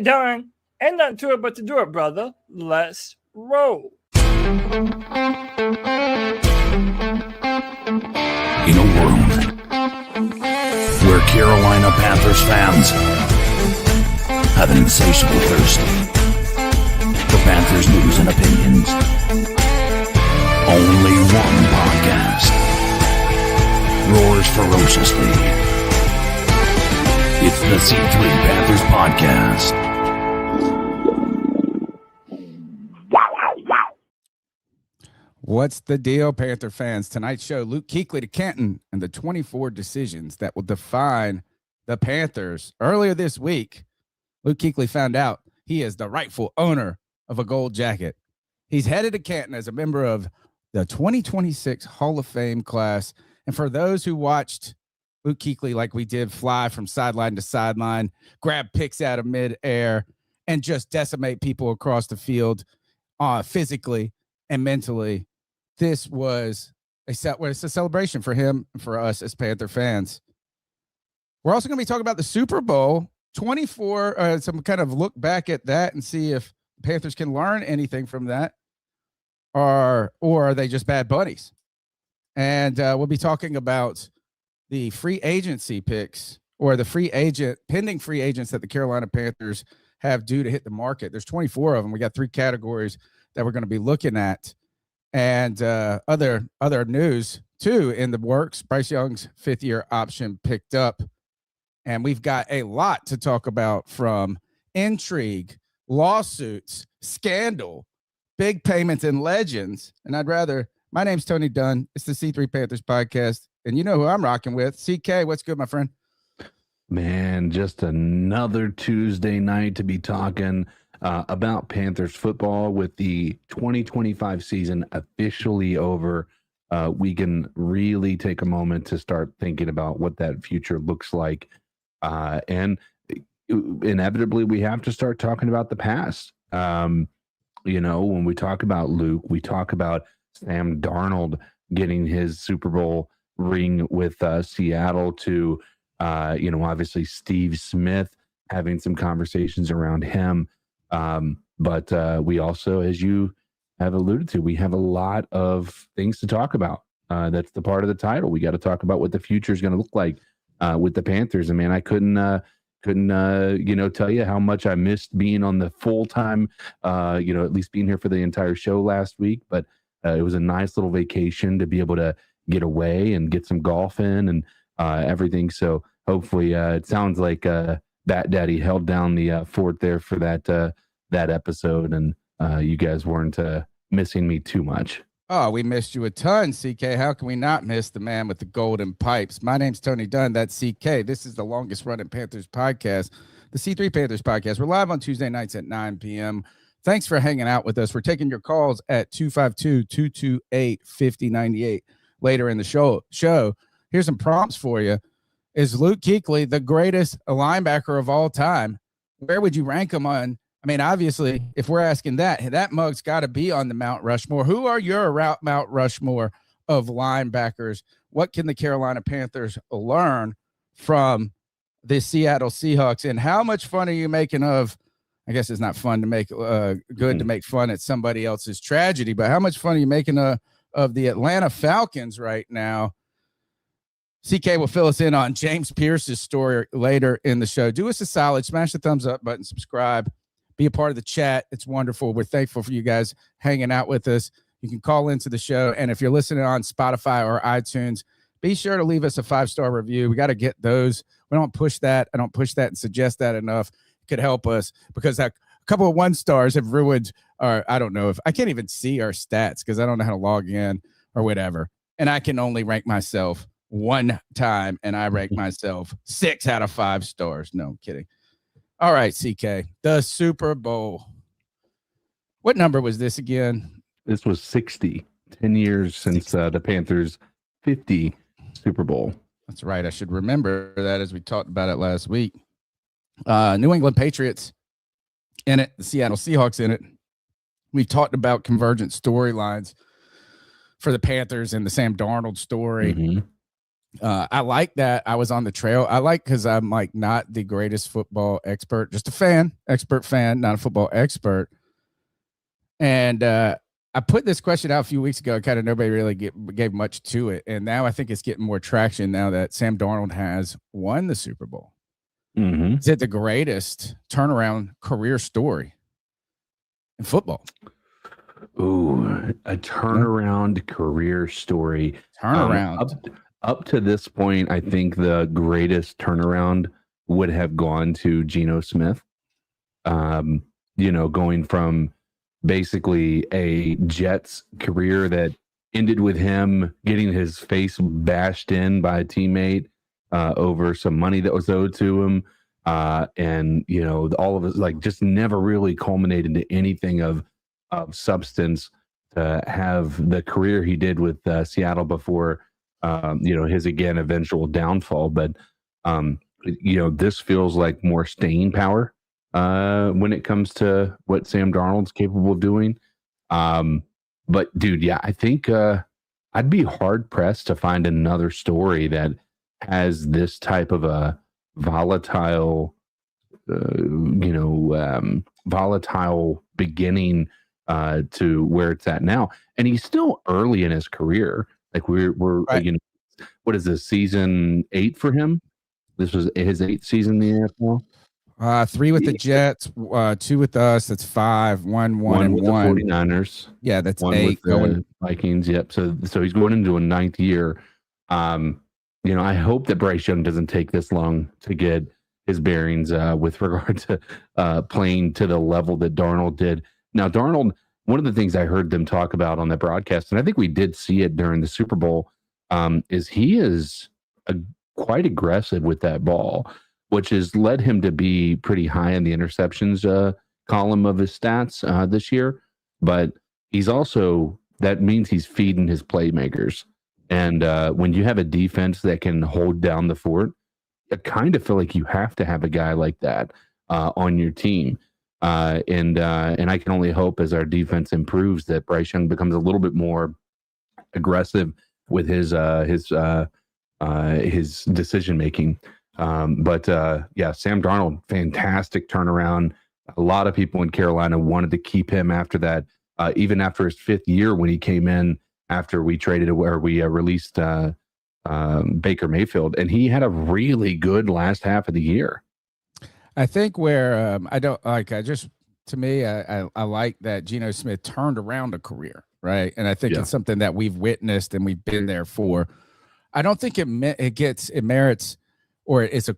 done? Ain't nothing to it but to do it, brother. Let's roll. In a world where Carolina Panthers fans have an insatiable thirst for Panthers news and opinions, only one podcast roars ferociously. It's the C3 Panthers Podcast. What's the deal, Panther fans? Tonight's show, Luke Kuechly to Canton and the 24 decisions that will define the Panthers. Earlier this week, Luke Kuechly found out he is the rightful owner of a gold jacket. He's headed to Canton as a member of the 2026 Hall of Fame class. And for those who watched Luke Kuechly, like we did, fly from sideline to sideline, grab picks out of midair, and just decimate people across the field physically and mentally, this was it's a celebration for him and for us as Panther fans. We're also going to be talking about the Super Bowl 24, some kind of look back at that and see if the Panthers can learn anything from that, or are they just bad buddies? And we'll be talking about the free agency picks, or the pending free agents that the Carolina Panthers have due to hit the market. There's 24 of them. We got 3 categories that we're going to be looking at, and other news too in the works. Bryce Young's 5th-year option picked up, and we've got a lot to talk about, from intrigue, lawsuits, scandal, big payments, and legends. And my name's Tony Dunn. It's the C3 Panthers Podcast, and you know who I'm rocking with. CK, what's good, my friend? Man, just another Tuesday night to be talking about Panthers football. With the 2025 season officially over, we can really take a moment to start thinking about what that future looks like. And inevitably, we have to start talking about the past. When we talk about Luke, we talk about Sam Darnold getting his Super Bowl ring with Seattle, to obviously Steve Smith having some conversations around him. But we also, as you have alluded to, we have a lot of things to talk about. That's the part of the title. We got to talk about what the future is going to look like with the Panthers. And man, I couldn't tell you how much I missed being on the full time, at least being here for the entire show last week. But it was a nice little vacation to be able to get away and get some golf in and everything. So hopefully it sounds like Bat Daddy held down the fort there for that episode, and you guys weren't missing me too much. Oh, we missed you a ton, CK. How can we not miss the man with the golden pipes? My name's Tony Dunn. That's CK. This is the longest running Panthers podcast, the C3 Panthers Podcast. We're live on Tuesday nights at 9 p.m. Thanks for hanging out with us. We're taking your calls at 252-228-5098 later in the show. Here's some prompts for you. Is Luke Kuechly the greatest linebacker of all time? Where would you rank him on? I mean, obviously, if we're asking that mug's got to be on the Mount Rushmore. Who are your Mount Rushmore of linebackers? What can the Carolina Panthers learn from the Seattle Seahawks? And how much fun are you making of, I guess it's not fun to make good to make fun at somebody else's tragedy, but how much fun are you making of the Atlanta Falcons right now? CK will fill us in on James Pierce's story later in the show. Do us a solid, smash the thumbs up button, subscribe, be a part of the chat. It's wonderful. We're thankful for you guys hanging out with us. You can call into the show, and if you're listening on Spotify or iTunes, be sure to leave us a 5-star review. We got to get those. We don't push that. I don't push that and suggest that enough. It could help us, because a couple of 1-stars have ruined our, I don't know if I can't even see our stats because I don't know how to log in or whatever. And I can only rank myself one time, and I rank myself 6 out of 5 stars. No, I'm kidding. All right, CK, the Super Bowl. What number was this again? This was 60. 10 years since the Panthers' 50 Super Bowl. That's right. I should remember that, as we talked about it last week. New England Patriots in it, the Seattle Seahawks in it. We've talked about convergent storylines for the Panthers and the Sam Darnold story. I like that I was on the trail. I like because I'm like not the greatest football expert, just a expert fan, not a football expert. And I put this question out a few weeks ago. Kind of nobody really gave much to it. And now I think it's getting more traction now that Sam Darnold has won the Super Bowl. Mm-hmm. Is it the greatest turnaround career story in football? Ooh, a turnaround career story. Turnaround. Up to this point, I think the greatest turnaround would have gone to Geno Smith. Going from basically a Jets career that ended with him getting his face bashed in by a teammate over some money that was owed to him. And all of it like just never really culminated into anything of substance to have the career he did with Seattle before, his again eventual downfall. But this feels like more staying power when it comes to what Sam Darnold's capable of doing. But dude, yeah, I think I'd be hard pressed to find another story that has this type of a volatile beginning to where it's at now. And he's still early in his career. Like we're right. What is this, season 8 for him? This was his 8th season in the NFL. 3 with the Jets, 2 with us. That's 5. 1 and with 1. The 49ers. Yeah, that's 1 8 with the going Vikings. Yep. So he's going into a 9th year. I hope that Bryce Young doesn't take this long to get his bearings with regard to playing to the level that Darnold did. Now, Darnold, one of the things I heard them talk about on the broadcast, and I think we did see it during the Super Bowl, is he is quite aggressive with that ball, which has led him to be pretty high in the interceptions column of his stats this year. But he's also, that means he's feeding his playmakers. And when you have a defense that can hold down the fort, I kind of feel like you have to have a guy like that on your team. And I can only hope as our defense improves that Bryce Young becomes a little bit more aggressive with his decision making. But Sam Darnold, fantastic turnaround. A lot of people in Carolina wanted to keep him after that, even after his 5th year when he came in after we traded where we released Baker Mayfield, and he had a really good last half of the year. I think where I don't like, to me, I like that Geno Smith turned around a career, right? And I think it's something that we've witnessed and we've been there for. I don't think it merits or it's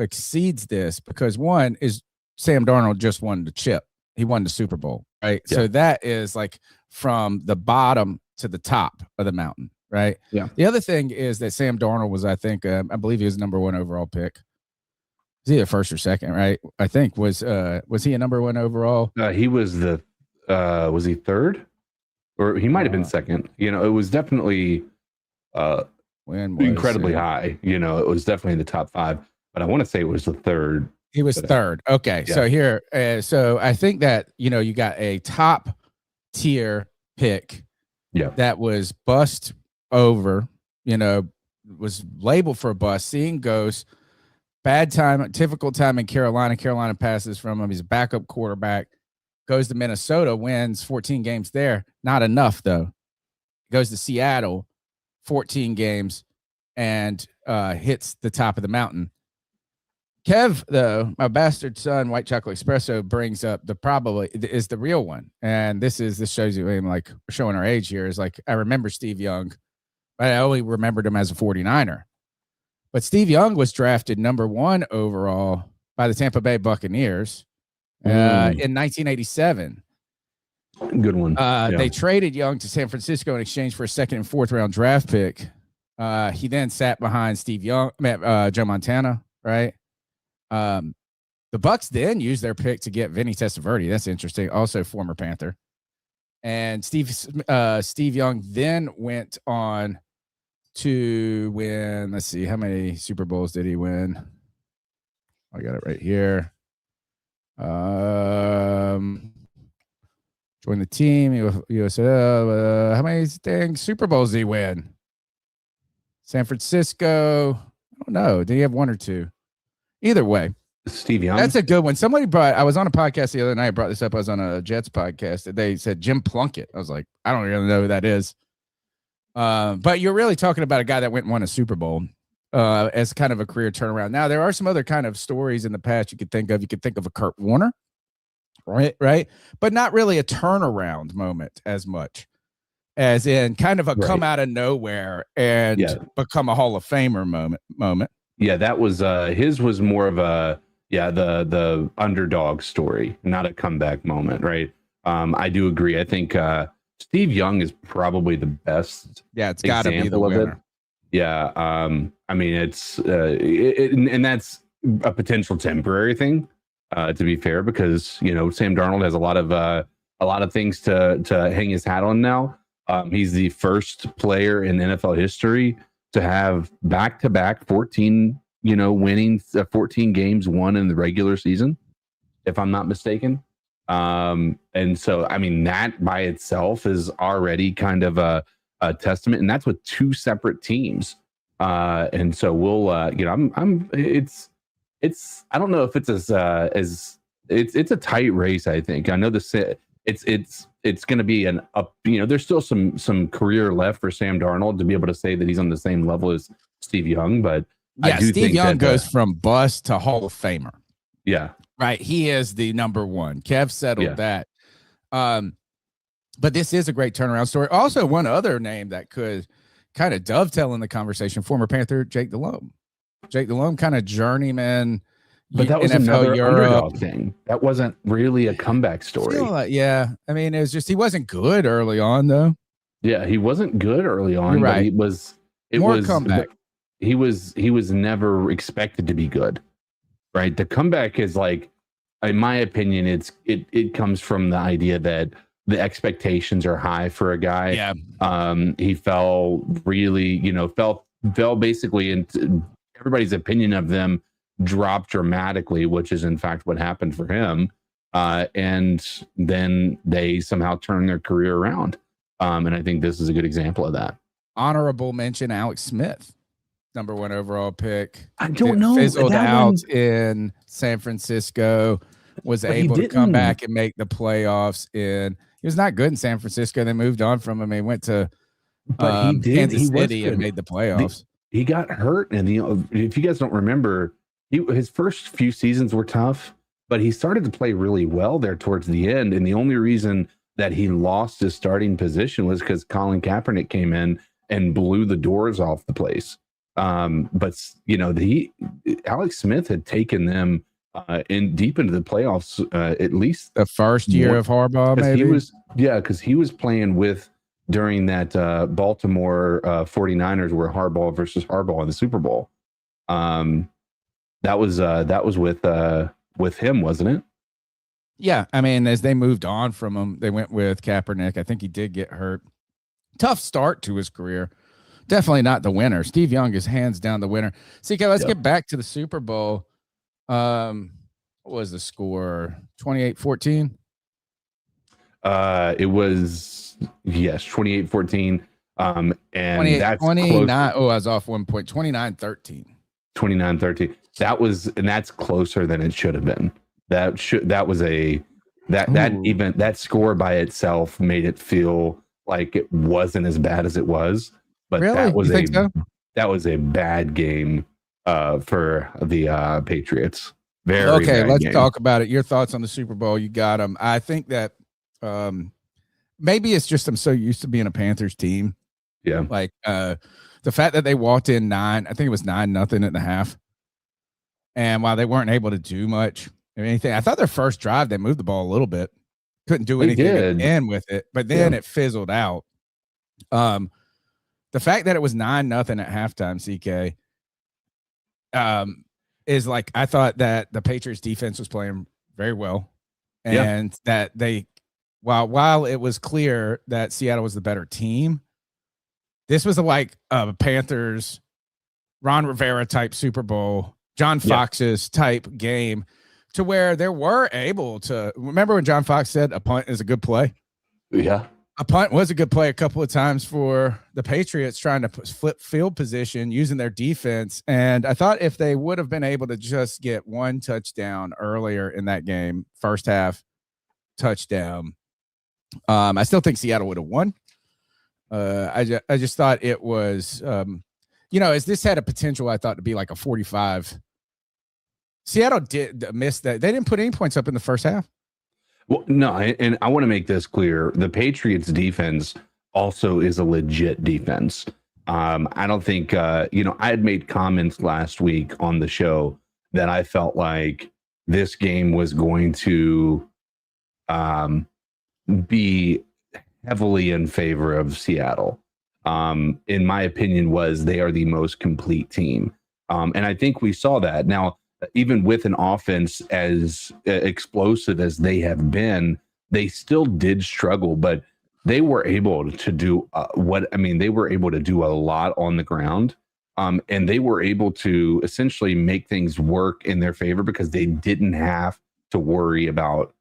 exceeds this, because one is Sam Darnold just won the chip. He won the Super Bowl, right? Yeah. So that is like from the bottom to the top of the mountain, right? Yeah. The other thing is that Sam Darnold was, I think, I believe he was number 1 overall pick. Was he a first or second, right? I think was he a number 1 overall? He was was he 3rd? Or he might have been 2nd. It was definitely incredibly high. It was definitely in the top 5, but I want to say it was the 3rd. He was 3rd. Okay. Yeah. So here, so I think that, you got a top tier pick that was bust over, was labeled for a bust, seeing ghosts, bad time, typical time in Carolina. Carolina passes from him. He's a backup quarterback, goes to Minnesota, wins 14 games there. Not enough, though. Goes to Seattle, 14 games, and hits the top of the mountain. Kev, though, my bastard son, White Chocolate Espresso, brings up is the real one. And this shows you, like, we're showing our age here, is like, I remember Steve Young, but I only remembered him as a 49er. But Steve Young was drafted number 1 overall by the Tampa Bay Buccaneers in 1987. Good one. They traded Young to San Francisco in exchange for a 2nd and 4th round draft pick. He then sat behind Joe Montana, right? The Bucs then used their pick to get Vinny Testaverde. That's interesting. Also former Panther. And Steve Young then went on to win. Let's see, how many Super Bowls did he win? I got it right here. Join the team. USL. How many dang Super Bowls did he win? San Francisco, I don't know. Did he have one or two? Either way. Steve Young. That's a good one. I was on a podcast the other night. I brought this up. I was on a Jets podcast. They said Jim Plunkett. I was like, I don't really know who that is. But you're really talking about a guy that went and won a Super Bowl as kind of a career turnaround. Now, there are some other kind of stories in the past you could think of. You could think of a Kurt Warner, right? But not really a turnaround moment as much as in kind of a come out of nowhere and become a Hall of Famer moment. Yeah, that was his was more of a the underdog story, not a comeback moment, right? I do agree. I think Steve Young is probably the best. Yeah, it's got to be the winner. Yeah, I mean it's and that's a potential temporary thing. To be fair, because Sam Darnold has a lot of things to hang his hat on now. He's the first player in NFL history to have back-to-back 14 winning 14 games won in the regular season, if I'm not mistaken. And so, I mean, that by itself is already kind of a testament, and that's with two separate teams. And so we'll, it's I don't know if it's as it's a tight race. I think I know it's going to be an up. There's still some career left for Sam Darnold to be able to say that he's on the same level as Steve Young, but. Yeah, Steve Young goes from bust to Hall of Famer. Yeah. Right. He is the number one. Kev settled that. But this is a great turnaround story. Also, one other name that could kind of dovetail in the conversation, former Panther Jake Delhomme. Jake Delhomme, kind of journeyman. But that was NFL another underdog Europe thing. That wasn't really a comeback story. Yeah. I mean, it was just he wasn't good early on, though. Yeah, he wasn't good early on, You're but right. it was comeback. He was never expected to be good, right? The comeback is like, in my opinion, it comes from the idea that the expectations are high for a guy. Yeah. He fell really, fell basically into everybody's opinion of them dropped dramatically, which is in fact what happened for him. And then they somehow turned their career around. And I think this is a good example of that. Honorable mention, Alex Smith. Number 1 overall pick. I don't know. Fizzled out in San Francisco, was able to come back and make the playoffs. He was not good in San Francisco. They moved on from him. He went to Kansas City and made the playoffs. He got hurt. And if you guys don't remember, his first few seasons were tough, but he started to play really well there towards the end. And the only reason that he lost his starting position was because Colin Kaepernick came in and blew the doors off the place. But Alex Smith had taken them deep into the playoffs, at least the first year of Harbaugh, maybe. Because he was playing during that Baltimore 49ers were Harbaugh versus Harbaugh in the Super Bowl. That was with him, wasn't it? Yeah, I mean, as they moved on from him, they went with Kaepernick. I think he did get hurt. Tough start to his career. Definitely not the winner. Steve Young is hands down the winner. CK, let's get back to the Super Bowl. What was the score? 28-14? It was, 28-14. And that's 29. Oh, I was off 1 point. 29-13. 29-13. That's closer than it should have been. That score by itself made it feel like it wasn't as bad as it was. But really? That was a bad game for the Patriots. Very okay. Bad let's game. Talk about it. Your thoughts on the Super Bowl? You got them. I think that maybe it's just I'm so used to being a Panthers team. Yeah, like the fact that they walked in 9. I think it was 9-0 at the half, and while they weren't able to do much or anything, I thought their first drive they moved the ball a little bit, couldn't do anything at the end with it, but then it fizzled out. The fact that it was 9-0 at halftime, CK, is like I thought that the Patriots defense was playing very well, and that they, while it was clear that Seattle was the better team, this was like a Panthers, Ron Rivera type Super Bowl, John Fox's type game, to where they were able to remember when John Fox said a punt is a good play. Yeah. A punt was a good play a couple of times for the Patriots trying to flip field position using their defense. And I thought if they would have been able to just get one touchdown earlier in that game, first half touchdown, I still think Seattle would have won. I just thought it was, as this had a potential, I thought, to be like a 45. Seattle did miss that. They didn't put any points up in the first half. Well, no, and I want to make this clear. The Patriots defense also is a legit defense. I don't think, I had made comments last week on the show that I felt like this game was going to be heavily in favor of Seattle. In my opinion, they are the most complete team. And I think we saw that. Now, even with an offense as explosive as they have been, they still did struggle, but they were able to do they were able to do a lot on the ground. And they were able to essentially make things work in their favor because they didn't have to worry about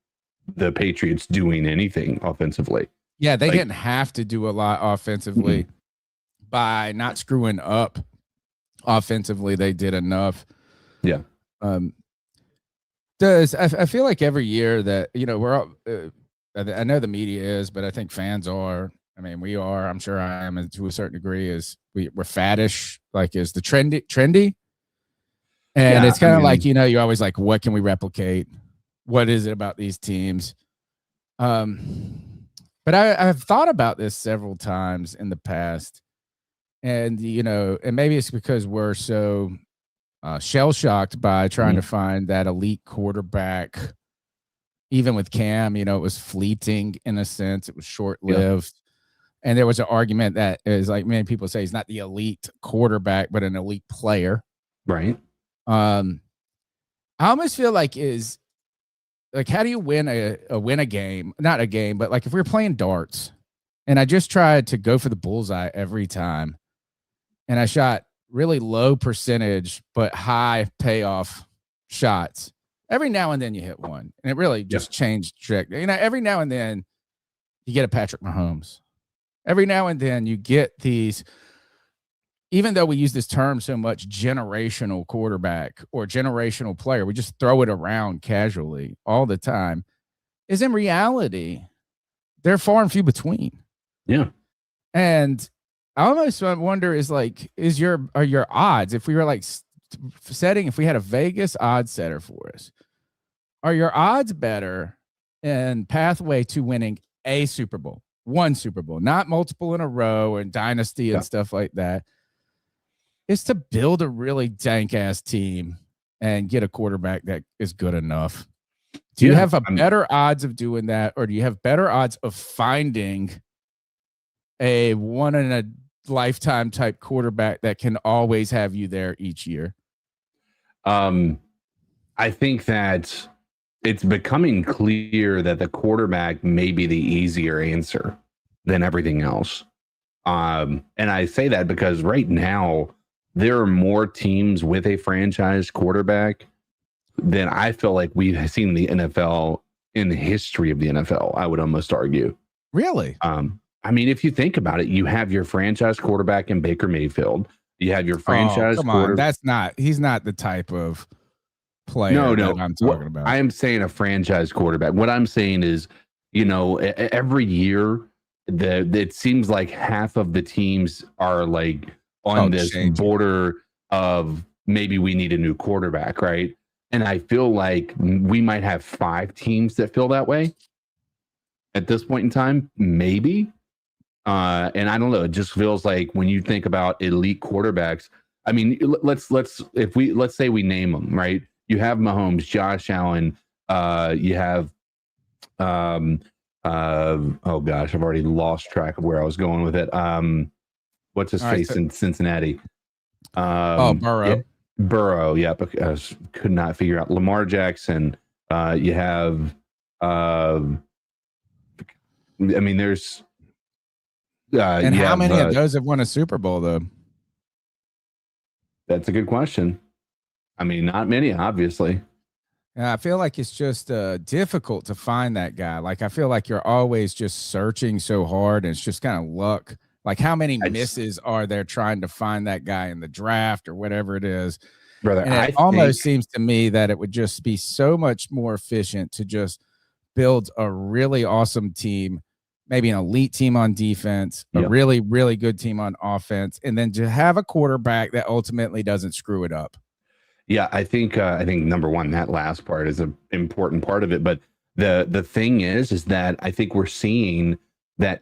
the Patriots doing anything offensively. Yeah, they didn't have to do a lot offensively by not screwing up offensively. They did enough. Yeah. I feel like every year that, we're all, I know the media is, but I think fans are. I mean, we are. I'm sure I am to a certain degree. Is we're faddish, like is the trendy, and it's kind of like you're always like, what can we replicate? What is it about these teams? But I've thought about this several times in the past, and and maybe it's because we're so shell-shocked by trying to find that elite quarterback. Even with Cam, it was fleeting in a sense. It was short-lived. Yeah. And there was an argument that is like many people say he's not the elite quarterback, but an elite player. Right. I almost feel like how do you win a game? Not a game, but like if we were playing darts and I just tried to go for the bullseye every time and I shot really low percentage, but high payoff shots. Every now and then you hit one, and it really just changed trick. Every now and then you get a Patrick Mahomes. Every now and then you get these, even though we use this term so much, generational quarterback or generational player, we just throw it around casually all the time, is in reality, they're far and few between. Yeah. And I almost wonder are your odds, if we were like if we had a Vegas odds setter for us, are your odds better in pathway to winning a Super Bowl, one Super Bowl, not multiple in a row and dynasty and stuff like that, is to build a really dank ass team and get a quarterback that is good enough? Do you have better odds of doing that, or do you have better odds of finding a one in a lifetime type quarterback that can always have you there each year? I think that it's becoming clear that the quarterback may be the easier answer than everything else. And I say that because right now there are more teams with a franchise quarterback than I feel like we've seen in the NFL in the history of the NFL, I would almost argue. Really? I mean, if you think about it, you have your franchise quarterback in Baker Mayfield. You have your franchise quarterback. He's not the type of player that I'm talking about. I am saying a franchise quarterback. What I'm saying is, every year it seems like half of the teams are like on this border of maybe we need a new quarterback, right? And I feel like we might have 5 teams that feel that way at this point in time, maybe. And I don't know. It just feels like when you think about elite quarterbacks, I mean, let's say we name them, right? You have Mahomes, Josh Allen. You have, oh gosh, I've already lost track of where I was going with it. What's his face in Cincinnati? Burrow. Yeah, Burrow. Yeah, I could not figure out Lamar Jackson. You have, I mean, there's. And how many of those have won a Super Bowl, though? That's a good question. I mean, not many, obviously. And I feel like it's just difficult to find that guy. Like, I feel like you're always just searching so hard, and it's just kind of luck. Like, how many misses are there trying to find that guy in the draft or whatever it is? Brother, And it almost seems to me that it would just be so much more efficient to just build a really awesome team, maybe an elite team on defense, a really, really good team on offense, and then to have a quarterback that ultimately doesn't screw it up. Yeah, I think number one, that last part is an important part of it. But the thing is that I think we're seeing that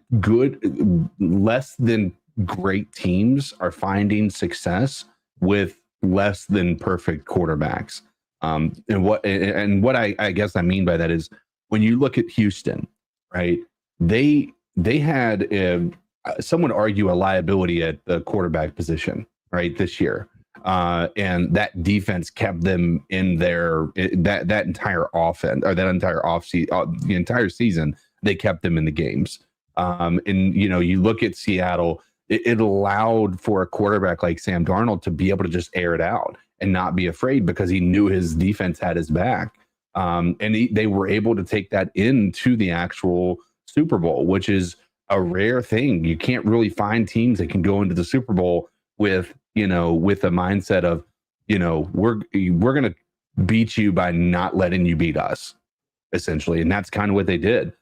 less than great teams are finding success with less than perfect quarterbacks. And what I guess I mean by that is when you look at Houston, right? They had some would argue a liability at the quarterback position, right, this year. And that defense kept them in that entire offense, or that entire the entire season, they kept them in the games. And you look at Seattle, it allowed for a quarterback like Sam Darnold to be able to just air it out and not be afraid because he knew his defense had his back. And they were able to take that into the actual Super Bowl, which is a rare thing. You can't really find teams that can go into the Super Bowl with a mindset of, we're going to beat you by not letting you beat us, essentially. And that's kind of what they did.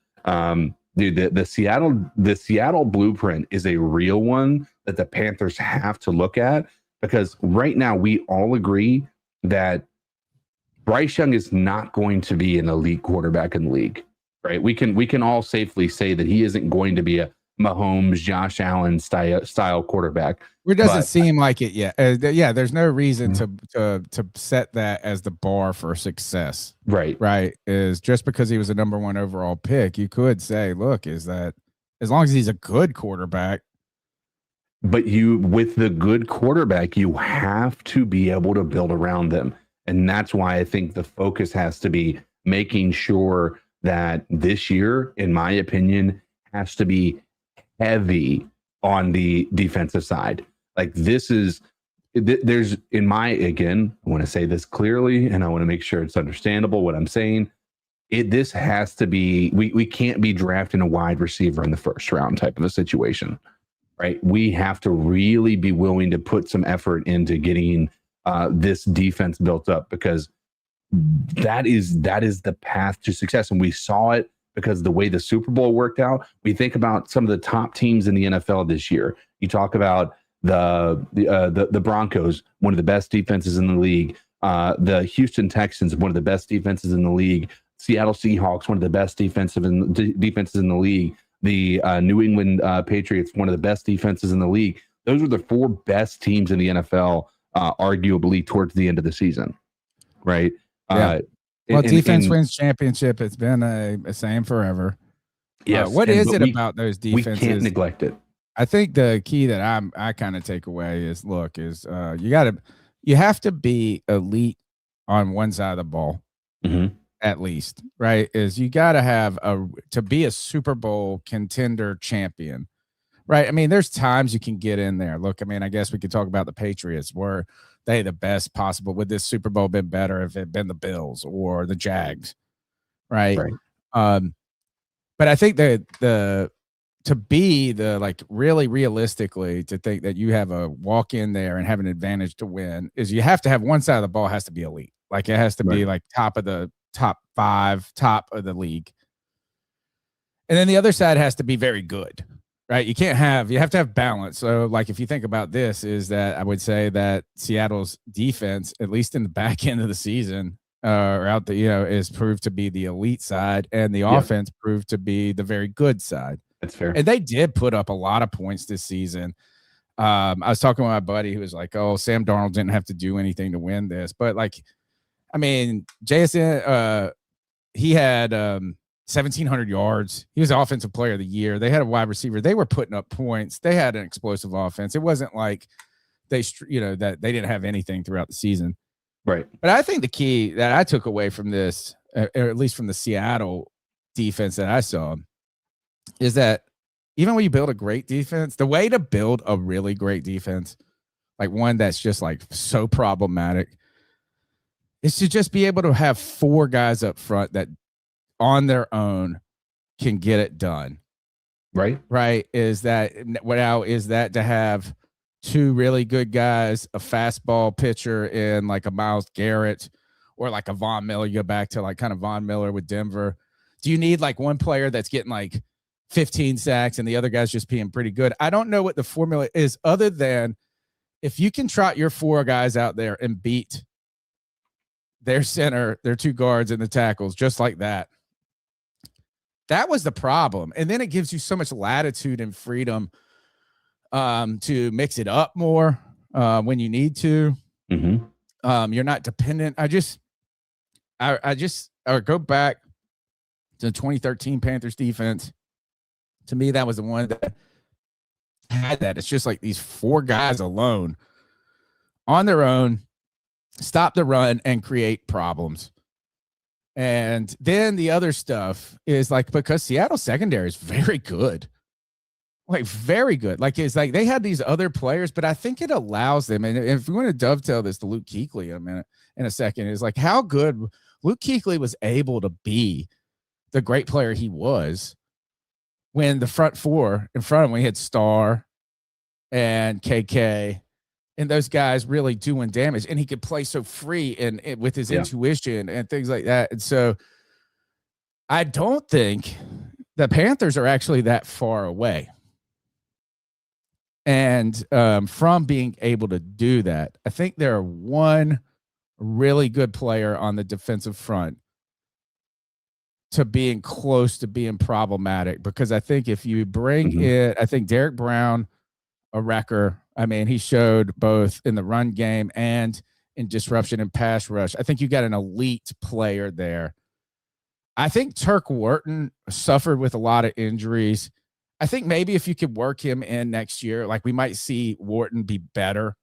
Dude, the Seattle blueprint is a real one that the Panthers have to look at, because right now we all agree that Bryce Young is not going to be an elite quarterback in the league, right? We can all safely say that he isn't going to be a Mahomes, Josh Allen style quarterback. It doesn't seem like it yet. There's no reason to set that as the bar for success. Right. Is just because he was a number 1 overall pick, you could say, look, is that as long as he's a good quarterback. But with the good quarterback, you have to be able to build around them. And that's why I think the focus has to be making sure that this year, in my opinion, has to be heavy on the defensive side. Like there's again, I want to say this clearly, and I want to make sure it's understandable what I'm saying. This has to be, we can't be drafting a wide receiver in the first round type of a situation, right? We have to really be willing to put some effort into getting this defense built up, because that is the path to success. And we saw it because the way the Super Bowl worked out. We think about some of the top teams in the NFL this year. You talk about the Broncos, one of the best defenses in the league. The Houston Texans, one of the best defenses in the league. Seattle Seahawks, one of the best defenses in the league. The New England Patriots, one of the best defenses in the league. Those are the 4 best teams in the NFL, arguably towards the end of the season, right? Yeah. Defense wins championship. It's been a same forever. Yes. What is it about those defenses? We can't neglect it. I think the key that I kind of take away is, you have to be elite on one side of the ball, at least, right? Is you got to have to be a Super Bowl contender champion, right? I mean, there's times you can get in there. Look, I mean, I guess we could talk about the Patriots. Were they the best possible? Would this Super Bowl been better if it had been the Bills or the Jags, right? But I think that to be really realistically, to think that you have a walk in there and have an advantage to win, is you have to have one side of the ball has to be elite. Like it has to be like top 5, top of the league. And then the other side has to be very good, right? You have to have balance. So like, if you think about this, is that I would say that Seattle's defense, at least in the back end of the season, is proved to be the elite side, and the offense proved to be the very good side. That's fair. And they did put up a lot of points this season. I was talking with my buddy who was like, oh, Sam Darnold didn't have to do anything to win this. But JSN, he had 1,700 yards. He was offensive player of the year. They had a wide receiver. They were putting up points. They had an explosive offense. It wasn't like that they didn't have anything throughout the season. Right. But I think the key that I took away from this, or at least from the Seattle defense that I saw, is that even when you build a great defense, the way to build a really great defense, like one that's just like so problematic, is to just be able to have 4 guys up front that on their own can get it done. Right. Is that to have 2 really good guys, a fastball pitcher in like a Myles Garrett or like a Von Miller? You go back to like kind of Von Miller with Denver. Do you need like one player that's getting like 15 sacks and the other guy's just being pretty good? I don't know what the formula is, other than if you can trot your 4 guys out there and beat their center, their 2 guards and the tackles just like that. That was the problem. And then it gives you so much latitude and freedom to mix it up more when you need to. Mm-hmm. You're not dependent. I would go back to the 2013 Panthers defense. To me, that was the one that had that. It's just like these 4 guys alone on their own, stop the run and create problems. And then the other stuff is like, because Seattle secondary is very good, like very good. Like it's like they had these other players, but I think it allows them. And if we want to dovetail this to Luke Kuechly in a second, is like how good Luke Kuechly was able to be the great player he was when the front 4 in front of him, we had Starr and KK and those guys really doing damage, and he could play so free and with his intuition and things like that. And so I don't think the Panthers are actually that far away. And from being able to do that, I think there are one really good player on the defensive front to being close to being problematic, because I think if you bring it, I think Derek Brown, Urlacher, I mean, he showed both in the run game and in disruption and pass rush. I think you got an elite player there. I think Turk Wharton suffered with a lot of injuries. I think maybe if you could work him in next year, like we might see Wharton be better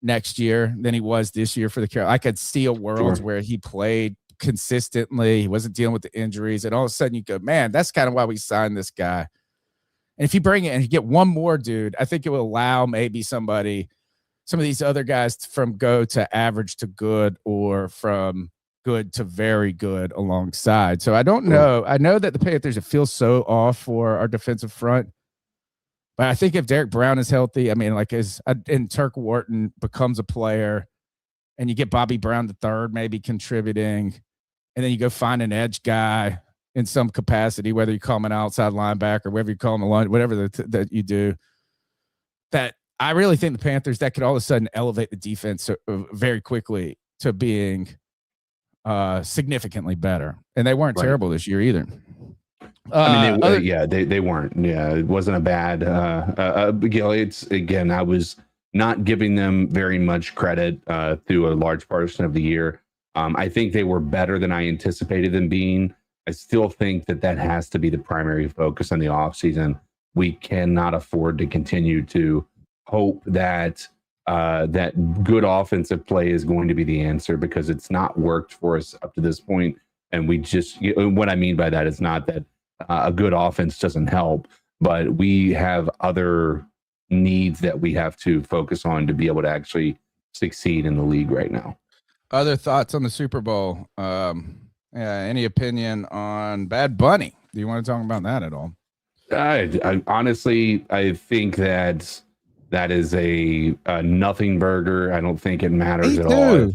next year than he was this year for the Carolina. I could see a world where he played consistently. He wasn't dealing with the injuries. And all of a sudden you go, man, that's kind of why we signed this guy. And if you bring it and you get one more dude, I think it will allow maybe some of these other guys from go to average to good, or from good to very good alongside. So I don't know. I know that the Panthers, it feels so off for our defensive front, but I think if Derek Brown is healthy, I mean, like and Turk Wharton becomes a player, and you get Bobby Brown III maybe contributing, and then you go find an edge guy in some capacity, whether you call him an outside linebacker, whether you call him whatever that you do, that I really think the Panthers, that could all of a sudden elevate the defense very quickly to being significantly better. And they weren't terrible this year either. I mean, they weren't. Yeah, it wasn't a bad. I was not giving them very much credit through a large portion of the year. I think they were better than I anticipated them being. I still think that has to be the primary focus on the offseason. We cannot afford to continue to hope that that good offensive play is going to be the answer, because it's not worked for us up to this point. And we just, what I mean by that is not that a good offense doesn't help, but we have other needs that we have to focus on to be able to actually succeed in the league right now. Other thoughts on the Super Bowl? Any opinion on Bad Bunny? Do you want to talk about that at all? I honestly, I think that is a nothing burger. I don't think it matters at all.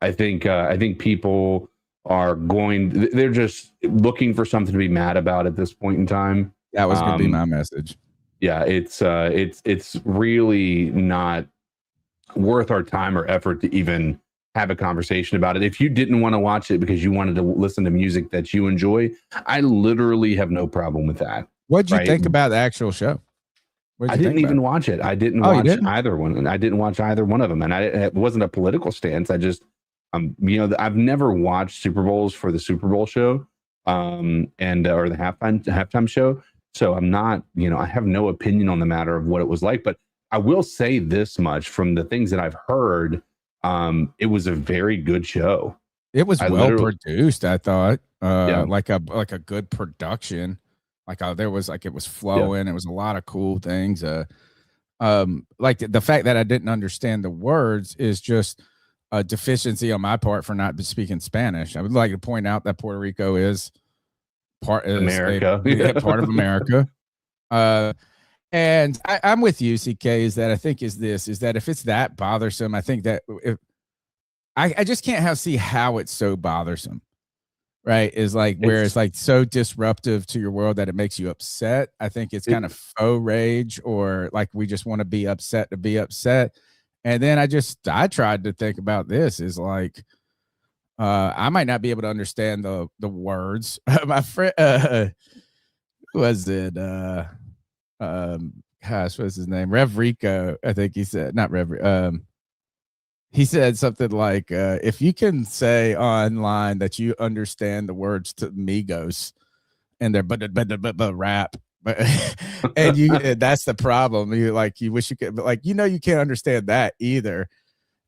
I think people are they're just looking for something to be mad about at this point in time. That was going to be my message. Yeah, it's really not worth our time or effort to even have a conversation about it. If you didn't want to watch it because you wanted to listen to music that you enjoy, I literally have no problem with that. What did you think about the actual show? I didn't even watch it. I didn't watch either one. And I didn't watch either one of them. And it wasn't a political stance. I just, I've never watched Super Bowls for the Super Bowl show, or the halftime show. So I'm not, I have no opinion on the matter of what it was like. But I will say this much from the things that I've heard. It was a very good show. It was well produced, I thought. Like a good production. There was it was flowing. It was a lot of cool things. Like the fact that I didn't understand the words is just a deficiency on my part for not speaking Spanish. I would like to point out that Puerto Rico is part of America. part of America. And I'm with you, CK, is that I think is that if it's that bothersome, I think that if I just can't see how it's so bothersome, right? Is like where it's like so disruptive to your world that it makes you upset. I think it's kind of faux rage, or like we just want to be upset to be upset. And then I tried to think about this is like, I might not be able to understand the words. My friend, was it, gosh, what's his name? Rev Rico, I think he said, not Rev. He said something like, if you can say online that you understand the words to Migos and their but rap, and that's the problem. You wish you could, but you can't understand that either.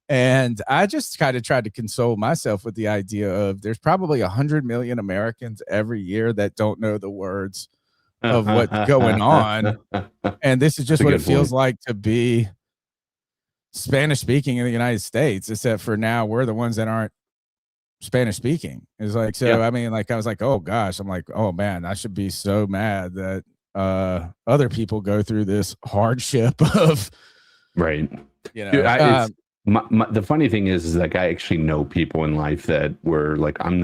And I just kind of tried to console myself with the idea of there's probably 100 million Americans every year that don't know the words of what's going on. And this is just what it feels like to be Spanish speaking in the United States, except for now we're the ones that aren't Spanish speaking. It's like, so, I mean, I was like, oh gosh, I'm like, oh man, I should be so mad that other people go through this hardship of, right. Dude, the funny thing is like, I actually know people in life that were like, I'm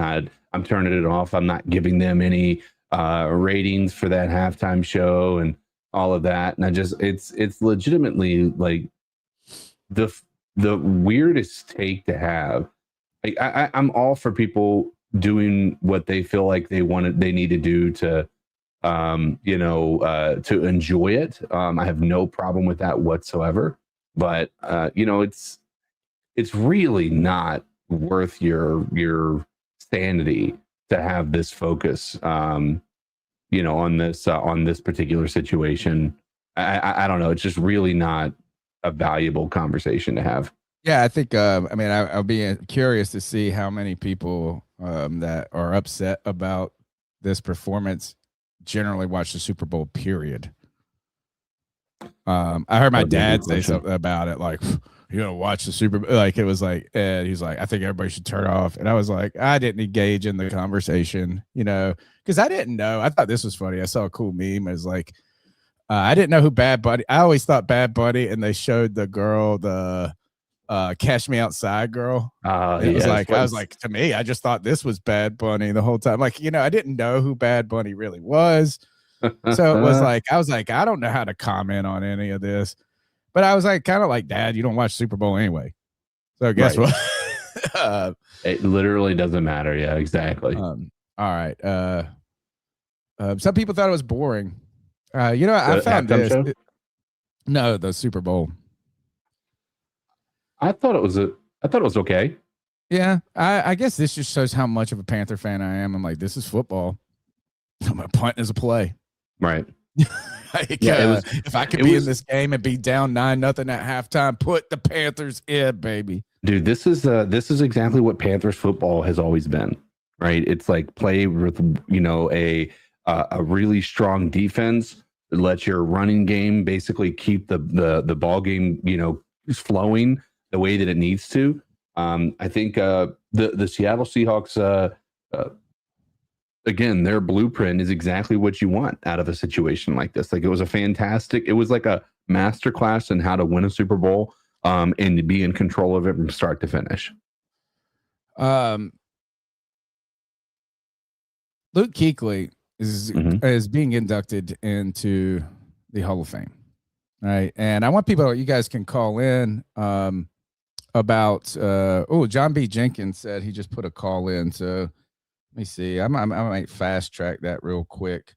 turning it off. I'm not giving them any ratings for that halftime show and all of that. And it's legitimately like the weirdest take to have. Like, I'm all for people doing what they feel like they need to do to, to enjoy it. I have no problem with that whatsoever. But it's really not worth your sanity to have this focus, on this particular situation. I don't know. It's just really not a valuable conversation to have. Yeah, I think. I'll be curious to see how many people that are upset about this performance generally watch the Super Bowl. Period. I heard my dad say something about it, like, you're gonna watch the Super Bowl. Like, it was like, and he's like, I think everybody should turn off. And I was like, I didn't engage in the conversation, because I didn't know. I thought this was funny. I saw a cool meme. It was like, I didn't know who Bad Bunny. I always thought Bad Bunny, and they showed the girl, the Cash Me Outside girl. It was like, I was like, to me, I just thought this was Bad Bunny the whole time. Like, I didn't know who Bad Bunny really was. So it was like, I was like, I don't know how to comment on any of this. But I was like, kind of like, Dad, you don't watch Super Bowl anyway. So guess what? It literally doesn't matter. Yeah, exactly. All right. Some people thought it was boring. I found this. No, the Super Bowl. I thought it was okay. Yeah, I guess this just shows how much of a Panther fan I am. I'm like, this is football. I'm gonna punt as a play. Right. If I could be in this game and be down 9-0 at halftime, put the Panthers in, baby. Dude, this is exactly what Panthers football has always been, right? It's like play with a really strong defense, let your running game basically keep the ball game flowing the way that it needs to. I think the Seattle Seahawks, again, their blueprint is exactly what you want out of a situation like this. Like, it was like a masterclass in how to win a Super Bowl, and to be in control of it from start to finish. Luke Kuechly is being inducted into the Hall of Fame, right? And I want you guys can call in about. John B. Jenkins said he just put a call in, so. Let me see. I might fast track that real quick.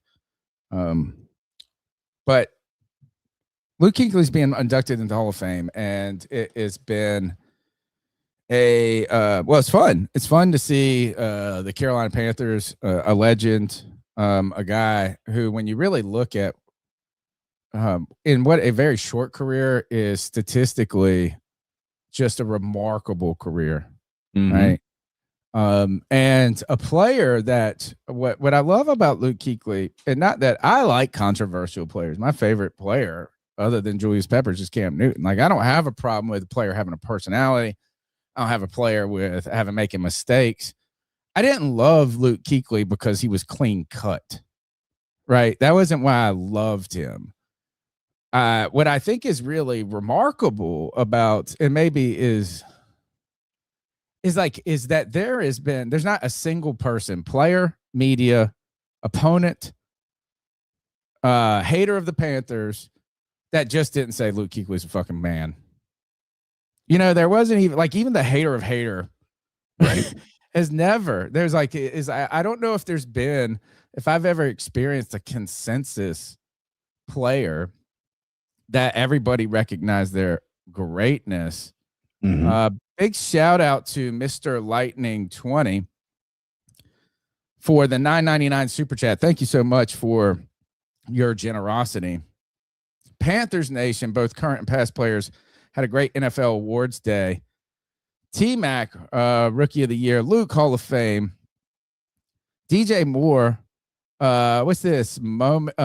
But Luke Kuechly's being inducted into the Hall of Fame, and it has been it's fun. It's fun to see the Carolina Panthers, a legend, a guy who, when you really look at in what a very short career is, statistically just a remarkable career, right? And a player that what I love about Luke Kuechly, and not that I like controversial players. My favorite player, other than Julius Peppers, is Cam Newton. Like, I don't have a problem with a player having a personality. I don't have a player with having making mistakes. I didn't love Luke Kuechly because he was clean cut, right? That wasn't why I loved him. What I think is really remarkable about, and maybe is that there's not a single person, player, media, opponent, hater of the Panthers that just didn't say Luke Kuechly's a fucking man. There wasn't even the hater of hater, right? Has never. There's I don't know if I've ever experienced a consensus player that everybody recognized their greatness. Mm-hmm. Big shout out to Mr. Lightning 20 for the $9.99 super chat. Thank you so much for your generosity. Panthers Nation, both current and past players, had a great NFL awards day. T-Mac, Rookie of the Year. Luke, Hall of Fame. DJ Moore, what's this? Moment.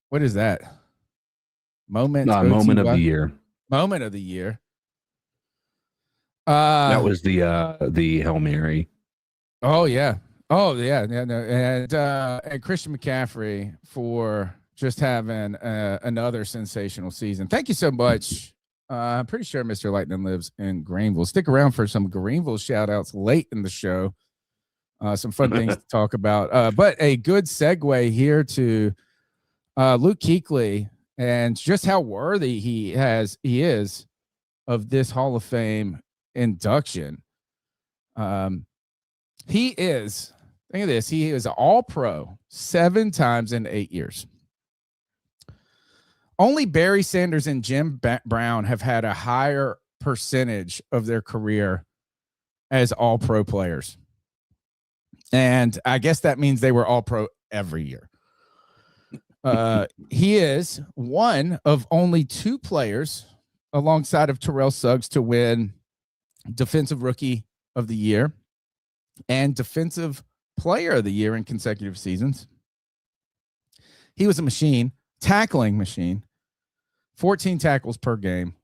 What is that? Moment of the year. Moment of the year. That was the Hail Mary. Oh yeah. No. And Christian McCaffrey for just having another sensational season. Thank you so much. I'm pretty sure Mr. Lightning lives in Greenville. Stick around for some Greenville shout outs late in the show. Some fun things to talk about. But a good segue here to Luke Kuechly and just how worthy he is of this Hall of Fame induction. He is, think of this, he is an all-pro 7 times in 8 years. Only Barry Sanders and Jim Brown have had a higher percentage of their career as all-pro players. And I guess that means they were all-pro every year. He is one of only 2 players alongside of Terrell Suggs to win Defensive Rookie of the Year and Defensive Player of the Year in consecutive seasons. He was a machine, tackling machine, 14 tackles per game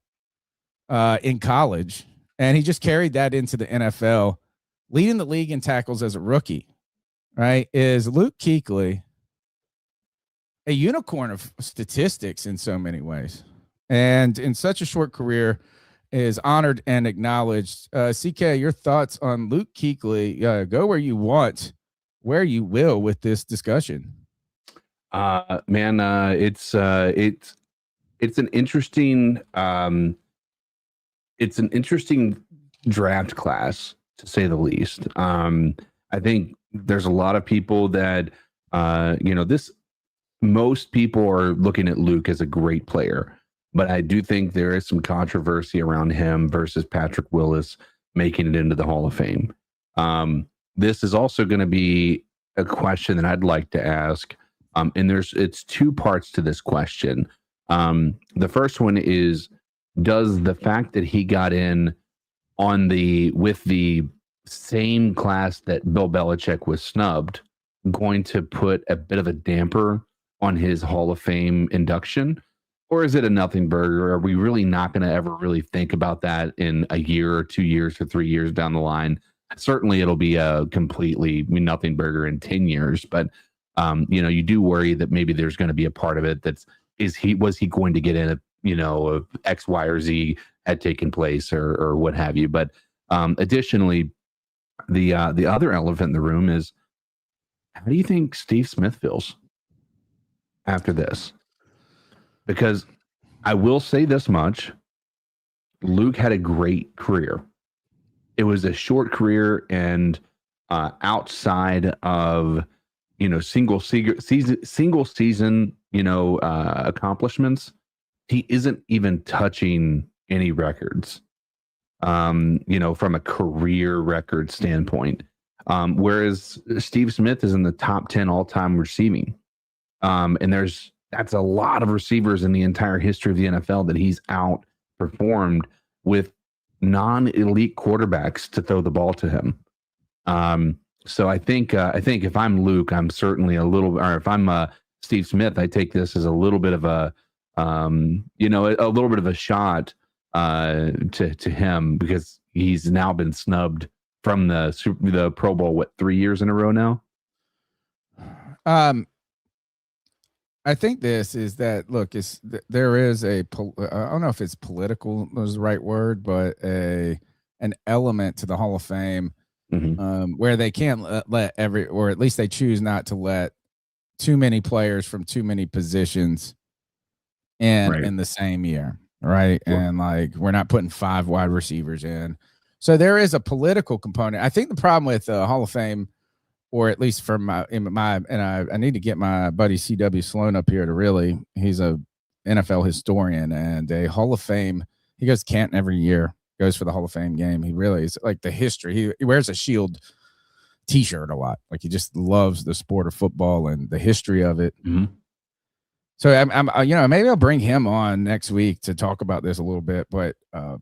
in college, and he just carried that into the NFL, leading the league in tackles as a rookie, right? Is Luke Kuechly a unicorn of statistics in so many ways, and in such a short career is honored and acknowledged. CK, your thoughts on Luke Kuechly? Go where you want, where you will with this discussion. It's an interesting draft class, to say the least. I think there's a lot of people that most people are looking at Luke as a great player, but I do think there is some controversy around him versus Patrick Willis making it into the Hall of Fame. This is also going to be a question that I'd like to ask. And it's 2 parts to this question. The first one is, does the fact that he got in with the same class that Bill Belichick was snubbed going to put a bit of a damper on his Hall of Fame induction? Or is it a nothing burger? Are we really not going to ever really think about that in a year or 2 years or 3 years down the line? Certainly it'll be a completely nothing burger in 10 years, but you do worry that maybe there's going to be a part of it was he going to get in if X, Y, or Z had taken place or what have you. But additionally, the other elephant in the room is, how do you think Steve Smith feels after this? Because I will say this much, Luke had a great career. It was a short career, and outside of single season accomplishments, he isn't even touching any records, from a career record standpoint. Whereas Steve Smith is in the top 10 all-time receiving. And that's a lot of receivers in the entire history of the NFL that he's outperformed with non-elite quarterbacks to throw the ball to him. So I think if I'm Luke, I'm certainly if I'm Steve Smith, I take this as a little bit of a little bit of a shot to him, because he's now been snubbed from the Pro Bowl, 3 years in a row now? I think this is that, look, there is I don't know if it's political was the right word, but an element to the Hall of Fame where they can't let or at least they choose not to let too many players from too many positions in the same year. Right. Sure. And like, we're not putting 5 wide receivers in. So there is a political component. I think the problem with Hall of Fame, or at least from I need to get my buddy CW Sloan up here to he's a NFL historian and a Hall of Fame. He goes to Canton every year, goes for the Hall of Fame game. He really is like the history. He wears a Shield t-shirt a lot. Like he just loves the sport of football and the history of it. Mm-hmm. So I'm maybe I'll bring him on next week to talk about this a little bit. But I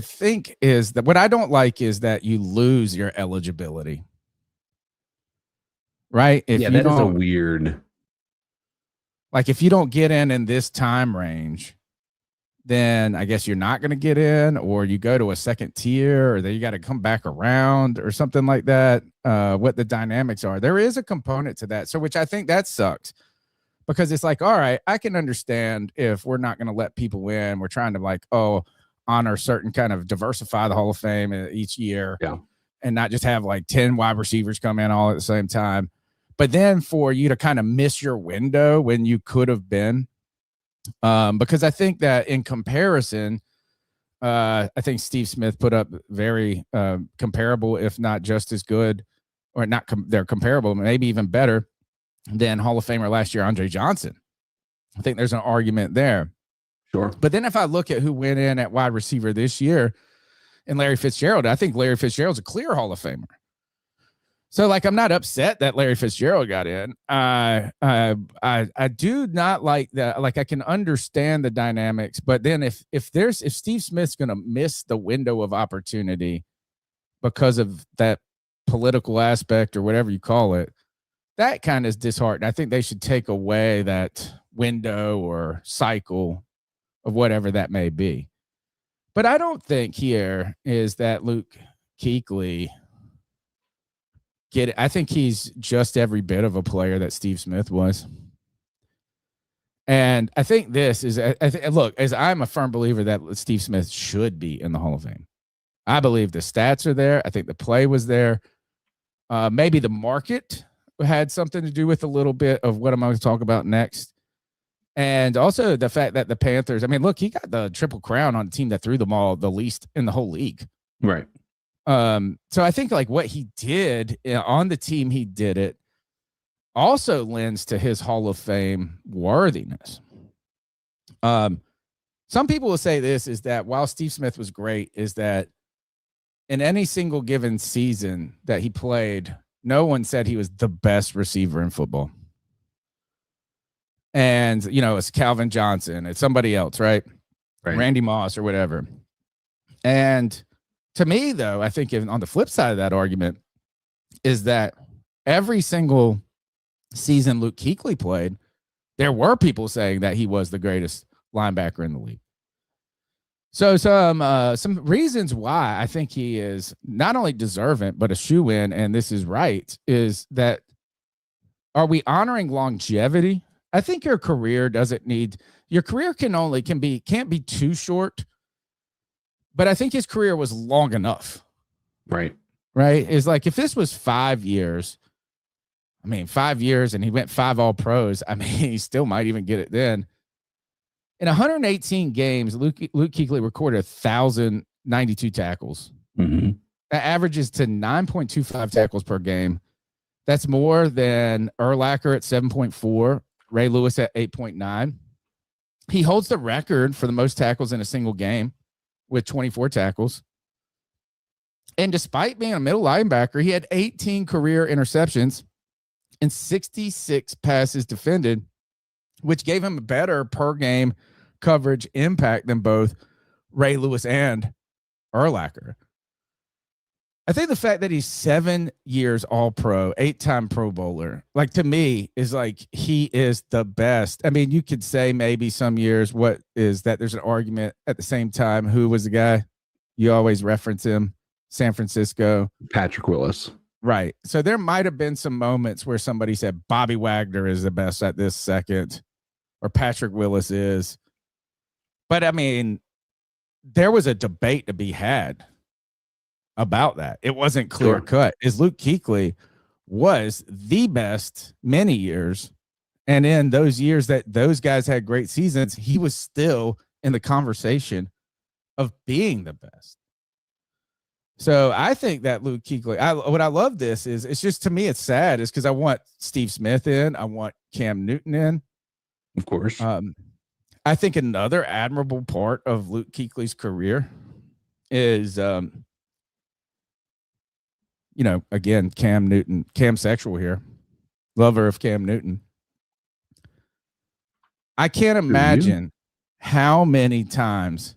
think is that what I don't like is that you lose your eligibility. Right? That is a weird. Like if you don't get in this time range, then I guess you're not going to get in, or you go to a second tier, or then you got to come back around or something like that. What the dynamics are. There is a component to that. So, which I think that sucks because it's like, all right, I can understand if we're not going to let people in. We're trying to honor certain kind of diversify the Hall of Fame each year and not just have like 10 wide receivers come in all at the same time. But then for you to kind of miss your window when you could have been, because I think that in comparison, I think Steve Smith put up very comparable, if not just as good, or not. They're comparable, maybe even better than Hall of Famer last year, Andre Johnson. I think there's an argument there. Sure. But then if I look at who went in at wide receiver this year and Larry Fitzgerald, I think Larry Fitzgerald's a clear Hall of Famer. So, like, I'm not upset that Larry Fitzgerald got in. I do not like that. Like, I can understand the dynamics, but then if Steve Smith's going to miss the window of opportunity because of that political aspect or whatever you call it, that kind of is disheartening. I think they should take away that window or cycle of whatever that may be. But I don't think here is that Luke Kuechly I think he's just every bit of a player that Steve Smith was. And I think this is, as I'm a firm believer that Steve Smith should be in the Hall of Fame. I believe the stats are there. I think the play was there. Maybe the market had something to do with a little bit of what I'm going to talk about next. And also the fact that the Panthers, I mean, look, he got the triple crown on a team that threw the ball the least in the whole league. Right. So I think like what he did on the team, he did it also lends to his Hall of Fame worthiness. Some people will say this is that while Steve Smith was great, is that in any single given season that he played, no one said he was the best receiver in football. And, it's Calvin Johnson, it's somebody else, right? Randy Moss or whatever. And to me, though, I think on the flip side of that argument is that every single season Luke Kuechly played, there were people saying that he was the greatest linebacker in the league. So some reasons why I think he is not only deserving, but a shoe-in, and this is right, is that are we honoring longevity? I think your career can't be too short. But I think his career was long enough. Right. It's like if this was 5 years, 5 years and he went 5 All-Pros, he still might even get it then. In 118 games, Luke Kuechly recorded 1,092 tackles. Mm-hmm. That averages to 9.25 tackles per game. That's more than Urlacher at 7.4, Ray Lewis at 8.9. He holds the record for the most tackles in a single game with 24 tackles. And despite being a middle linebacker, he had 18 career interceptions and 66 passes defended, which gave him a better per game coverage impact than both Ray Lewis and Urlacher. I think the fact that he's 7 years All-Pro, 8-time Pro Bowler, like to me is like he is the best. I mean, you could say maybe some years what is that there's an argument at the same time. Who was the guy? You always reference him, San Francisco. Patrick Willis. Right. So there might have been some moments where somebody said Bobby Wagner is the best at this second or Patrick Willis is. But I mean, there was a debate to be had about that. It wasn't clear cut. Is Luke Kuechly was the best many years. And in those years that those guys had great seasons, he was still in the conversation of being the best. So I think that Luke Kuechly, what I love this is, it's just, to me, it's sad is because I want Steve Smith in. I want Cam Newton in. Of course. I think another admirable part of Luke Kuechly's career is, again, Cam Newton, Cam sexual here, lover of Cam Newton. I can't imagine how many times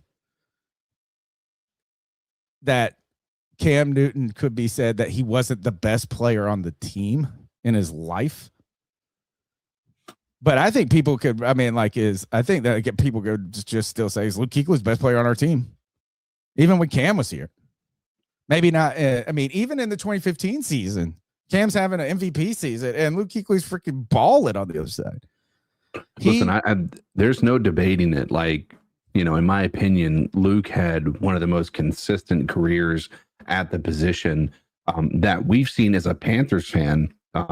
that Cam Newton could be said that he wasn't the best player on the team in his life. But I think people could, I think that people could just still say Luke Kuechly was the best player on our team, even when Cam was here. Maybe not. Even in the 2015 season, Cam's having an MVP season, and Luke Kuechly's freaking balling on the other side. Listen, there's no debating it. Like, in my opinion, Luke had one of the most consistent careers at the position that we've seen as a Panthers fan, but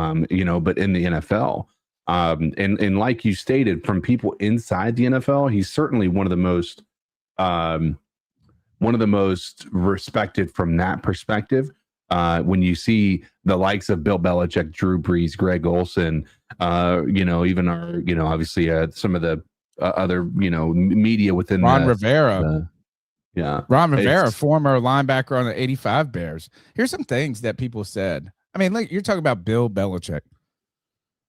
in the NFL. And like you stated, from people inside the NFL, he's certainly one of the most respected from that perspective. When you see the likes of Bill Belichick, Drew Brees, Greg Olsen, even our, obviously some of the other, media within Ron Rivera. Ron Rivera, It's former linebacker on the 85 Bears. Here's some things that people said. You're talking about Bill Belichick,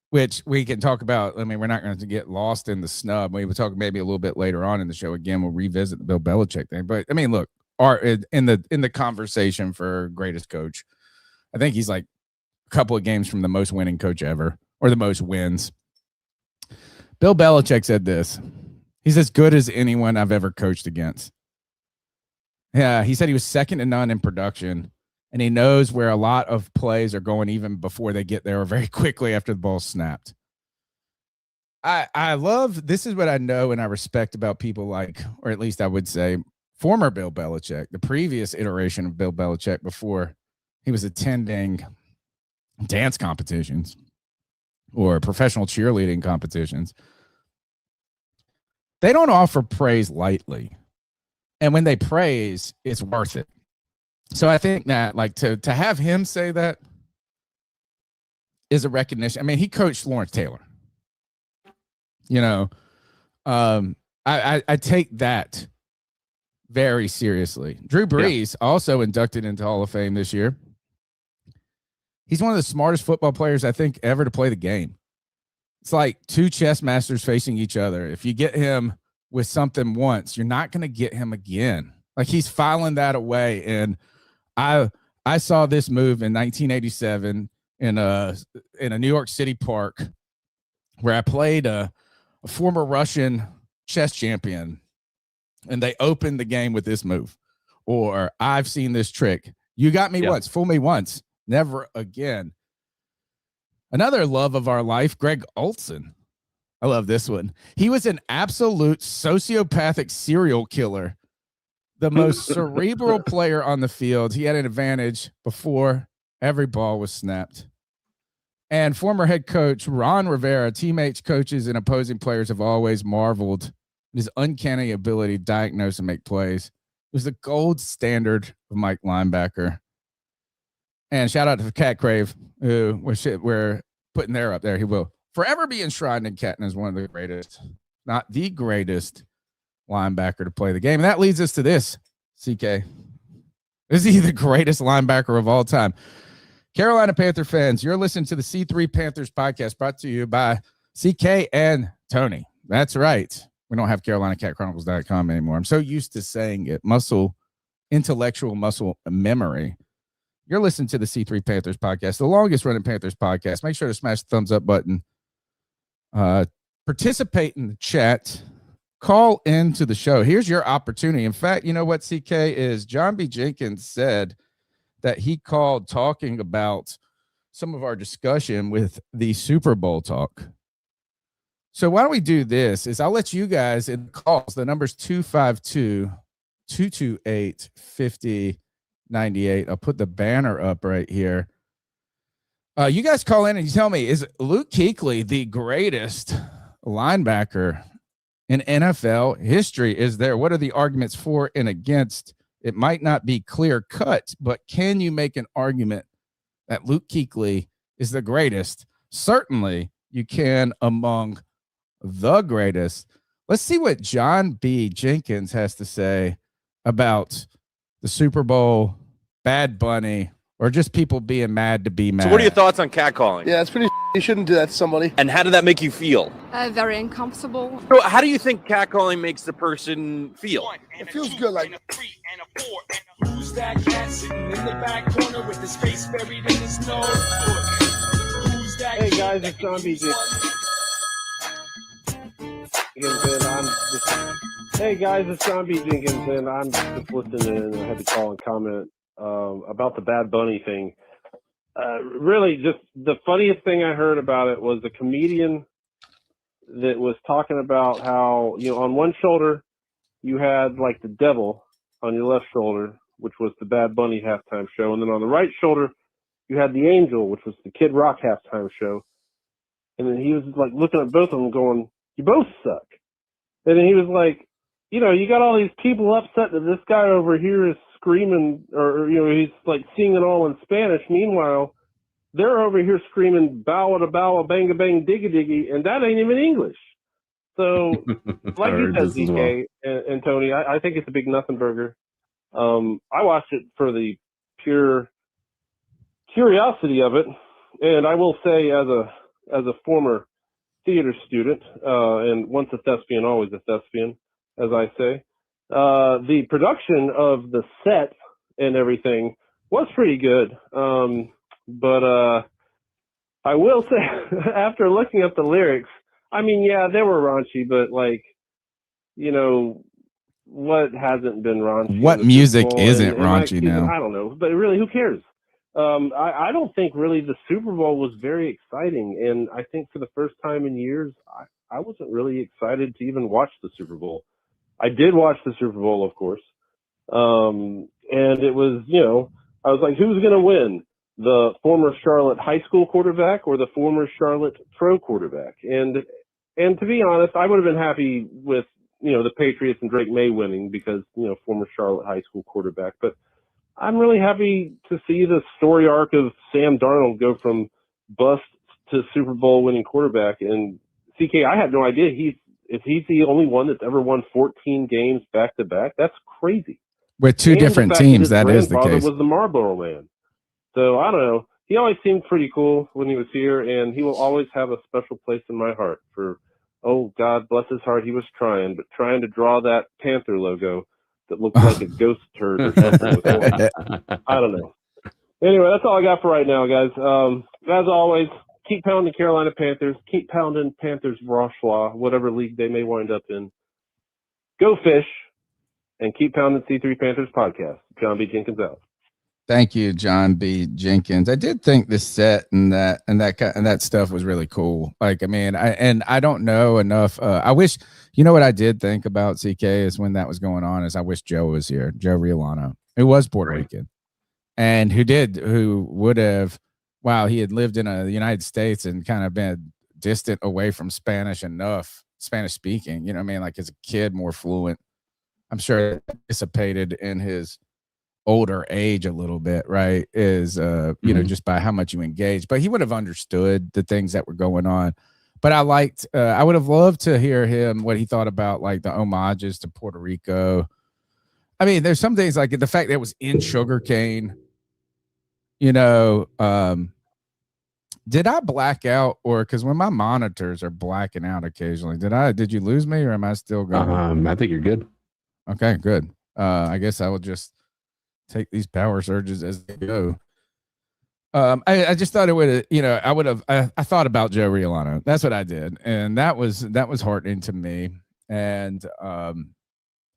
which we can talk about. We're not going to get lost in the snub. We will talk maybe a little bit later on in the show. Again, we'll revisit the Bill Belichick thing. But look, in the conversation for greatest coach, I think he's like a couple of games from the most winning coach ever, or the most wins. Bill Belichick said this. He's as good as anyone I've ever coached against. Yeah, he said he was second to none in production, and he knows where a lot of plays are going even before they get there or very quickly after the ball's snapped. I love, this is what I know and I respect about people like, or at least I would say, former Bill Belichick, the previous iteration of Bill Belichick before he was attending dance competitions or professional cheerleading competitions. They don't offer praise lightly. And when they praise, it's worth it. So I think that, like, to have him say that is a recognition. He coached Lawrence Taylor. I take that very seriously. Drew Brees, also inducted into Hall of Fame this year. He's one of the smartest football players, I think, ever to play the game. It's like two chess masters facing each other. If you get him with something once, you're not going to get him again. Like, he's filing that away. And I saw this move in 1987 in a New York City park where I played a former Russian chess champion, and they opened the game with this move. Or, I've seen this trick. You got me once, fool me once, never again. Another love of our life, Greg Olsen. I love this one. He was an absolute sociopathic serial killer, the most cerebral player on the field. He had an advantage before every ball was snapped. And former head coach Ron Rivera, teammates, coaches, and opposing players have always marveled at his uncanny ability to diagnose and make plays. It was the gold standard of Mike linebacker. And shout out to Cat Crave, who we're putting there up there. He will forever be enshrined in Canton as one of the greatest, not the greatest linebacker to play the game. And that leads us to this, CK. Is he the greatest linebacker of all time? Carolina Panther fans, you're listening to the C3 Panthers Podcast, brought to you by CK and Tony. That's right. We don't have CarolinaCatChronicles.com anymore. I'm so used to saying it. Intellectual muscle memory. You're listening to the C3 Panthers podcast, the longest running Panthers podcast. Make sure to smash the thumbs up button. Participate in the chat. Call into the show. Here's your opportunity. In fact, you know what, CK, is John B. Jenkins said that he called talking about some of our discussion with the Super Bowl talk. So why don't we do this is I'll let you guys in calls. The number's 252-228-5098. I'll put the banner up right here. You guys call in and you tell me, is Luke Kuechly the greatest linebacker in NFL history? Is there? What are the arguments for and against? It might not be clear cut, but can you make an argument that Luke Kuechly is the greatest? Certainly you can among the greatest. Let's see what John B. Jenkins has to say about the Super Bowl, Bad Bunny, or just people being mad to be mad. So what are your thoughts on catcalling? Yeah, it's pretty. You shouldn't do that to somebody. And how did that make you feel? Very uncomfortable. So how do you think catcalling makes the person feel? It feels good, like. Who's that cat sitting in the back corner with his face buried in his nose? Hey guys, it's John B. Hey guys, it's John B. Jenkins, and I'm just listening, and I had to call and comment about the Bad Bunny thing. Really, just the funniest thing I heard about it was a comedian that was talking about how, you know, on one shoulder you had like the devil on your left shoulder, which was the Bad Bunny halftime show, and then on the right shoulder you had the angel, which was the Kid Rock halftime show. And then he was like looking at both of them going, you both suck. And then he was like, you know, you got all these people upset that this guy over here is screaming, or, you know, he's like singing all in Spanish. Meanwhile, they're over here screaming bow da bow, bang a bang, diggy diggy, and that ain't even English. So, like you said, DK and Tony, I think it's a big nothing burger. I watched it for the pure curiosity of it, and I will say, as a former theater student, and once a thespian, always a thespian, as I say, the production of the set and everything was pretty good. But I will say, after looking up the lyrics, I mean, yeah, they were raunchy, but like, you know, what hasn't been raunchy? What music isn't raunchy now? I don't know, but really, who cares? I don't think really the Super Bowl was very exciting, and I think for the first time in years, I wasn't really excited to even watch the Super Bowl. I did watch the Super Bowl, of course, and it was, you know, I was like, who's going to win? The former Charlotte high school quarterback or the former Charlotte pro quarterback? And to be honest, I would have been happy with, you know, the Patriots and Drake May winning because, you know, former Charlotte high school quarterback. But I'm really happy to see the story arc of Sam Darnold go from bust to Super Bowl winning quarterback. And CK, I had no idea if he's the only one that's ever won 14 games back to back. That's crazy. With two different teams, that is the case. Was the Marlboro Man. So I don't know. He always seemed pretty cool when he was here, and he will always have a special place in my heart for, oh, God bless his heart, he was trying to draw that Panther logo that looked like a ghost turd or something. I don't know. Anyway, that's all I got for right now, guys. As always, keep pounding Carolina Panthers. Keep pounding Panthers Rochelois, whatever league they may wind up in. Go Fish, and keep pounding C3 Panthers Podcast. John B. Jenkins out. Thank you, John B. Jenkins. I did think this set and that stuff was really cool. Like, I mean, I don't know enough. I wish, you know what I did think about CK is when that was going on is I wish Joe was here, Joe Riolano, who was Puerto Rican and who would have, wow, he had lived in the United States and kind of been distant away from Spanish enough, Spanish speaking, you know what I mean? Like as a kid, more fluent. I'm sure it dissipated in his older age a little bit, right? Is you know, just by how much you engage, but he would have understood the things that were going on. But I would have loved to hear him what he thought about like the homages to Puerto Rico. I mean, there's some things like the fact that it was in sugarcane, you know. Did I black out, or because when my monitors are blacking out occasionally, did you lose me, or am I still going? I think you're good. Okay, good. I guess I will just take these power surges as they go. I just thought it would, I thought about Joe Riolano. That's what I did. And that was heartening to me. And I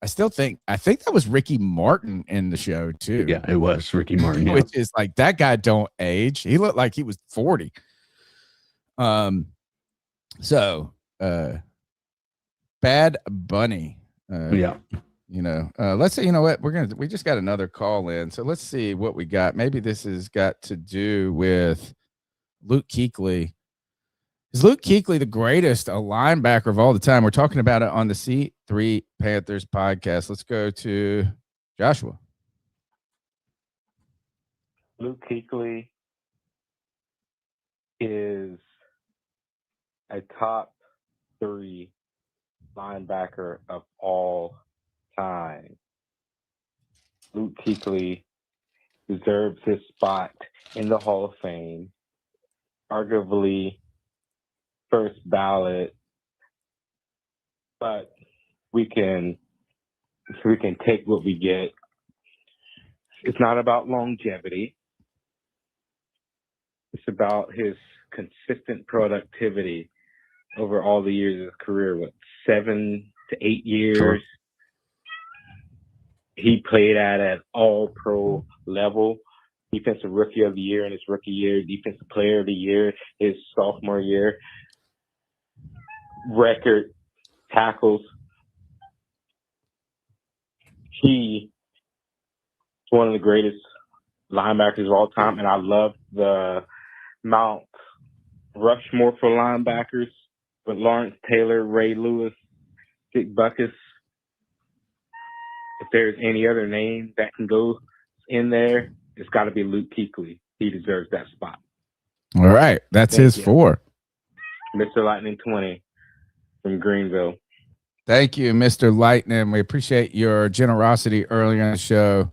think that was Ricky Martin in the show too. Yeah, it was Ricky Martin. Yeah. Which is like, that guy don't age. He looked like he was 40. Bad Bunny. Let's say, we just got another call in. So let's see what we got. Maybe this has got to do with Luke Kuechly. Is Luke Kuechly the greatest linebacker of all the time? We're talking about it on the C3 Panthers podcast. Let's go to Joshua. Luke Kuechly is a top 3 linebacker of all time. Luke Kuechly deserves his spot in the Hall of Fame, arguably first ballot, but we can take what we get. It's not about longevity. It's about his consistent productivity over all the years of his career. 7 to 8 years. Sure. He played at an all-pro level. Defensive Rookie of the Year in his rookie year, Defensive Player of the Year his sophomore year, record tackles. He is one of the greatest linebackers of all time, and I love the Mount Rushmore for linebackers with Lawrence Taylor, Ray Lewis, Dick Butkus. If there's any other name that can go in there, it's got to be Luke Kuechly. He deserves that spot. All right. That's his 4. Mr. Lightning 20 from Greenville. Thank you, Mr. Lightning. We appreciate your generosity earlier in the show.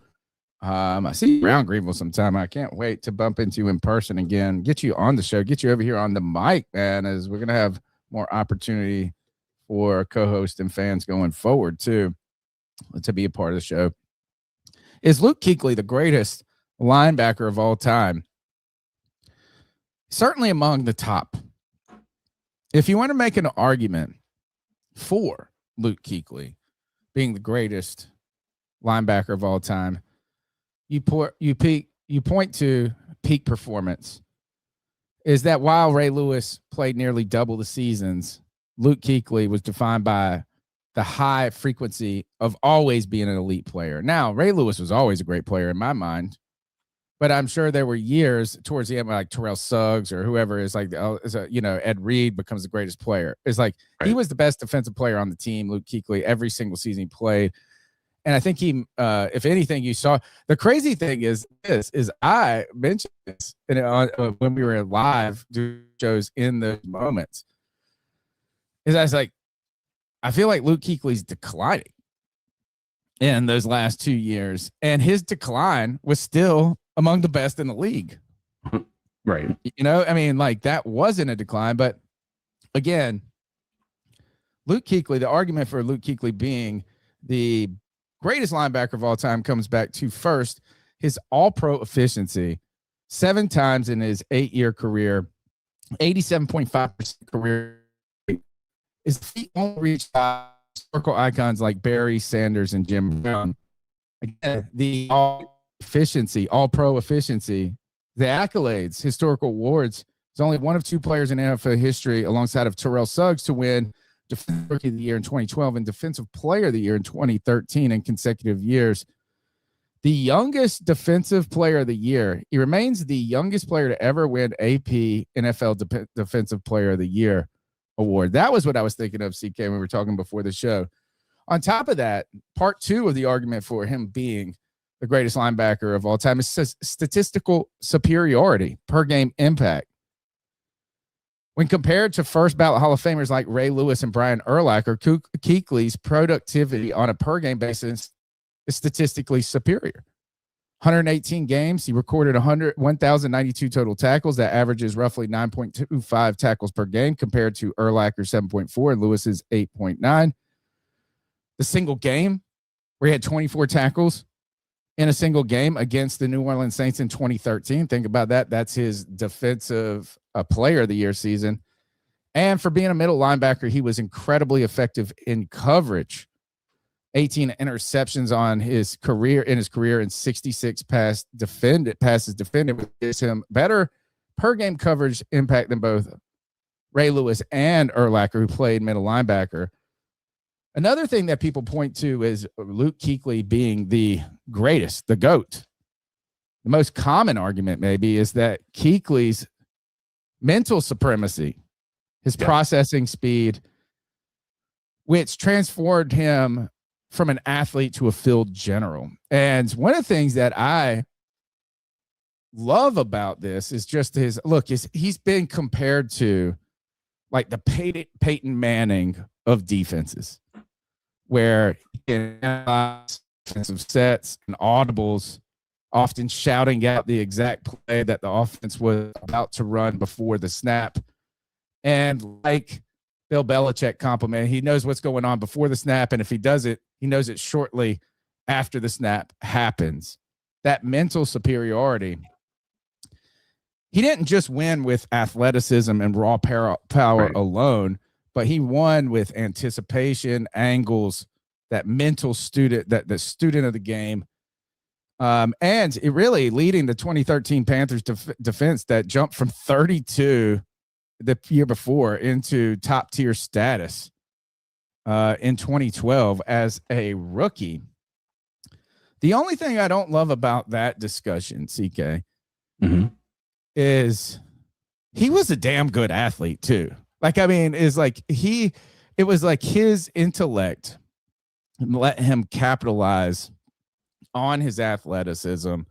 I see you around Greenville sometime. I can't wait to bump into you in person again, get you on the show, get you over here on the mic, man, as we're going to have more opportunity for co-hosts and fans going forward, too, to be a part of the show. Is Luke Kuechly the greatest linebacker of all time? Certainly among the top. If you want to make an argument for Luke Kuechly being the greatest linebacker of all time, you point to peak performance. Is that while Ray Lewis played nearly double the seasons, Luke Kuechly was defined by the high frequency of always being an elite player. Now, Ray Lewis was always a great player in my mind, but I'm sure there were years towards the end, like Terrell Suggs or whoever is like, Ed Reed becomes the greatest player. It's like He was the best defensive player on the team, Luke Kuechly, every single season he played. And I think he, if anything, you saw the crazy thing is I mentioned this when we were live doing shows in those moments. Is I was like, I feel like Luke Kuechly's declining in those last 2 years, and his decline was still among the best in the league. Right. That wasn't a decline, but again, Luke Kuechly, the argument for Luke Kuechly being the greatest linebacker of all time comes back to, first, his all-pro efficiency. 7 times in his 8-year career, 87.5% career rate, is the feat only reached by historical icons like Barry Sanders and Jim Brown. Again, the all-pro efficiency, the accolades, historical awards. There's only one of 2 players in NFL history alongside of Terrell Suggs to win Defensive Rookie of the Year in 2012 and Defensive Player of the Year in 2013 in consecutive years. The youngest Defensive Player of the Year. He remains the youngest player to ever win AP NFL Defensive Player of the Year award. That was what I was thinking of, CK, when we were talking before the show. On top of that, part 2 of the argument for him being the greatest linebacker of all time is statistical superiority, per game impact. When compared to first ballot Hall of Famers like Ray Lewis and Brian Urlacher, Kuechly's productivity on a per game basis is statistically superior. 118 games, he recorded 1,092 total tackles. That averages roughly 9.25 tackles per game compared to Urlacher's 7.4 and Lewis's 8.9. The single game where he had 24 tackles in a single game against the New Orleans Saints in 2013. Think about that. That's his defensive player of the year season. And for being a middle linebacker, he was incredibly effective in coverage. 18 interceptions on his career and 66 passes defended, which gives him better per game coverage impact than both Ray Lewis and Urlacher, who played middle linebacker. Another thing that people point to is Luke Kuechly being the greatest, the GOAT. The most common argument maybe is that Kuechly's mental supremacy, his processing speed, which transformed him from an athlete to a field general. And one of the things that I love about this is just his look. He's been compared to like the Peyton Manning of defenses, where he can analyze defensive sets and audibles, often shouting out the exact play that the offense was about to run before the snap. And like Bill Belichick compliment, he knows what's going on before the snap, and if he does it, he knows it shortly after the snap happens. That mental superiority. He didn't just win with athleticism and raw power alone, but he won with anticipation, angles, that mental student, that the student of the game. And it really leading the 2013 Panthers defense that jumped from 32 the year before into top tier status in 2012 as a rookie. The only thing I don't love about that discussion, CK, is he was a damn good athlete too. Like, I mean, it was like his intellect let him capitalize on his athleticism.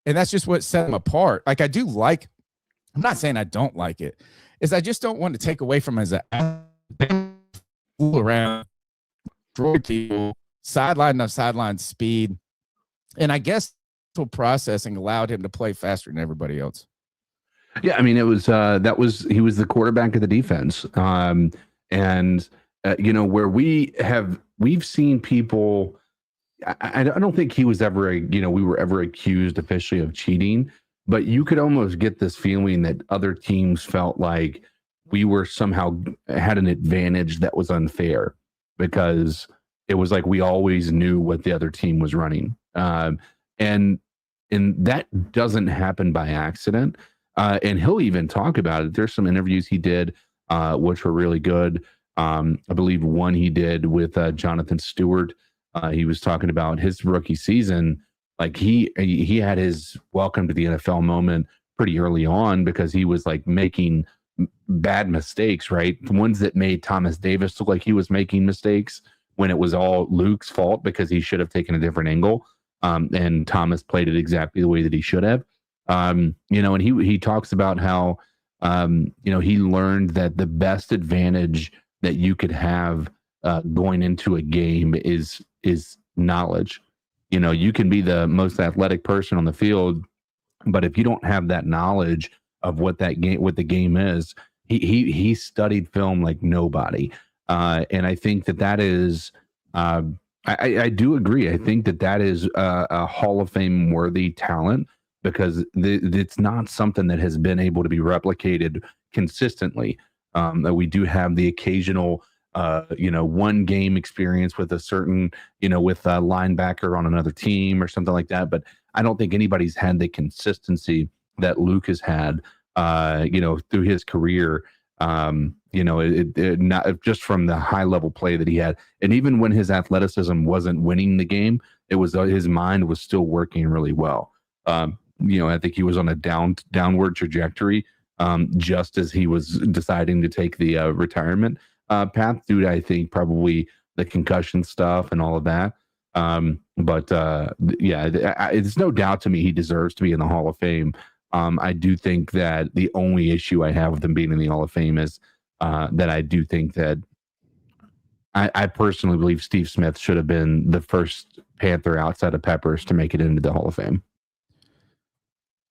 And that's just what set him apart. Like, I'm not saying I don't like it, is I just don't want to take away from him as a fool around, destroy people, sideline speed. And I guess processing allowed him to play faster than everybody else. Yeah, I mean, it was he was the quarterback of the defense, and where we've seen people. I don't think he was ever we were ever accused officially of cheating, but you could almost get this feeling that other teams felt like we were somehow had an advantage that was unfair because it was like we always knew what the other team was running, and that doesn't happen by accident. And he'll even talk about it. There's some interviews he did, which were really good. I believe one he did with Jonathan Stewart. He was talking about his rookie season. Like he had his welcome to the NFL moment pretty early on because he was like making bad mistakes, right? The ones that made Thomas Davis look like he was making mistakes when it was all Luke's fault because he should have taken a different angle. And Thomas played it exactly the way that he should have. And he talks about how, he learned that the best advantage that you could have going into a game is knowledge. You can be the most athletic person on the field, but if you don't have that knowledge of what the game is, he studied film like nobody. And I think that is, I do agree. I think that is a Hall of Fame worthy talent. Because it's not something that has been able to be replicated consistently. We do have the occasional, one game experience with a certain, with a linebacker on another team or something like that. But I don't think anybody's had the consistency that Luke has had, through his career. Not just from the high level play that he had, and even when his athleticism wasn't winning the game, it was his mind was still working really well. I think he was on a downward trajectory just as he was deciding to take the retirement path due to, I think, probably the concussion stuff and all of that. It's no doubt to me he deserves to be in the Hall of Fame. I do think that the only issue I have with him being in the Hall of Fame is that I do think that I personally believe Steve Smith should have been the first Panther outside of Peppers to make it into the Hall of Fame.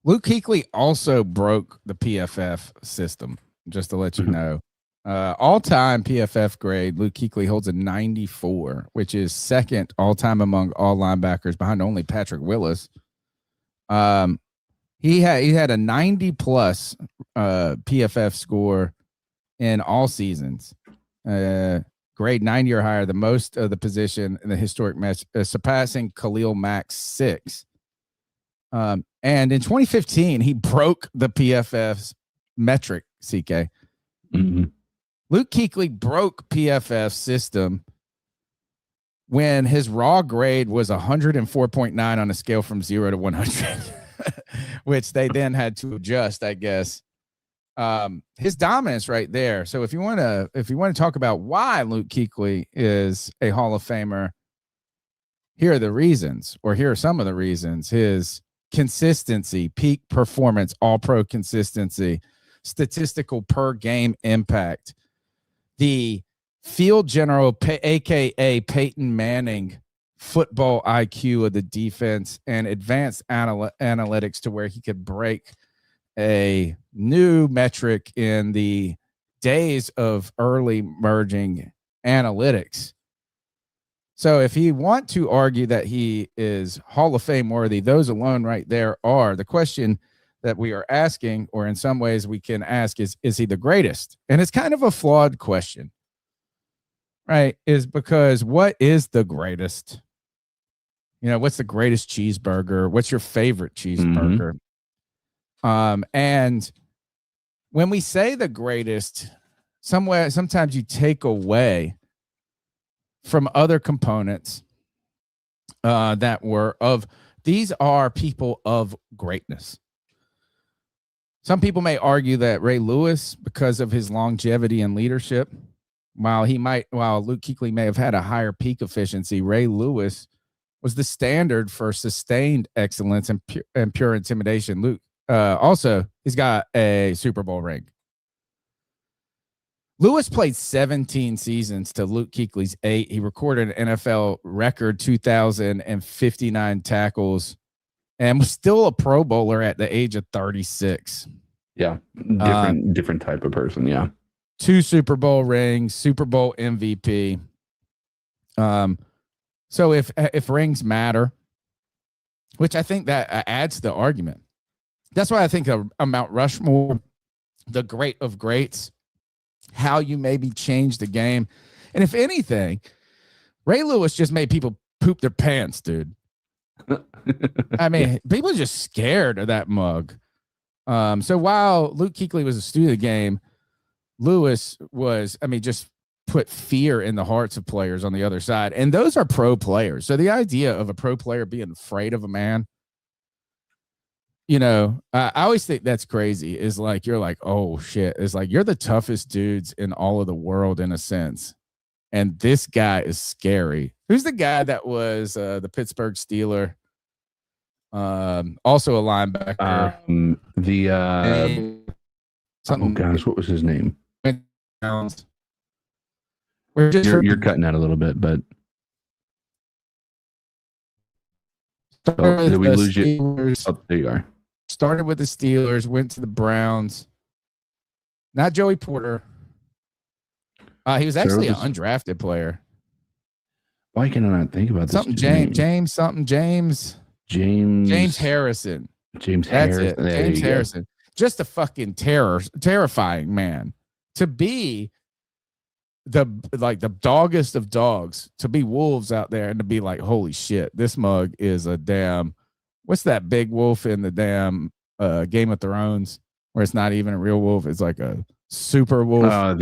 Luke Kuechly also broke the PFF system, just to let you know. All-time PFF grade, Luke Kuechly holds a 94, which is second all-time among all linebackers behind only Patrick Willis. He had a 90-plus PFF score in all seasons. Grade 90 or higher, the most of the position in the historic match, surpassing Khalil Mack's 6. And in 2015, he broke the PFF's metric, CK. Mm-hmm. Luke Kuechly broke PFF's system when his raw grade was 104.9 on a scale from 0 to 100, which they then had to adjust, I guess. His dominance right there. So if you want to talk about why Luke Kuechly is a Hall of Famer, here are the reasons, or here are some of the reasons. His consistency, peak performance, all-pro consistency, statistical per game impact, the field general, aka Peyton Manning, football IQ of the defense, and advanced analytics to where he could break a new metric in the days of early merging analytics. So if you want to argue that he is Hall of Fame worthy, those alone right there are. The question that we are asking, or in some ways we can ask, is he the greatest? And it's kind of a flawed question, right? Is because what is the greatest? You know, what's the greatest cheeseburger? What's your favorite cheeseburger? And when we say the greatest, sometimes you take away from other components that were of, these are people of greatness. Some people may argue that Ray Lewis, because of his longevity and leadership, while Luke Kuechly may have had a higher peak efficiency, Ray Lewis was the standard for sustained excellence and pure intimidation. Luke, also, he's got a Super Bowl ring. Lewis played 17 seasons to Luke Kuechly's 8. He recorded an NFL record 2,059 tackles and was still a Pro Bowler at the age of 36. Yeah, different type of person. Yeah, 2 Super Bowl rings, Super Bowl MVP. So if rings matter, which I think that adds to the argument. That's why I think a Mount Rushmore, the great of greats, how you maybe change the game. And if anything, Ray Lewis just made people poop their pants, dude. I mean, people are just scared of that mug. So while Luke Kuechly was a student of the game, Lewis was, just put fear in the hearts of players on the other side. And those are pro players. So the idea of a pro player being afraid of a man, I always think that's crazy. Is like, you're like, oh shit. It's like, you're the toughest dudes in all of the world in a sense. And this guy is scary. Who's the guy that was the Pittsburgh Steeler? Also a linebacker. Oh gosh, what was his name? You're cutting out a little bit, but did we lose you? Oh, there you are. Started with the Steelers, went to the Browns. Not Joey Porter. He was actually an undrafted player. Why can I not think about this? James Harrison. James That's Harrison. it. James Harrison. Just a fucking terrifying man. To be the doggest of dogs, to be wolves out there and to be like, holy shit, this mug is a damn, what's that big wolf in the damn Game of Thrones where it's not even a real wolf, it's like a super wolf. Oh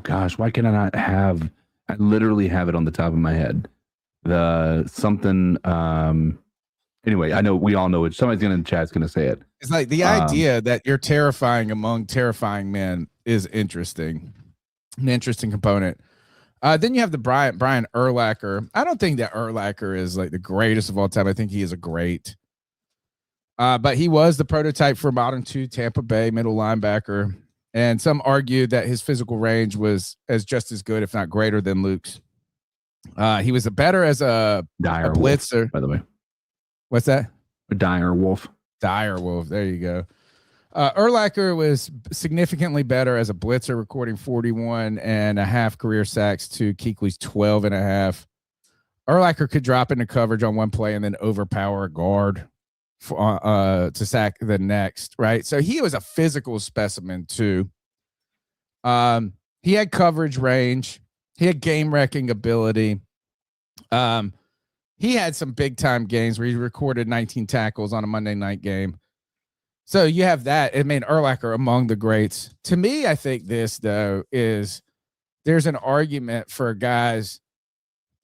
gosh, why can I not have, I literally have it on the top of my head. Anyway, I know we all know it. Somebody's in the chat's gonna say it. It's like the idea that you're terrifying among terrifying men is interesting. An interesting component. Then you have the Brian Urlacher. I don't think that Urlacher is like the greatest of all time. I think he is a great. But he was the prototype for modern 2 Tampa Bay middle linebacker. And some argued that his physical range was just as good, if not greater, than Luke's. He was better as a blitzer. Wolf, by the way. What's that? A dire wolf. Dire wolf. There you go. Urlacher was significantly better as a blitzer, recording 41.5 career sacks to Kuechly's 12.5. Urlacher could drop into coverage on one play and then overpower a guard to sack the next, right? So he was a physical specimen too. He had coverage range. He had game-wrecking ability. He had some big-time games where he recorded 19 tackles on a Monday night game. So you have that. I mean, Urlacher among the greats. To me, I think this, though, is there's an argument for guys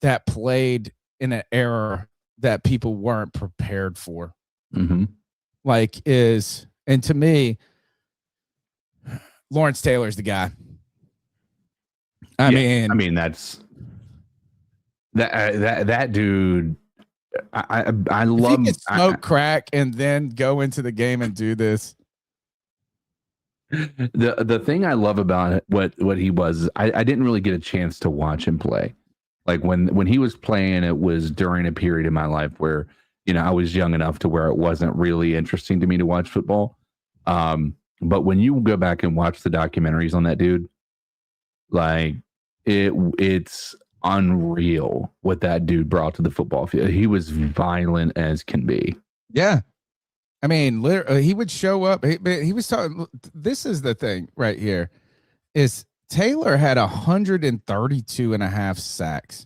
that played in an era that people weren't prepared for. Mm-hmm. And to me, Lawrence Taylor's the guy. I mean, that's that dude. I love if he could smoke crack and then go into the game and do this. The thing I love about what he was, I didn't really get a chance to watch him play. Like when he was playing, it was during a period in my life where, I was young enough to where it wasn't really interesting to me to watch football. But when you go back and watch the documentaries on that dude, like it's unreal what that dude brought to the football field. He was violent as can be. Yeah. I mean, literally, he would show up. He was talking. This is the thing right here is Taylor had 132.5 sacks.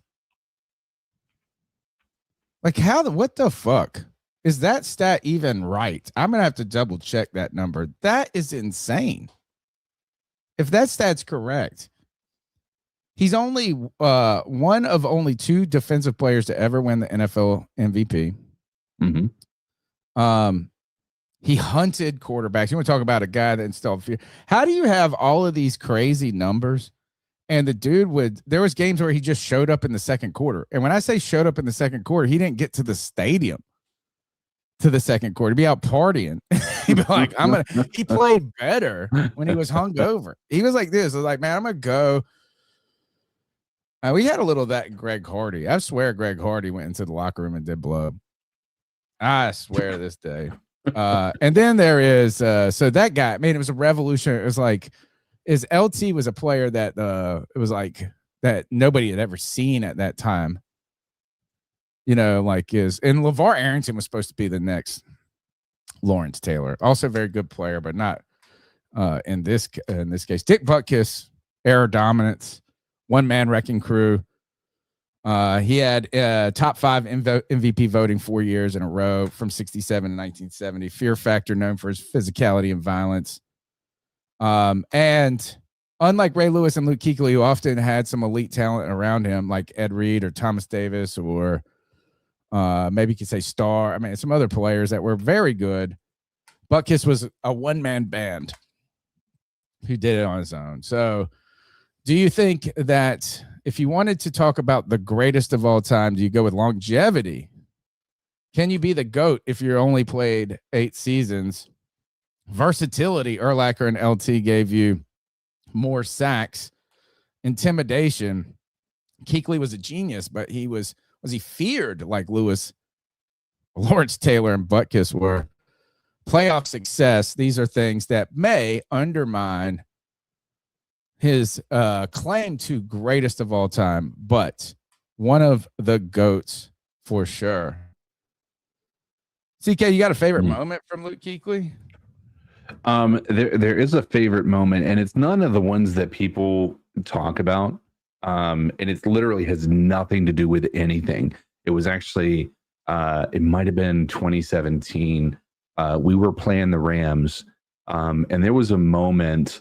Like what the fuck is that stat even right? I'm going to have to double check that number. That is insane. If that stat's correct, he's only one of only 2 defensive players to ever win the NFL MVP. Mm-hmm. He hunted quarterbacks. You want to talk about a guy that instilled fear? How do you have all of these crazy numbers? And the dude there was games where he just showed up in the second quarter. And when I say showed up in the second quarter, he didn't get to the stadium to the second quarter. He'd be out partying. He'd be like, he played better when he was hungover. He was like this. I was like, man, I'm going to go. We had a little of that in Greg Hardy. I swear Greg Hardy went into the locker room and did blow. I swear this day. And then there is so that guy, man, it was a revolution. It was like LT was a player that it was like that nobody had ever seen at that time. And LeVar Arrington was supposed to be the next Lawrence Taylor. Also a very good player, but not in this case. Dick Butkus, air dominance, one-man wrecking crew. He had top 5 MVP voting 4 years in a row from 67 to 1970. Fear factor known for his physicality and violence. And unlike Ray Lewis and Luke Kuechly, who often had some elite talent around him, like Ed Reed or Thomas Davis, or maybe you could say Starr. I mean, some other players that were very good. Butkus was a one-man band who did it on his own. So do you think that if you wanted to talk about the greatest of all time, do you go with longevity? Can you be the GOAT if you only played 8 seasons? Versatility, Urlacher and LT gave you more sacks. Intimidation, Kuechly was a genius, but was he feared like Lewis, Lawrence Taylor, and Butkus were? Playoff success, these are things that may undermine his claim to greatest of all time, but one of the GOATs for sure. CK, you got a favorite moment from Luke Kuechly? There is a favorite moment, and it's none of the ones that people talk about. And it literally has nothing to do with anything. It was actually, it might have been 2017. We were playing the Rams, and there was a moment.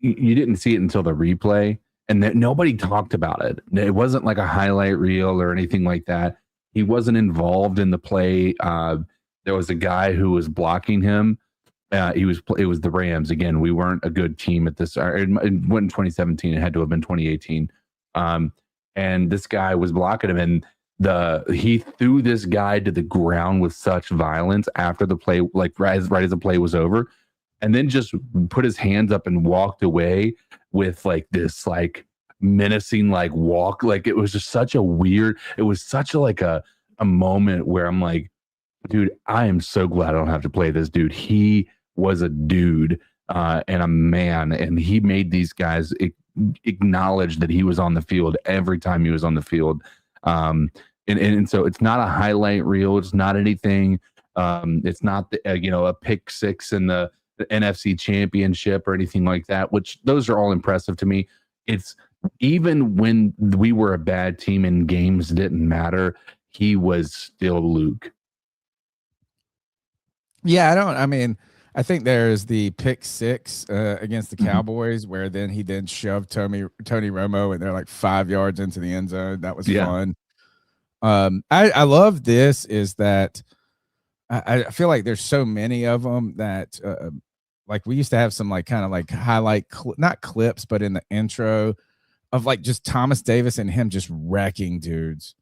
You didn't see it until the replay, and nobody talked about it. It wasn't like a highlight reel or anything like that. He wasn't involved in the play. There was a guy who was blocking him. It was the Rams. Again, we weren't a good team at this. It went in 2017. It had to have been 2018. And this guy was blocking him, and he threw this guy to the ground with such violence after the play, like right as the play was over, and then just put his hands up and walked away with like this like menacing like walk. Like it was just such a weird. It was such a moment where I'm like, dude, I am so glad I don't have to play this dude. He was a dude and a man, and he made these guys acknowledge that he was on the field every time he was on the field. And so it's not a highlight reel. It's not anything. It's not a pick six in the NFC Championship or anything like that, which those are all impressive to me. It's even when we were a bad team and games didn't matter, he was still Luke. Yeah, I think there's the pick six against the Cowboys where then he shoved Tony Romo and they're like 5 yards into the end zone. That was fun. I love this is that I feel like there's so many of them that like we used to have some like kind of like highlight, not clips, but in the intro of like just Thomas Davis and him just wrecking dudes.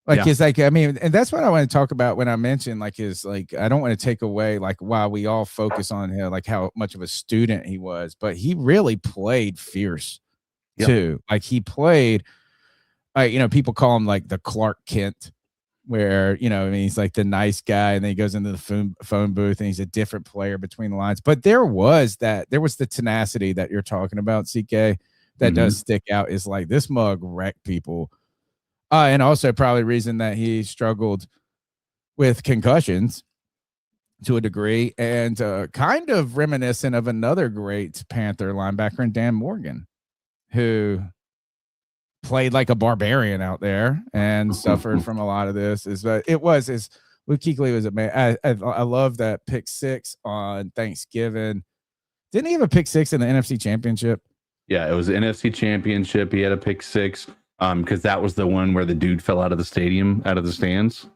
Like it's like, and that's what I want to talk about when I mentioned like is like I don't want to take away like while we all focus on him, like how much of a student he was, but he really played fierce too. Like he played, people call him like the Clark Kent, where he's like the nice guy, and then he goes into the phone booth and he's a different player between the lines. But there was the tenacity that you're talking about, CK, that does stick out. Is like this mug wrecked people. And also probably reason that he struggled with concussions to a degree, and kind of reminiscent of another great Panther linebacker in Dan Morgan, who played like a barbarian out there and suffered from a lot of this. Luke Kuechly was amazing. I love that pick six on Thanksgiving. Didn't he have a pick six in the NFC Championship? Yeah, it was the NFC Championship. He had a pick six. Because that was the one where the dude fell out of the stands.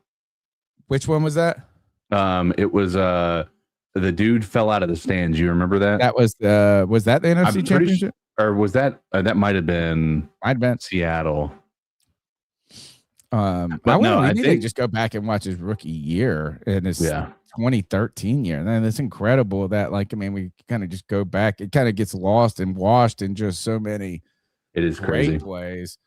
Which one was that? It was the dude fell out of the stands. You remember that? That was that the NFC Championship? Or was that that might have been Seattle. I think they just go back and watch his rookie year and his 2013 year. And then it's incredible that we kind of just go back. It kind of gets lost and washed in just so many. It is crazy plays.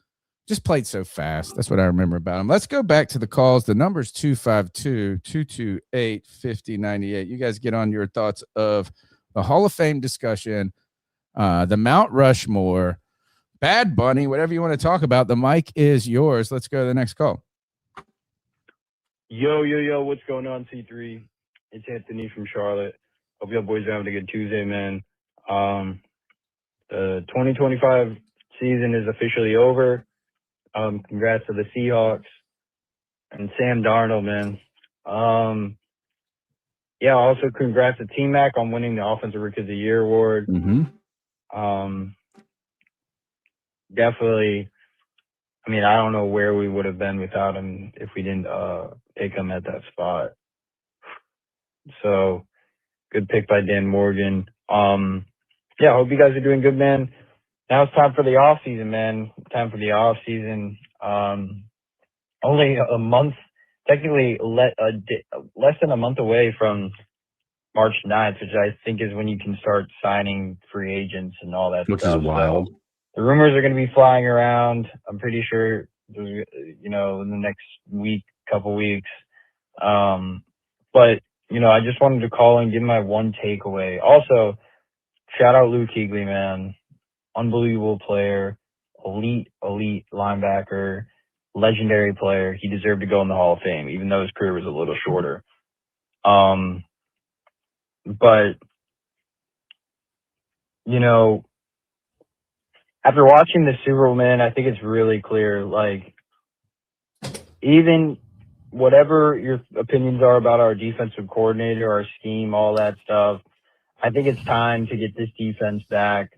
Just played so fast. That's what I remember about him. Let's go back to the calls. The number's 252-228-5098. You guys get on your thoughts of the Hall of Fame discussion, the Mount Rushmore, Bad Bunny, whatever you want to talk about. The mic is yours. Let's go to the next call. Yo, what's going on, C3? It's Anthony from Charlotte. Hope y'all boys are having a good Tuesday, man. The 2025 season is officially over. Congrats to the Seahawks and Sam Darnold, man. Also congrats to T-Mac on winning the Offensive Rookie of the Year award. Definitely. I don't know where we would have been without him if we didn't pick him at that spot. So good pick by Dan Morgan. Hope you guys are doing good, man. Now it's time for the offseason, man. Only a month, technically less than a month away from March 9th, which I think is when you can start signing free agents and all that which stuff. Which is wild. So the rumors are going to be flying around. I'm pretty sure, in the next week, couple weeks. But I just wanted to call and give my one takeaway. Also, shout out Luke Kuechly, man. Unbelievable player, elite linebacker, legendary player. He deserved to go in the Hall of Fame, even though his career was a little shorter. But after watching the Super Bowl, man, I think it's really clear, like, even whatever your opinions are about our defensive coordinator, our scheme, all that stuff, I think it's time to get this defense back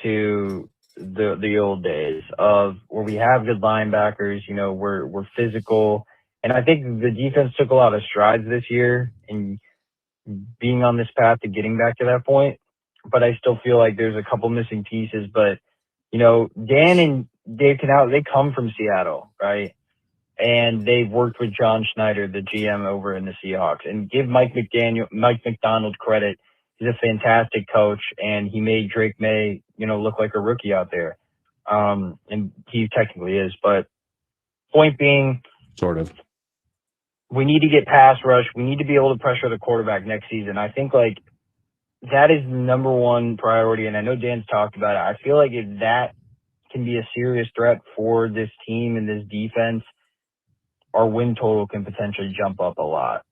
to the old days of where we have good linebackers, we're physical. And I think the defense took a lot of strides this year in being on this path to getting back to that point. But I still feel like there's a couple missing pieces. But, Dan and Dave Canal, they come from Seattle, right? And they've worked with John Schneider, the GM over in the Seahawks. And give Mike McDonald credit. He's a fantastic coach, and he made Drake May, look like a rookie out there. And he technically is. But point being, sort of. we need to get pass rush. We need to be able to pressure the quarterback next season. I think, like, that is the number one priority, and I know Dan's talked about it. I feel like if that can be a serious threat for this team and this defense, our win total can potentially jump up a lot.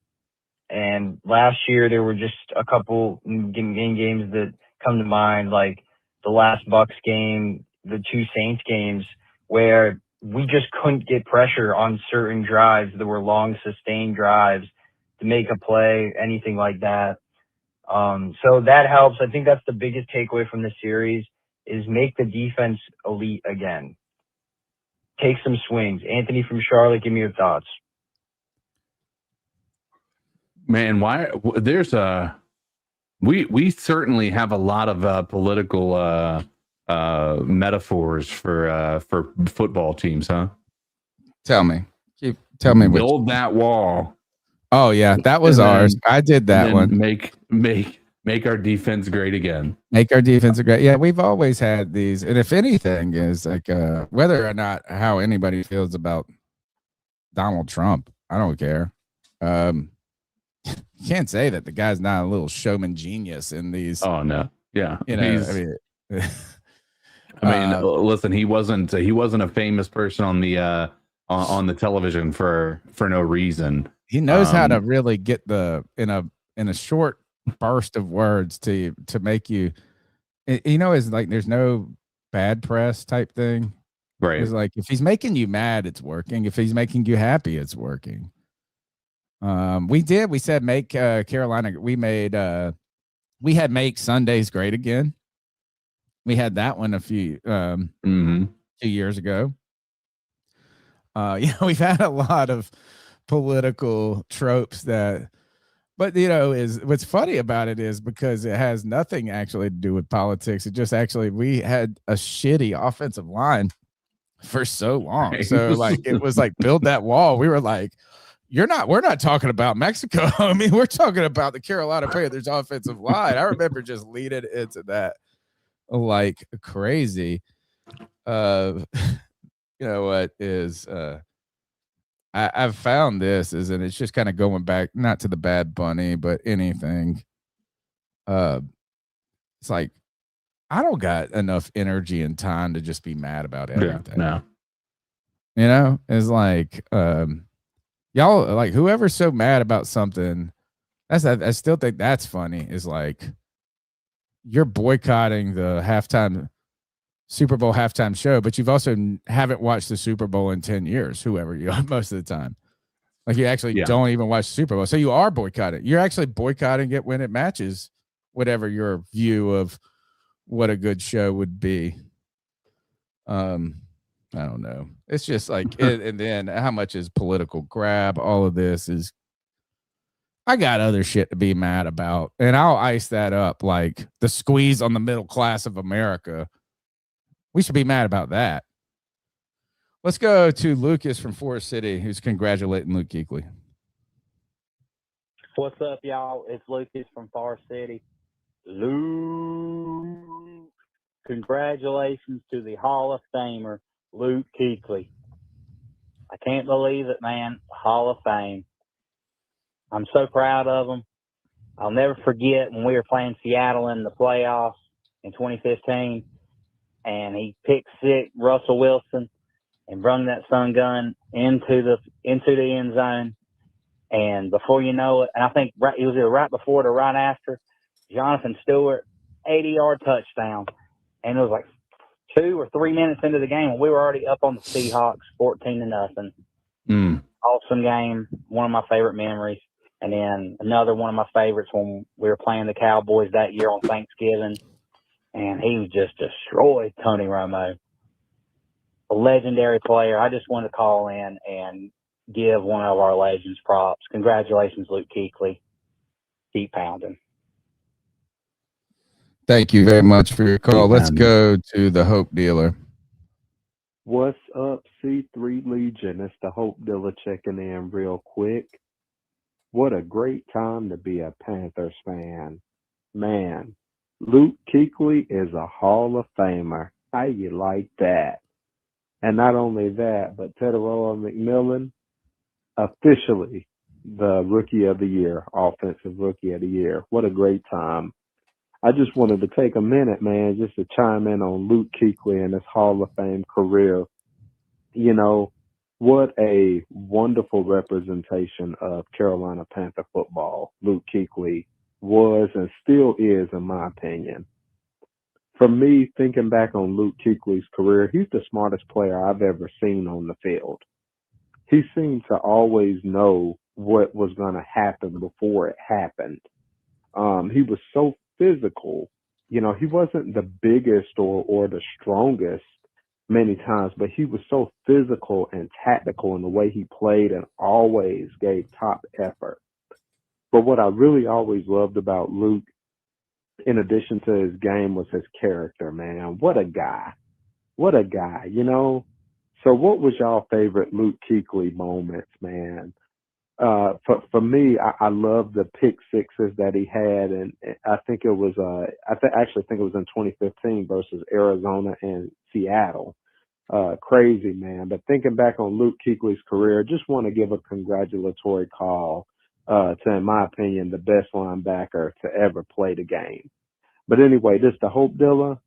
And last year, there were just a couple games that come to mind, like the last Bucks game, the two Saints games, where we just couldn't get pressure on certain drives that were long, sustained drives to make a play, anything like that. So that helps. I think that's the biggest takeaway from the series is make the defense elite again. Take some swings. Anthony from Charlotte, give me your thoughts. Man, we certainly have a lot of political metaphors for football teams, huh? Tell me. Tell me. Build that wall. Oh yeah, that was ours. I did that one. Make our defense great again. Make our defense great. Yeah, we've always had these, and if anything, is like whether or not how anybody feels about Donald Trump, I don't care. You can't say that the guy's not a little showman genius in these. Oh no, yeah, you know. Listen, he wasn't a famous person on the television for no reason. He knows how to really get in a short burst of words to make you, it's like there's no bad press type thing, right? It's like if he's making you mad, it's working. If he's making you happy, it's working. We said make Carolina. We had make Sundays great again. We had that one a few 2 years ago. We've had a lot of political tropes that, but is what's funny about it is because it has nothing actually to do with politics. It just actually, we had a shitty offensive line for so long. Right. So like, it was like, build that wall. We were like, we're not talking about Mexico. I mean, we're talking about the Carolina Panthers offensive line. I remember just leading into that like crazy. You know what is, I've found this and it's just kind of going back, not to the Bad Bunny, but anything. It's like, I don't got enough energy and time to just be mad about everything. Yeah, no. It's like, y'all, like whoever's so mad about something, I still think that's funny, is like, you're boycotting the Super Bowl halftime show, but you've also haven't watched the Super Bowl in 10 years, whoever you are, most of the time. Like you actually don't even watch the Super Bowl. So you are boycotting. You're actually boycotting it when it matches whatever your view of what a good show would be. I don't know. It's just like, and then how much is political grab? All of this is, I got other shit to be mad about, and I'll ice that up. Like the squeeze on the middle class of America. We should be mad about that. Let's go to Lucas from Forest City, who's congratulating Luke Kuechly. What's up, y'all? It's Lucas from Forest City. Luke, congratulations to the Hall of Famer, Luke Kuechly. I can't believe it, man. Hall of Fame. I'm so proud of him. I'll never forget when we were playing Seattle in the playoffs in 2015, and he picked six Russell Wilson and brung that sun gun into the end zone. And before you know it, and I think it was either right before or right after, Jonathan Stewart, 80-yard touchdown. And it was like 2 or 3 minutes into the game, and we were already up on the Seahawks 14-0. Awesome game. One of my favorite memories. And then another one of my favorites when we were playing the Cowboys that year on Thanksgiving, and he just destroyed Tony Romo. A legendary player. I just want to call in and give one of our legends props. Congratulations, Luke Kuechly. Keep pounding. Thank you very much for your call. Let's go to the Hope Dealer. What's up, C3 Legion? It's the Hope Dealer checking in real quick. What a great time to be a Panthers fan. Man, Luke Kuechly is a Hall of Famer. How you like that? And not only that, but Teteroa McMillan, officially the Rookie of the Year, Offensive Rookie of the Year. What a great time. I just wanted to take a minute, man, just to chime in on Luke Kuechly and his Hall of Fame career. You know, what a wonderful representation of Carolina Panther football Luke Kuechly was and still is, in my opinion. For me, thinking back on Luke Kuechly's career, he's the smartest player I've ever seen on the field. He seemed to always know what was going to happen before it happened. He was so physical. You know, he wasn't the biggest or the strongest many times, but he was so physical and tactical in the way he played and always gave top effort. But what I really always loved about Luke, in addition to his game, was his character, man. What a guy. What a guy, you know? So what was y'all favorite Luke Kuechly moments, man? For me, I love the pick sixes that he had, and I think it was actually think it was in 2015 versus Arizona and Seattle. Crazy, man. But thinking back on Luke Kuechly's career, just want to give a congratulatory call to, in my opinion, the best linebacker to ever play the game. But anyway, this is the Hope Dealer.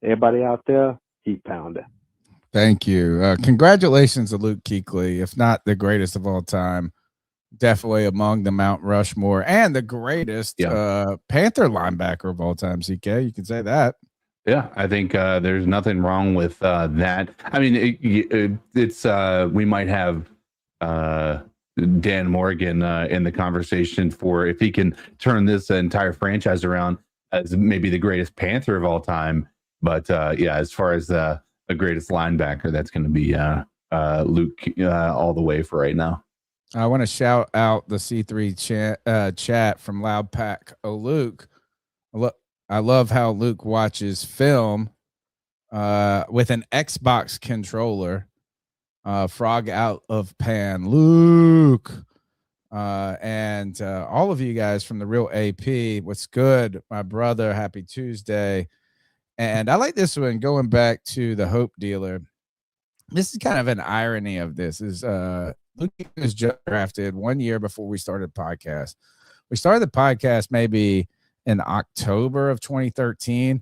Everybody out there, keep pounding. Thank you. Congratulations to Luke Kuechly, if not the greatest of all time. Definitely among the Mount Rushmore and the greatest Panther linebacker of all time, CK. You can say that. Yeah, I think there's nothing wrong with that. I mean, it's we might have Dan Morgan in the conversation for if he can turn this entire franchise around as maybe the greatest Panther of all time. But yeah, as far as the greatest linebacker, that's going to be Luke all the way for right now. I want to shout out the C3 chat from Loud Pack. Oh, Luke. I love how Luke watches film with an Xbox controller. Frog out of pan. Luke. And all of you guys from the Real AP. What's good, my brother? Happy Tuesday. And I like this one going back to the Hope Dealer. This is kind of an irony of this is Luke was drafted 1 year before we started the podcast. We started the podcast maybe in October of 2013,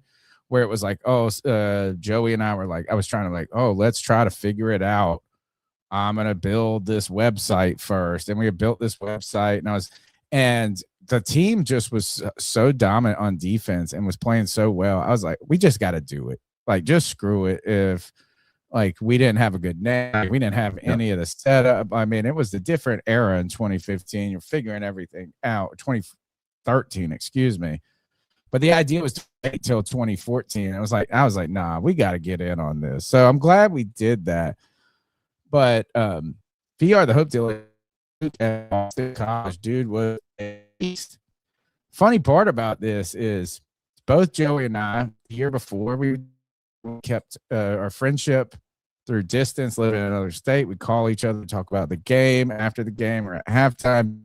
where it was like, Joey and I were like, I was trying to let's try to figure it out. I'm going to build this website first. And we had built this website and the team just was so dominant on defense and was playing so well. I was like, we just got to do it. Like, just screw it. If we didn't have a good name, we didn't have any of the setup. I mean, it was a different era in 2015. You're figuring everything out. 2013, excuse me. But the idea was to wait till 2014. I was like, nah, we got to get in on this. So I'm glad we did that. But VR, the Hope Dealer, college dude was a beast. Funny part about this is both Joey and I, the year before, we kept our friendship through distance, living in another state. We'd call each other, talk about the game after the game or at halftime.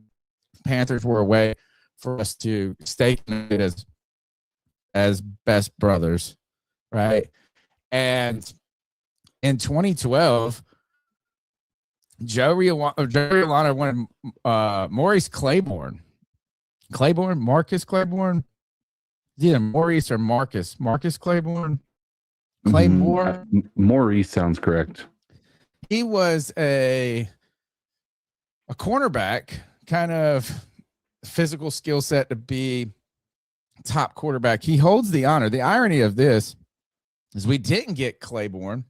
Panthers were a way for us to stay connected as best brothers, right? And in 2012, Joey Urlacher wanted Maurice Claiborne. Marcus Claiborne? Either Maurice or Marcus. Marcus Claiborne? Claymore? Maurice sounds correct. He was a cornerback, kind of physical skill set to be top quarterback. He holds the honor. The irony of this is we didn't get Claiborne.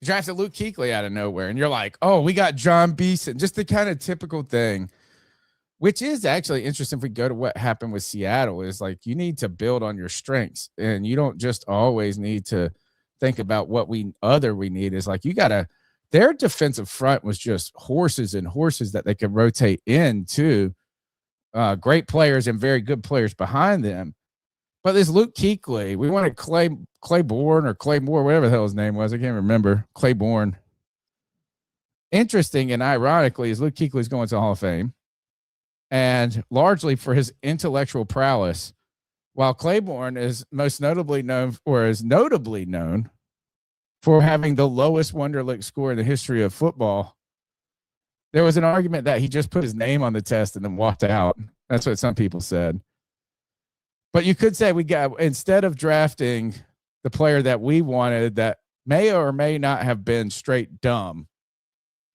We drafted Luke Kuechly out of nowhere, and you're like, oh, we got John Beeson. Just the kind of typical thing, which is actually interesting. If we go to what happened with Seattle, is like you need to build on your strengths, and you don't just always need to think about what we need. Is like you got to – their defensive front was just horses and horses that they could rotate into great players and very good players behind them. But this Luke Kuechly, we wanted Claiborne or Claymore, whatever the hell his name was. I can't remember. Claiborne. Interesting and ironically is Luke Kuechly is going to the Hall of Fame, and largely for his intellectual prowess, while Claiborne is notably known for having the lowest Wonderlic score in the history of football. There was an argument that he just put his name on the test and then walked out. That's what some people said. But you could say instead of drafting the player that we wanted that may or may not have been straight dumb,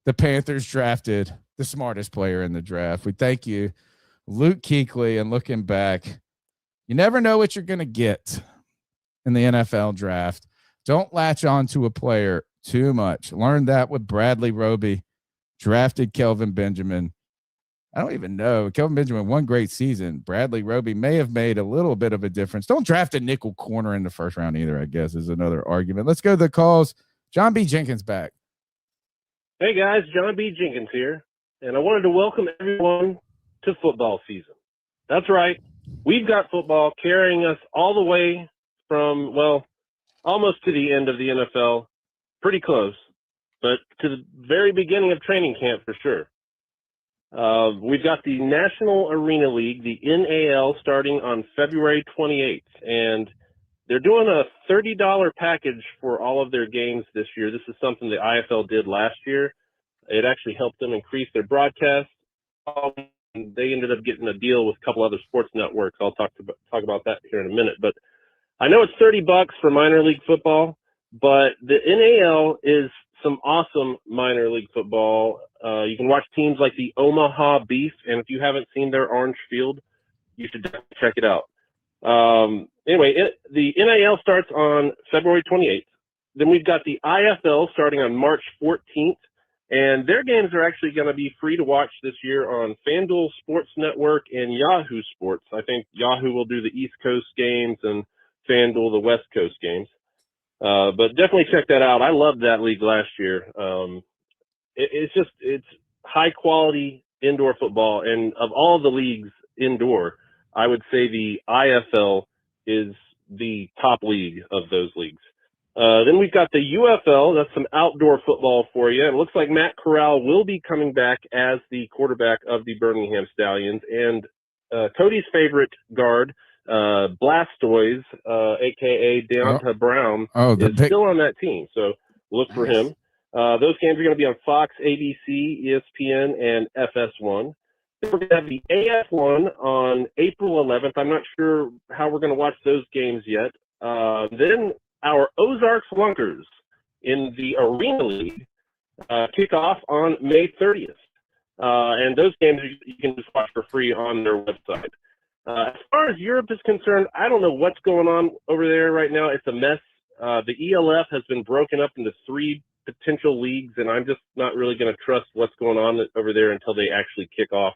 the Panthers drafted the smartest player in the draft. We thank you, Luke Kuechly, and looking back, you never know what you're going to get in the NFL draft. Don't latch on to a player too much. Learned that with Bradley Roby, drafted Kelvin Benjamin. I don't even know. Kelvin Benjamin, one great season. Bradley Roby may have made a little bit of a difference. Don't draft a nickel corner in the first round either, I guess, is another argument. Let's go to the calls. John B. Jenkins back. Hey, guys. John B. Jenkins here. And I wanted to welcome everyone to football season. That's right. We've got football carrying us all the way from, well, almost to the end of the NFL. Pretty close. But to the very beginning of training camp for sure. We've got the National Arena League, the NAL, starting on February 28th. And they're doing a $30 package for all of their games this year. This is something the IFL did last year. It actually helped them increase their broadcast. They ended up getting a deal with a couple other sports networks. I'll talk about that here in a minute. But I know it's $30 for minor league football, but the NAL is some awesome minor league football. You can watch teams like the Omaha Beef, and if you haven't seen their orange field, you should definitely check it out. Anyway, the NAL starts on February 28th. Then we've got the IFL starting on March 14th, and their games are actually going to be free to watch this year on FanDuel Sports Network and Yahoo Sports. I think Yahoo will do the East Coast games and FanDuel the West Coast games. But definitely check that out. I loved that league last year. It's high quality indoor football. And of all the leagues indoor, I would say the IFL is the top league of those leagues. Then we've got the UFL. That's some outdoor football for you. It looks like Matt Corral will be coming back as the quarterback of the Birmingham Stallions. And Cody's favorite guard, Blastoise, a.k.a. Deonta Brown, is still on that team. So look for him. Those games are going to be on Fox, ABC, ESPN, and FS1. Then we're going to have the AF1 on April 11th. I'm not sure how we're going to watch those games yet. Then our Ozarks Lunkers in the Arena League kick off on May 30th. And those games you can just watch for free on their website. As far as Europe is concerned, I don't know what's going on over there right now. It's a mess. The ELF has been broken up into 3 potential leagues, and I'm just not really going to trust what's going on over there until they actually kick off.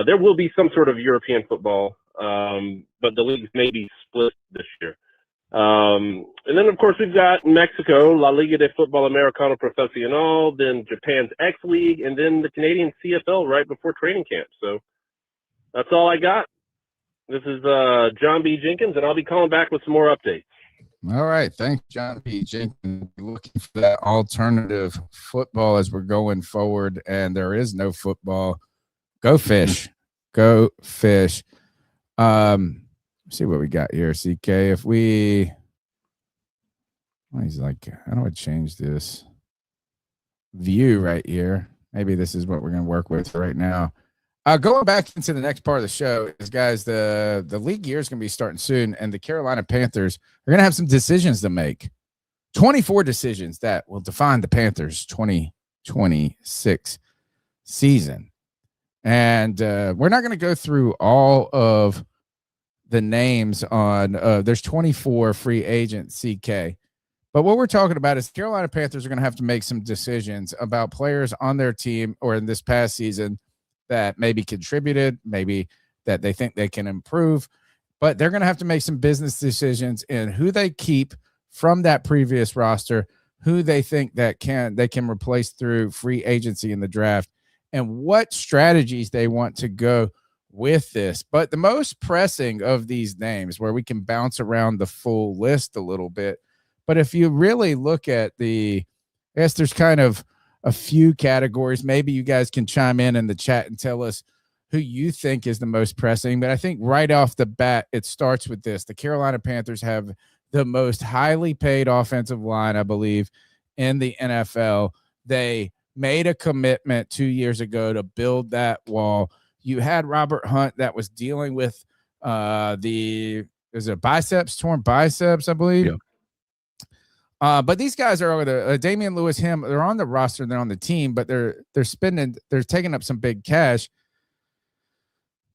There will be some sort of European football, but the leagues may be split this year. And then, of course, we've got Mexico, La Liga de Fútbol Americano Profesional, then Japan's X League, and then the Canadian CFL right before training camp. So that's all I got. This is John B. Jenkins, and I'll be calling back with some more updates. All right. Thanks, John B. Jenkins. We're looking for that alternative football as we're going forward, and there is no football. Go fish. Go fish. Let's see what we got here, CK. If we he's like, how do I change this view right here? Maybe this is what we're going to work with right now. Going back into the next part of the show is, guys, the league year is going to be starting soon, and the Carolina Panthers are going to have some decisions to make. 24 decisions that will define the Panthers' 2026 season. And we're not going to go through all of the names on there's 24 free agent CK. But what we're talking about is Carolina Panthers are going to have to make some decisions about players on their team or in this past season that maybe contributed, maybe that they think they can improve, but they're going to have to make some business decisions in who they keep from that previous roster, who they think that they can replace through free agency in the draft, and what strategies they want to go with this. But the most pressing of these names, where we can bounce around the full list a little bit, but if you really look at I guess there's kind of a few categories. Maybe you guys can chime in the chat and tell us who you think is the most pressing. But I think right off the bat, it starts with this. The Carolina Panthers have the most highly paid offensive line, I believe, in the NFL. They made a commitment 2 years ago to build that wall. You had Robert Hunt that was dealing with torn biceps, I believe. Yeah. But these guys are Damian Lewis, they're on the roster, they're on the team, but they're taking up some big cash.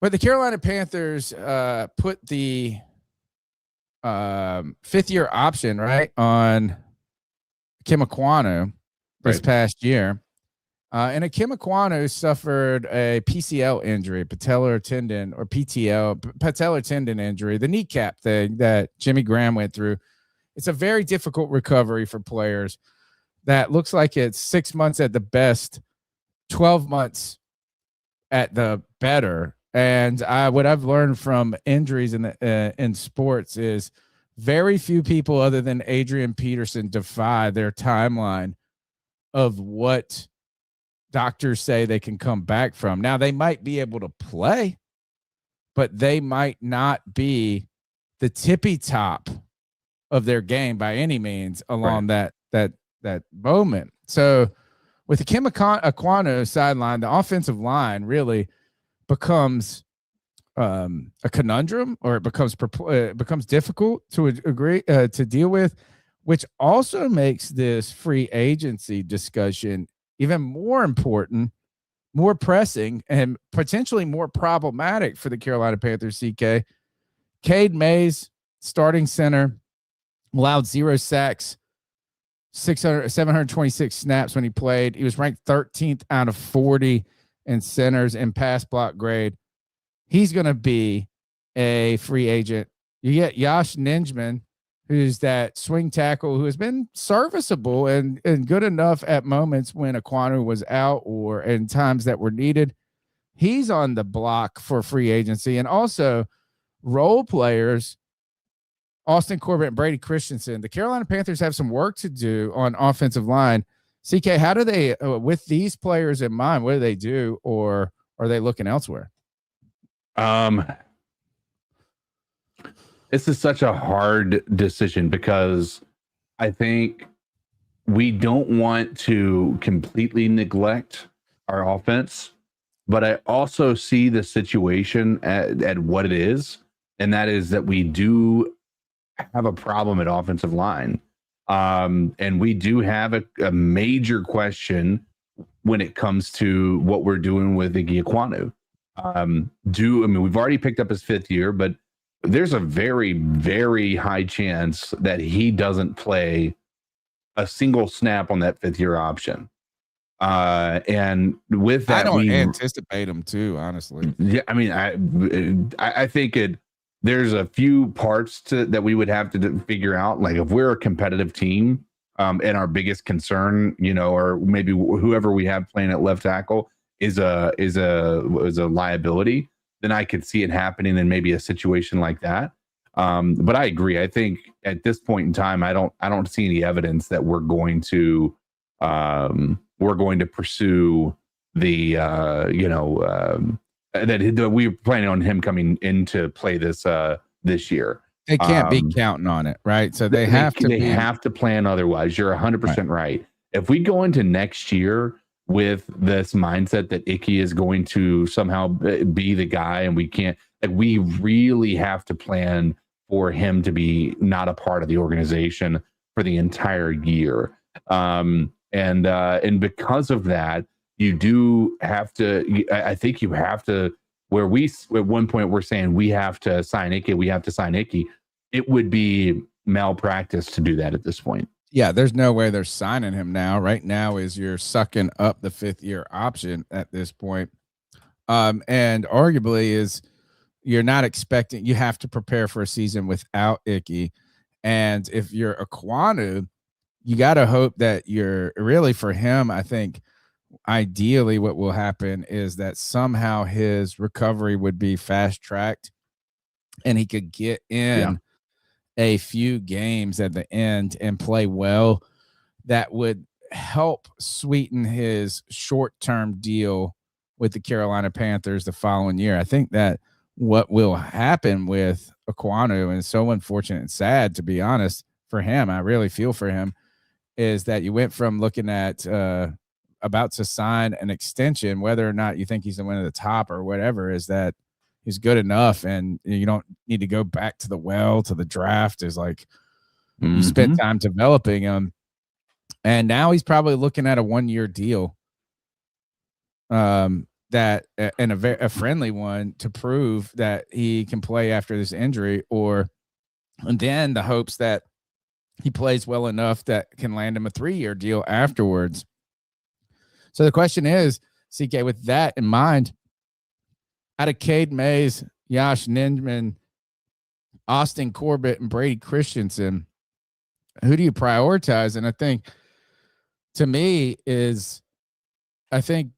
But the Carolina Panthers put the 5th-year option right on Ikem Ekwonu this past year. And Ikem Ekwonu suffered a PCL injury, patellar tendon injury, the kneecap thing that Jimmy Graham went through. It's a very difficult recovery for players. That looks like it's 6 months at the best, 12 months at the better. And what I've learned from injuries in sports is very few people other than Adrian Peterson defy their timeline of what doctors say they can come back from. Now, they might be able to play, but they might not be the tippy top of their game by any means along that moment. So with the Ikem Ekwonu sideline, the offensive line really becomes a conundrum, or it becomes difficult to deal with, which also makes this free agency discussion even more important, more pressing, and potentially more problematic for the Carolina Panthers. CK, Cade Mays, starting center, allowed 0 sacks, 726 snaps when he played. He was ranked 13th out of 40 in centers and pass block grade. He's going to be a free agent. You get Josh Ninjman, who's that swing tackle who has been serviceable and good enough at moments when Ekwonu was out or in times that were needed. He's on the block for free agency. And also role players, Austin Corbett and Brady Christensen. The Carolina Panthers have some work to do on offensive line. CK, how do they, with these players in mind, what do they do, or are they looking elsewhere? This is such a hard decision because I think we don't want to completely neglect our offense, but I also see the situation at what it is, and that is that we do have a problem at offensive line. And we do have a major question when it comes to what we're doing with Ikem Ekwonu. We've already picked up his 5th year, but there's a very, very high chance that he doesn't play a single snap on that 5th year option. And with that, I don't anticipate him to, honestly. Yeah, I mean, I think there's a few parts that we would have to figure out. Like if we're a competitive team, and our biggest concern, or maybe whoever we have playing at left tackle is a liability, then I could see it happening in maybe a situation like that. But I agree. I think at this point in time, I don't see any evidence that we're going to pursue the that we're planning on him coming into play this year. They can't be counting on it, right? So they have to plan otherwise. You're 100% right. If we go into next year with this mindset that Icky is going to somehow be the guy, and we really have to plan for him to be not a part of the organization for the entire year. And because of that, you do have to, I think you have to, where we, at one point we're saying we have to sign Icky, it would be malpractice to do that at this point. Yeah, there's no way they're signing him now. Right now is you're sucking up the 5th year option at this point. And arguably is you're not expecting, you have to prepare for a season without Icky. And if you're Ekwonu, you got to hope that you're really, for him, I think ideally what will happen is that somehow his recovery would be fast tracked and he could get in a few games at the end and play well. That would help sweeten his short-term deal with the Carolina Panthers the following year. I think that what will happen with Ekwonu, and it's so unfortunate and sad, to be honest, for him, I really feel for him, is that you went from looking at about to sign an extension, whether or not you think he's the one at the top or whatever, is that he's good enough, and you don't need to go back to the draft. Is like you spent time developing him, and now he's probably looking at a 1-year deal. That and a friendly one to prove that he can play after this injury, and then the hopes that he plays well enough that can land him a 3-year deal afterwards. So the question is, CK, with that in mind, out of Cade Mays, Yash Ninjman, Austin Corbett, and Brady Christensen, who do you prioritize? And I think, to me, I think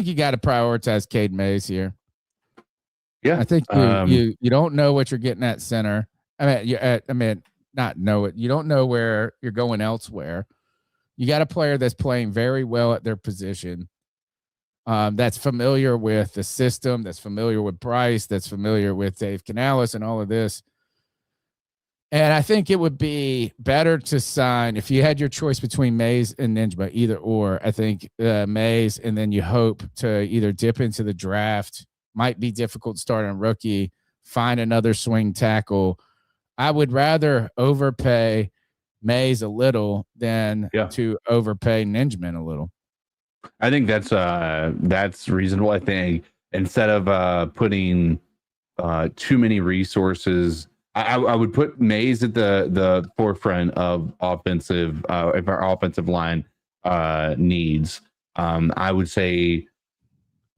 you got to prioritize Cade Mays here. Yeah, I think you don't know what you're getting at center. Not know it. You don't know where you're going elsewhere. You got a player that's playing very well at their position. That's familiar with the system. That's familiar with Bryce. That's familiar with Dave Canales and all of this. And I think it would be better to sign, if you had your choice between Mays and Ninjma, either or. I think Mays, and then you hope to either dip into the draft. Might be difficult to start on rookie. Find another swing tackle. I would rather overpay Mays a little than to overpay Ninjman a little. I think that's reasonable. I think instead of putting too many resources, I would put Mays at the forefront of offensive if our offensive line needs. I would say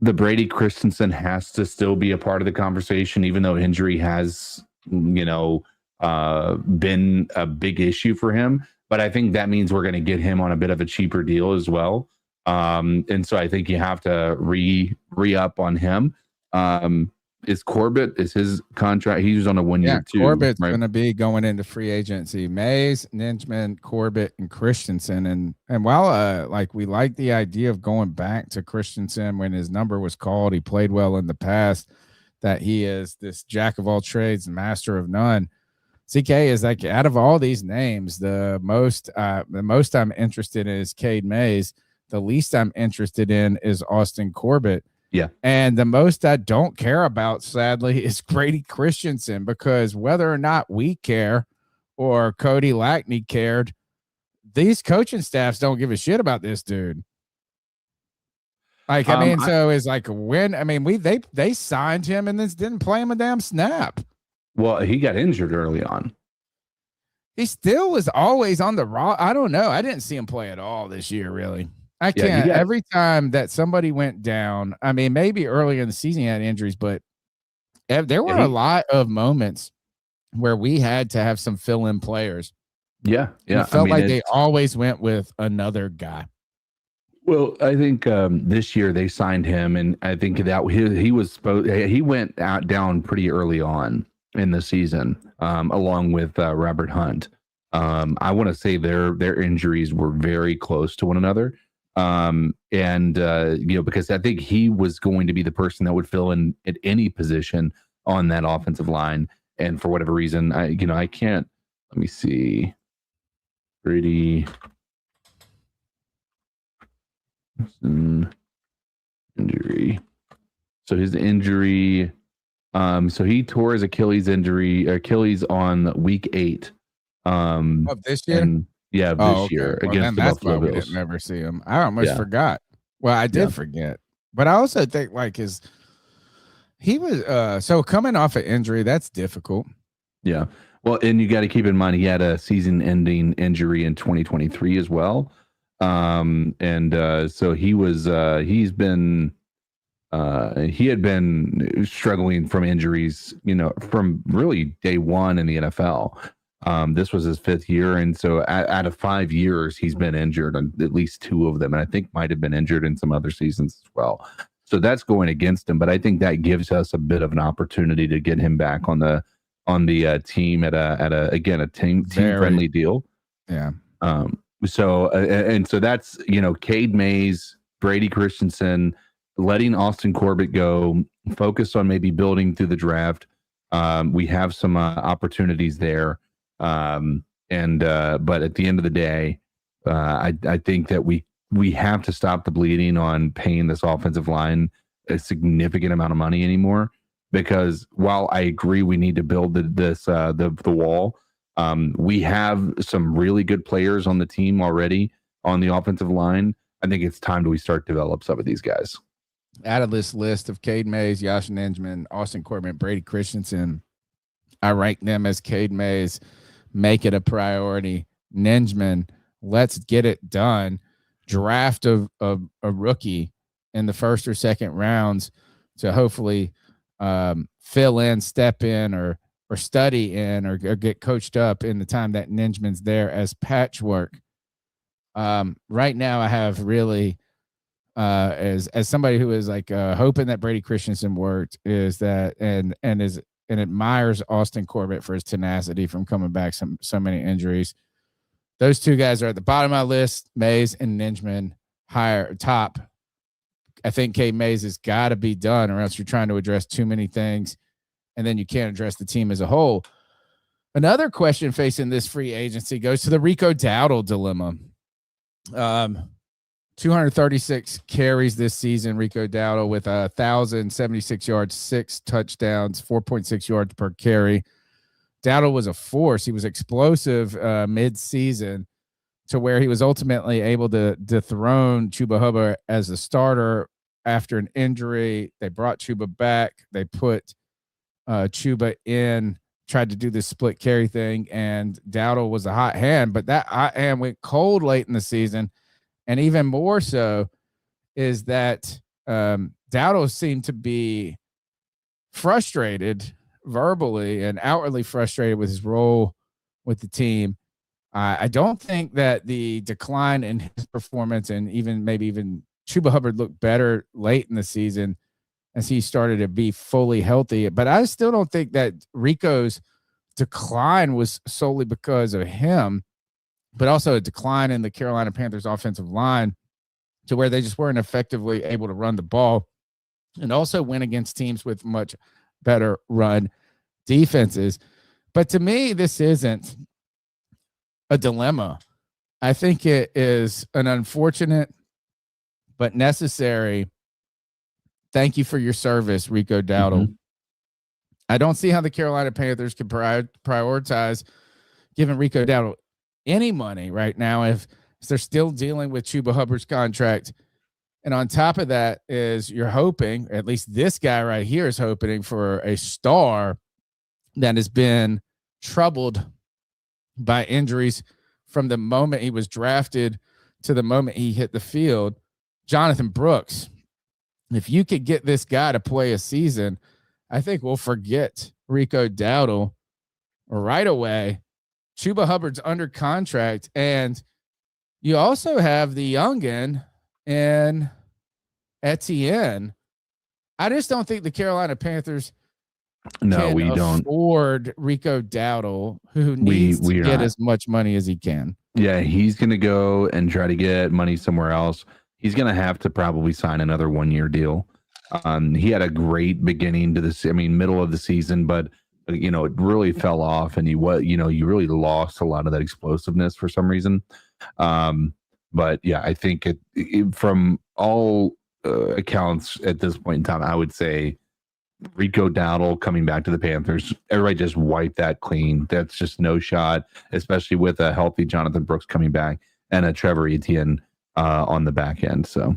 the Brady Christensen has to still be a part of the conversation, even though injury has been a big issue for him. But I think that means we're going to get him on a bit of a cheaper deal as well. And so I think you have to re-up on him. Is his contract? He's on a 1-year too. Corbett's going to be going into free agency. Mays, Ninjman, Corbett, and Christensen. And while we like the idea of going back to Christensen when his number was called, he played well in the past, that he is this jack of all trades and master of none. CK is like, out of all these names, the most I'm interested in is Cade Mays. The least I'm interested in is Austin Corbett. Yeah. And the most I don't care about, sadly, is Brady Christensen, because whether or not we care or Cody Lackney cared, these coaching staffs don't give a shit about this dude. They signed him and then didn't play him a damn snap. Well, he got injured early on. He still was always on the raw. I don't know. I didn't see him play at all this year, really. I can't. Every time that somebody went down, maybe earlier in the season he had injuries, but there were a lot of moments where we had to have some fill-in players. Yeah. It felt like they always went with another guy. Well, I think this year they signed him, and I think that he went down pretty early on in the season, along with Robert Hunt. I want to say their injuries were very close to one another. Because I think he was going to be the person that would fill in at any position on that offensive line. And for whatever reason, I can't, let me see. Brady injury. So his injury, so he tore his Achilles on week 8. Of this year? This year against the Buffalo Bills. We didn't never see him. I almost forgot. Well, I did forget, but I also think he was so coming off an injury, that's difficult. Yeah. Well, and you got to keep in mind he had a season-ending injury in 2023 as well. So he had been struggling from injuries, from really day one in the NFL. This was his 5th year, and so out of 5 years, he's been injured on at least 2 of them, and I think might have been injured in some other seasons as well. So that's going against him, but I think that gives us a bit of an opportunity to get him back on the team at a team friendly deal. Yeah. So that's Cade Mays, Brady Christensen, letting Austin Corbett go, focus on maybe building through the draft. We have some opportunities there. But at the end of the day, I think that we have to stop the bleeding on paying this offensive line a significant amount of money anymore, because while I agree we need to build the wall, we have some really good players on the team already on the offensive line. I think it's time we start develop some of these guys. Out of this list of Cade Mays, Josh Ninjman, Austin Corbett, Brady Christensen, I rank them as Cade Mays. Make it a priority. Ninjman, let's get it done. Draft a rookie in the first or second rounds to hopefully fill in, step in, or study in, or get coached up in the time that Ninjman's there as patchwork. Right now, I have really, as somebody who is like hoping that Brady Christensen worked, is that and admires Austin Corbett for his tenacity from coming back so many injuries. Those two guys are at the bottom of my list. Mays and Ninjman top. I think Cade Mays has got to be done, or else you're trying to address too many things, and then you can't address the team as a whole. Another question facing this free agency goes to the Rico Dowdle dilemma. 236 carries this season. Rico Dowdle with 1,076 yards, 6 touchdowns, 4.6 yards per carry. Dowdle was a force. He was explosive mid-season to where he was ultimately able to dethrone Chuba Hubbard as a starter after an injury. They brought Chuba back. They put Chuba in, tried to do this split carry thing, and Dowdle was a hot hand, but that hot hand went cold late in the season. And even more so is that Dowdle seemed to be frustrated verbally and outwardly frustrated with his role with the team. I don't think that the decline in his performance, and maybe even Chuba Hubbard, looked better late in the season as he started to be fully healthy. But I still don't think that Rico's decline was solely because of him, but also a decline in the Carolina Panthers offensive line to where they just weren't effectively able to run the ball and also win against teams with much better run defenses. But to me, this isn't a dilemma. I think it is an unfortunate but necessary thank you for your service, Rico Dowdle. Mm-hmm. I don't see how the Carolina Panthers can prioritize giving Rico Dowdle any money right now if they're still dealing with Chuba Hubbard's contract. And on top of that is you're hoping, at least this guy right here is hoping, for a star that has been troubled by injuries from the moment he was drafted to the moment he hit the field. Jonathan Brooks. If you could get this guy to play a season, I think we'll forget Rico Dowdle right away. Chuba Hubbard's under contract, and you also have the youngin in Etienne. I just don't think the Carolina Panthers don't afford Rico Dowdle, who needs to get as much money as he can. Yeah, he's going to go and try to get money somewhere else. He's going to have to probably sign another 1-year deal. He had a great beginning to this, middle of the season, but it really fell off, and you really lost a lot of that explosiveness for some reason. But yeah, I think from all accounts at this point in time, I would say Rico Dowdle coming back to the Panthers, everybody just wipe that clean. That's just no shot, especially with a healthy Jonathan Brooks coming back and a Trevor Etienne on the back end. So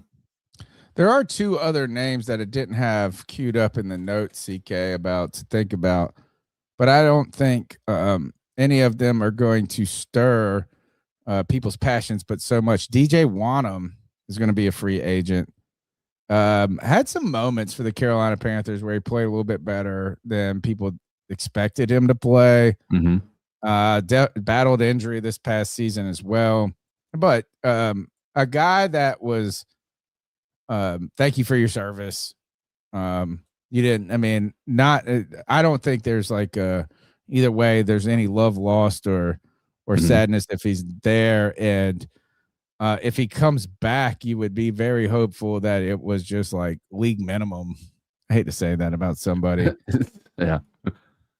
there are 2 other names that it didn't have queued up in the notes, CK, about to think about, but I don't think any of them are going to stir people's passions, but so much. DJ Wanham is going to be a free agent. Had some moments for the Carolina Panthers where he played a little bit better than people expected him to play. Mm-hmm. Battled injury this past season as well. But a guy that was thank you for your service. You didn't, I don't think there's like either way there's any love lost or mm-hmm. sadness if he's there. And if he comes back, you would be very hopeful that it was just like league minimum. I hate to say that about somebody. Yeah.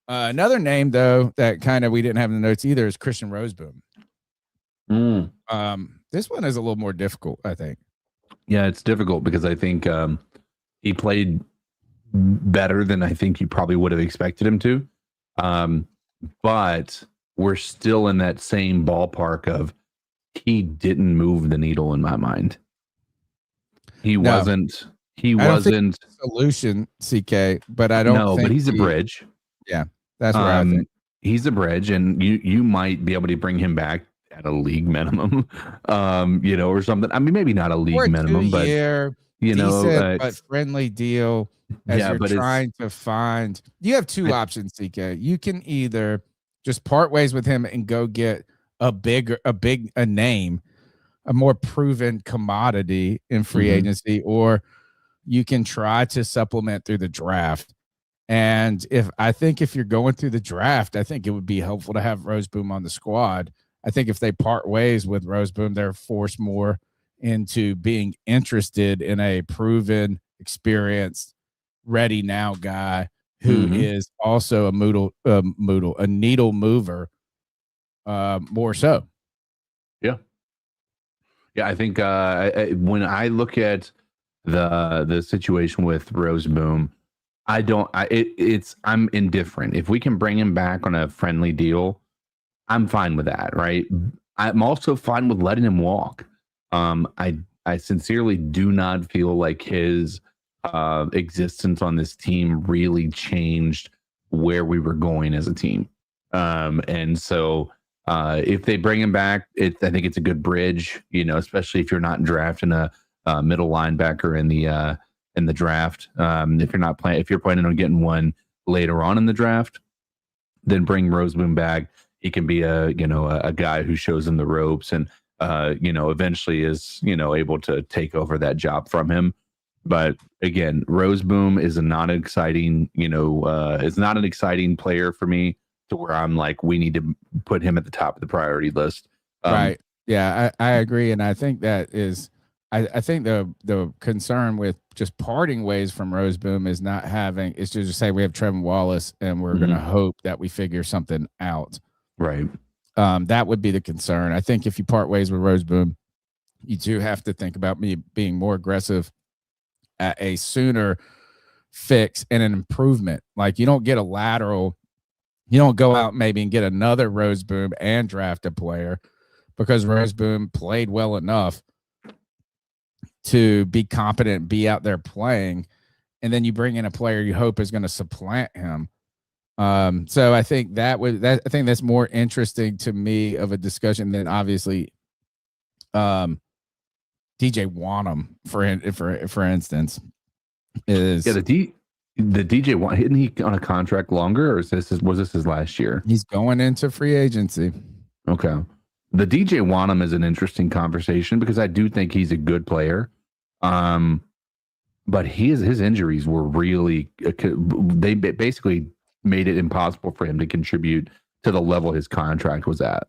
Another name, though, that kind of we didn't have in the notes either is Christian Roseboom. This one is a little more difficult, I think. Yeah, it's difficult because I think he played better than I think you probably would have expected him to. But we're still in that same ballpark of he didn't move the needle in my mind. He wasn't solution, CK, but I don't think but he's a bridge. Yeah, that's what I think. He's a bridge, and you might be able to bring him back at a league minimum, or something. I mean, maybe not a league minimum, but decent, but friendly deal. As you're trying to find, you have two options, CK. You can either just part ways with him and go get a name, a more proven commodity in free agency, or you can try to supplement through the draft. And if you're going through the draft, I think it would be helpful to have Roseboom on the squad. I think if they part ways with Roseboom, they're forced more into being interested in a proven, experienced, ready now guy who is also a needle mover, more so. Yeah, I think when I look at the situation with Roseboom, I'm indifferent. If we can bring him back on a friendly deal, I'm fine with that, right? I'm also fine with letting him walk. I sincerely do not feel like his existence on this team really changed where we were going as a team. And so if they bring him back, I think it's a good bridge, especially if you're not drafting a middle linebacker in the draft. If you're planning on getting one later on in the draft, then bring Roseboom back. He can be a guy who shows him the ropes and eventually is able to take over that job from him. But again, Roseboom is not an exciting player for me to where I'm like, we need to put him at the top of the priority list. Right. Yeah, I agree. And I think that is, I think the concern with just parting ways from Roseboom is not having, it's to just say we have Trevin Wallace and we're going to hope that we figure something out. Right. That would be the concern. I think if you part ways with Roseboom, you do have to think about me being more aggressive at a sooner fix and an improvement. Like you don't get a lateral, you don't go out maybe and get another Roseboom and draft a player because Roseboom played well enough to be competent, be out there playing, and then you bring in a player you hope is going to supplant him. So I think I think that's more interesting to me of a discussion than obviously DJ Wanham for instance is the DJ Wanham, isn't he on a contract longer, or was this his last year? He's going into free agency. Okay. The DJ Wanham is an interesting conversation because I do think he's a good player. But his injuries were really, they basically made it impossible for him to contribute to the level his contract was at.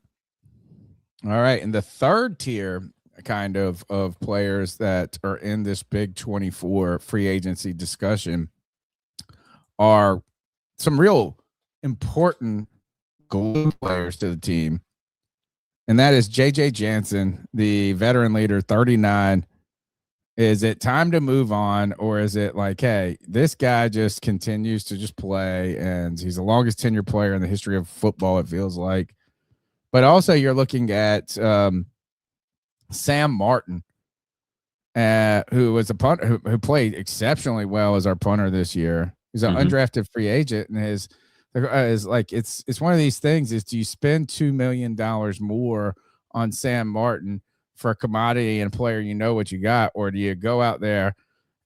All right. And the third tier kind of players that are in this big 24 free agency discussion are some real important glue players to the team. And that is JJ Jansen, the veteran leader, 39. Is it time to move on, or is it like, hey, this guy just continues to just play and he's the longest tenured player in the history of football, it feels like. But also you're looking at Sam Martin, who was a punter who played exceptionally well as our punter this year. He's an undrafted free agent, and is like it's one of these things is, do you spend $2 million more on Sam Martin for a commodity and a player you know what you got, or do you go out there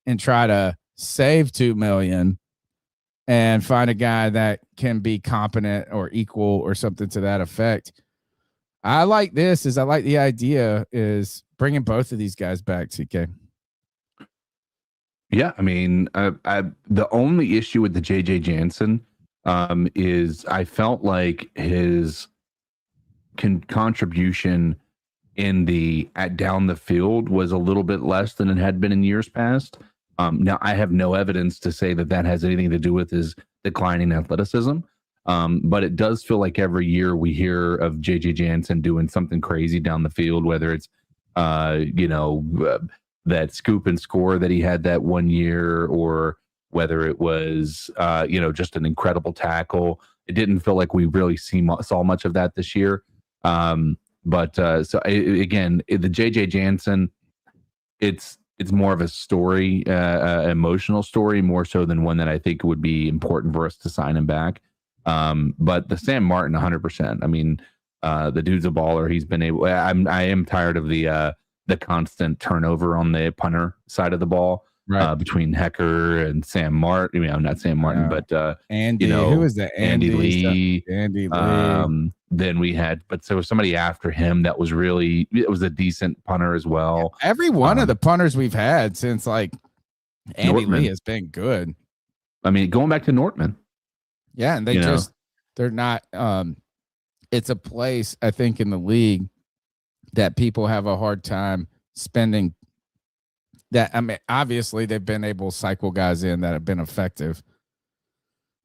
and try to save $2 million and find a guy that can be competent or equal or something to that effect? I like the idea is bringing both of these guys back, CK. Yeah, I mean, the only issue with the JJ Jansen is I felt like his contribution down the field was a little bit less than it had been in years past. Now, I have no evidence to say that has anything to do with his declining athleticism. But it does feel like every year we hear of JJ Jansen doing something crazy down the field, whether it's, that scoop and score that he had that one year, or whether it was, just an incredible tackle. It didn't feel like we really saw much of that this year. Again, the JJ Jansen, it's more of a story, emotional story, more so than one that I think would be important for us to sign him back. But the Sam Martin, 100%. I mean, the dude's a baller. He's been able. I am tired of the constant turnover on the punter side of the ball, between Hecker and Sam Martin. I mean, I'm not Sam Martin, but Andy. Who was that? Andy Lee. Andy Lee. Then we had, but so somebody after him that was it was a decent punter as well. Every one of the punters we've had since like Andy Lee has been good. I mean, going back to Nortman. Yeah, and they're not. It's a place, I think, in the league that people have a hard time spending. That, I mean, obviously they've been able to cycle guys in that have been effective.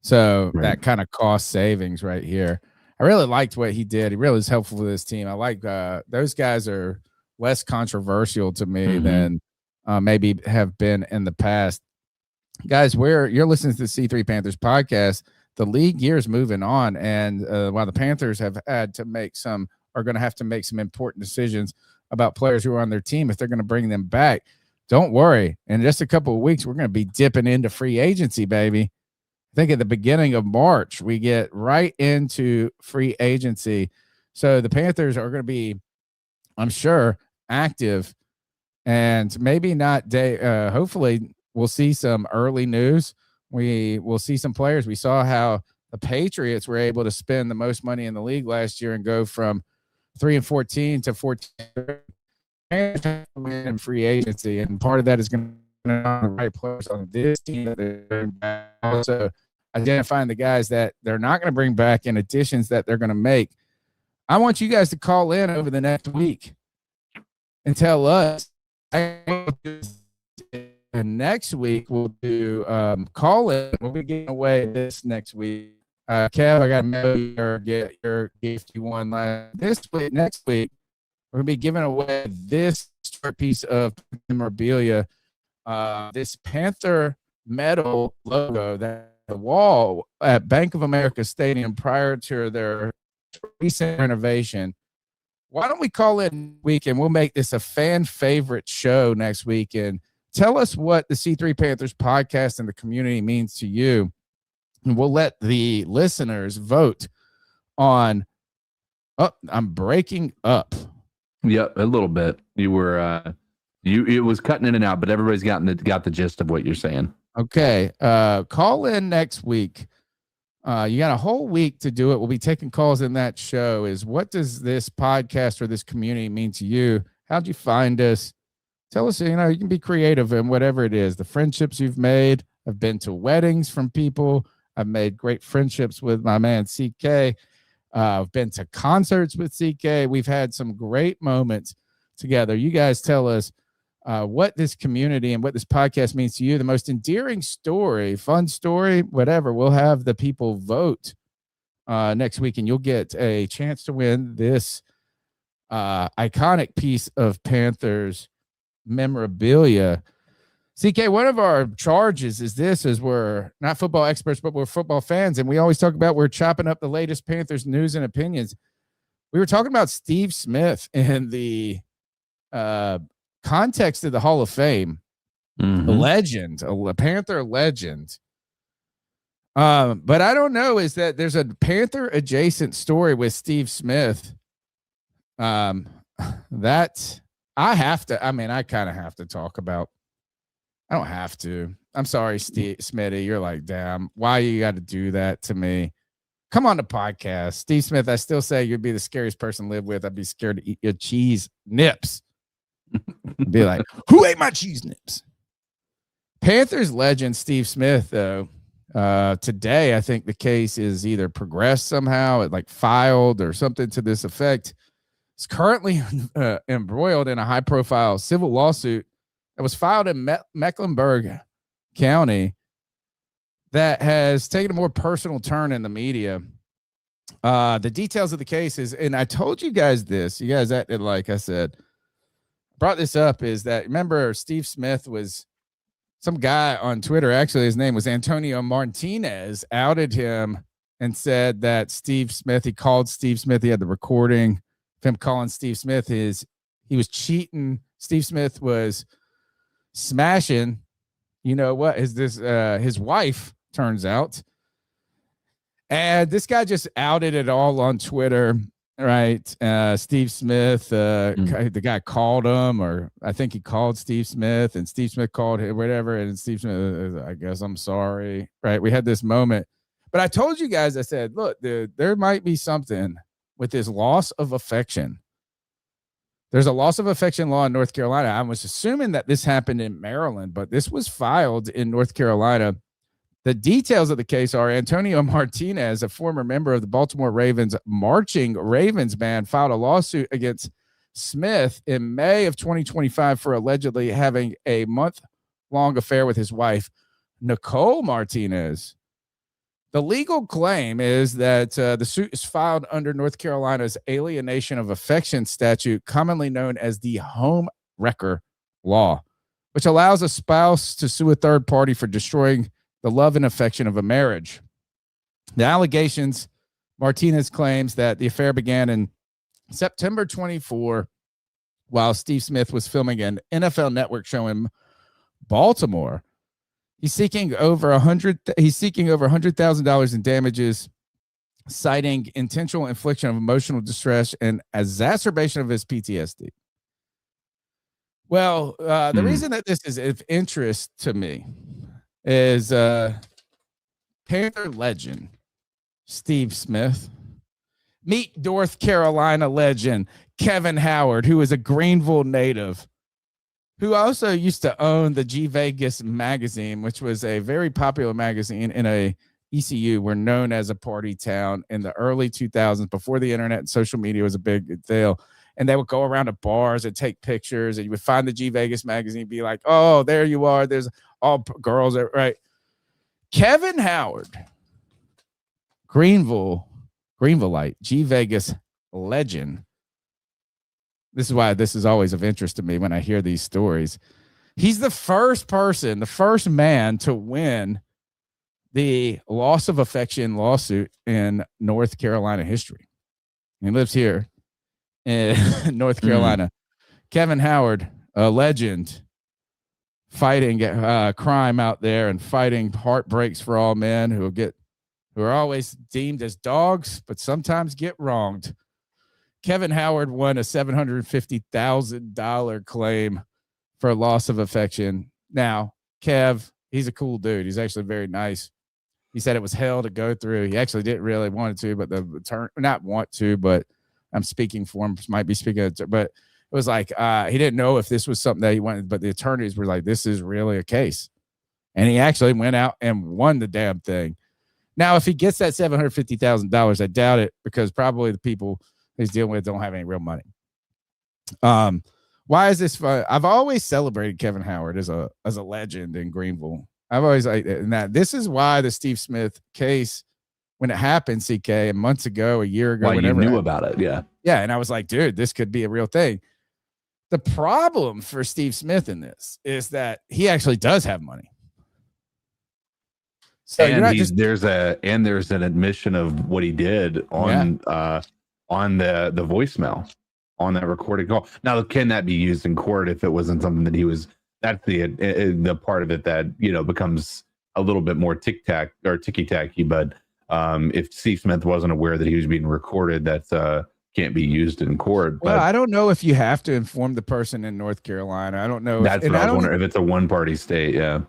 So that kind of cost savings right here. I really liked what he did. He really was helpful for this team. I like those guys are less controversial to me than maybe have been in the past. Guys, you're listening to the C3 Panthers podcast. The league year is moving on, and while the Panthers are going to have to make some important decisions about players who are on their team if they're going to bring them back. Don't worry. In just a couple of weeks, we're going to be dipping into free agency, baby. I think at the beginning of March, we get right into free agency. So the Panthers are going to be, I'm sure, active, and maybe not hopefully we'll see some early news. We will see some players. We saw how the Patriots were able to spend the most money in the league last year and go from 3-14 to 14 in free agency. And part of that is going to be the right players on this team. Also identifying the guys that they're not going to bring back and additions that they're going to make. I want you guys to call in over the next week and tell us. And next week we'll do call in. We'll be giving away this next week. Kev, I got to know your gift you won this week. Next week we're gonna be giving away this short piece of memorabilia, this Panther metal logo that the wall at Bank of America Stadium prior to their recent renovation. Why don't we call it week and we'll make this a fan favorite show next week, and tell us what the C3 Panthers podcast and the community means to you. And we'll let the listeners vote on. Oh, I'm breaking up. Yep, a little bit. You were it was cutting in and out, but everybody's got the gist of what you're saying. Okay. Call in next week. You got a whole week to do it. We'll be taking calls in that show. Is what does this podcast or this community mean to you? How'd you find us? Tell us, you can be creative in whatever it is. The friendships you've made. I've been to weddings from people. I've made great friendships with my man CK. I've been to concerts with CK. We've had some great moments together. You guys tell us what this community and what this podcast means to you. The most endearing story, fun story, whatever. We'll have the people vote next week, and you'll get a chance to win this iconic piece of Panthers memorabilia. CK, one of our charges is we're not football experts, but we're football fans, and we always talk about we're chopping up the latest Panthers news and opinions. We were talking about Steve Smith in the context of the Hall of Fame, a legend, a Panther legend. But I don't know, is that there's a Panther adjacent story with Steve Smith that I kind of have to talk about. I don't have to. I'm sorry, Steve Smitty. You're like, damn, why you got to do that to me? Come on the podcast. Steve Smith, I still say you'd be the scariest person to live with. I'd be scared to eat your cheese nips. Be like, who ate my cheese nips? Panthers legend Steve Smith, though. Today, I think the case is either progressed somehow, it like filed or something to this effect. It's currently embroiled in a high-profile civil lawsuit that was filed in Mecklenburg County that has taken a more personal turn in the media. The details of the case is, and I told you guys this, you guys acted like I said, brought this up, is that, remember, Steve Smith was some guy on Twitter, actually his name was Antonio Martinez, outed him and said that Steve Smith, he called Steve Smith, he had the recording of him calling Steve Smith, he was cheating. Steve Smith was smashing, you know what, his wife, turns out. And this guy just outed it all on Twitter, right? Steve Smith, the guy called him, or I think he called Steve Smith, and Steve Smith called him, whatever. And Steve Smith, I guess I'm sorry, right? We had this moment. But I told you guys, I said, look, dude, there might be something with this loss of affection. There's a loss of affection law in North Carolina. I was assuming that this happened in Maryland, but this was filed in North Carolina. The details of the case are Antonio Martinez, a former member of the Baltimore Ravens marching Ravens band, filed a lawsuit against Smith in May of 2025 for allegedly having a month-long affair with his wife, Nicole Martinez. The legal claim is that the suit is filed under North Carolina's alienation of affection statute, commonly known as the home wrecker law, which allows a spouse to sue a third party for destroying the love and affection of a marriage. The allegations, Martinez claims that the affair began in September 24 while Steve Smith was filming an NFL Network show in Baltimore. He's seeking over $100,000 in damages, citing intentional infliction of emotional distress and exacerbation of his PTSD. Well, the reason that this is of interest to me is Panther legend Steve Smith. Meet North Carolina legend Kevin Howard, who is a Greenville native, who also used to own the G Vegas magazine, which was a very popular magazine in ECU. We're known as a party town in the early 2000s, before the internet and social media was a big deal. And they would go around to bars and take pictures, and you would find the G Vegas magazine, be like, oh, there you are. There's all girls, right? Kevin Howard, Greenvilleite, G Vegas legend. This is why this is always of interest to me when I hear these stories. He's the first man to win the loss of affection lawsuit in North Carolina history. He lives here in North Carolina. Kevin Howard, a legend, fighting crime out there and fighting heartbreaks for all men who are always deemed as dogs, but sometimes get wronged. Kevin Howard won a $750,000 claim for loss of affection. Now, Kev, he's a cool dude. He's actually very nice. He said it was hell to go through. He actually didn't really want to, but not want to, but I'm speaking for him, might be speaking, but it was like he didn't know if this was something that he wanted, but the attorneys were like, this is really a case. And he actually went out and won the damn thing. Now, if he gets that $750,000, I doubt it, because probably the people he's dealing with don't have any real money. Why is this fun? I've always celebrated Kevin Howard as a legend in Greenville. I've always like that. This is why the Steve Smith case, when it happened, CK, months ago, a year ago, why whenever you knew about it, yeah. And I was like, dude, this could be a real thing. The problem for Steve Smith in this is that he actually does have money. So and there's an admission of what he did on the voicemail on that recorded call. Now, can that be used in court if it wasn't something that he was? That's the part of it that becomes a little bit more ticky tacky. But if Steve Smith wasn't aware that he was being recorded, that can't be used in court. Well, but I don't know if you have to inform the person in North Carolina. I don't know. That's what I was wondering, if it's a one-party state. Yeah.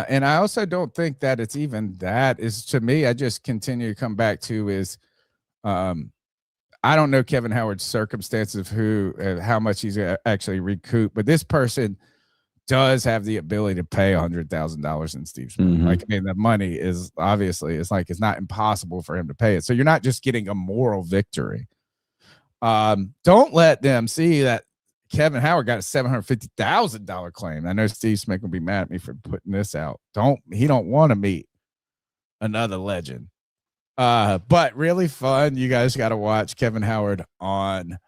And I also don't think that it's even that. Is, to me, I just continue to come back to is, I don't know Kevin Howard's circumstances of how much he's actually recouped, but this person does have the ability to pay $100,000 in Steve Smith. Mm-hmm. Like, I mean, the money is obviously, it's not impossible for him to pay it. So you're not just getting a moral victory. Don't let them see that Kevin Howard got a $750,000 claim. I know Steve Smith will be mad at me for putting this out. He don't want to meet another legend. But really fun. You guys got to watch Kevin Howard on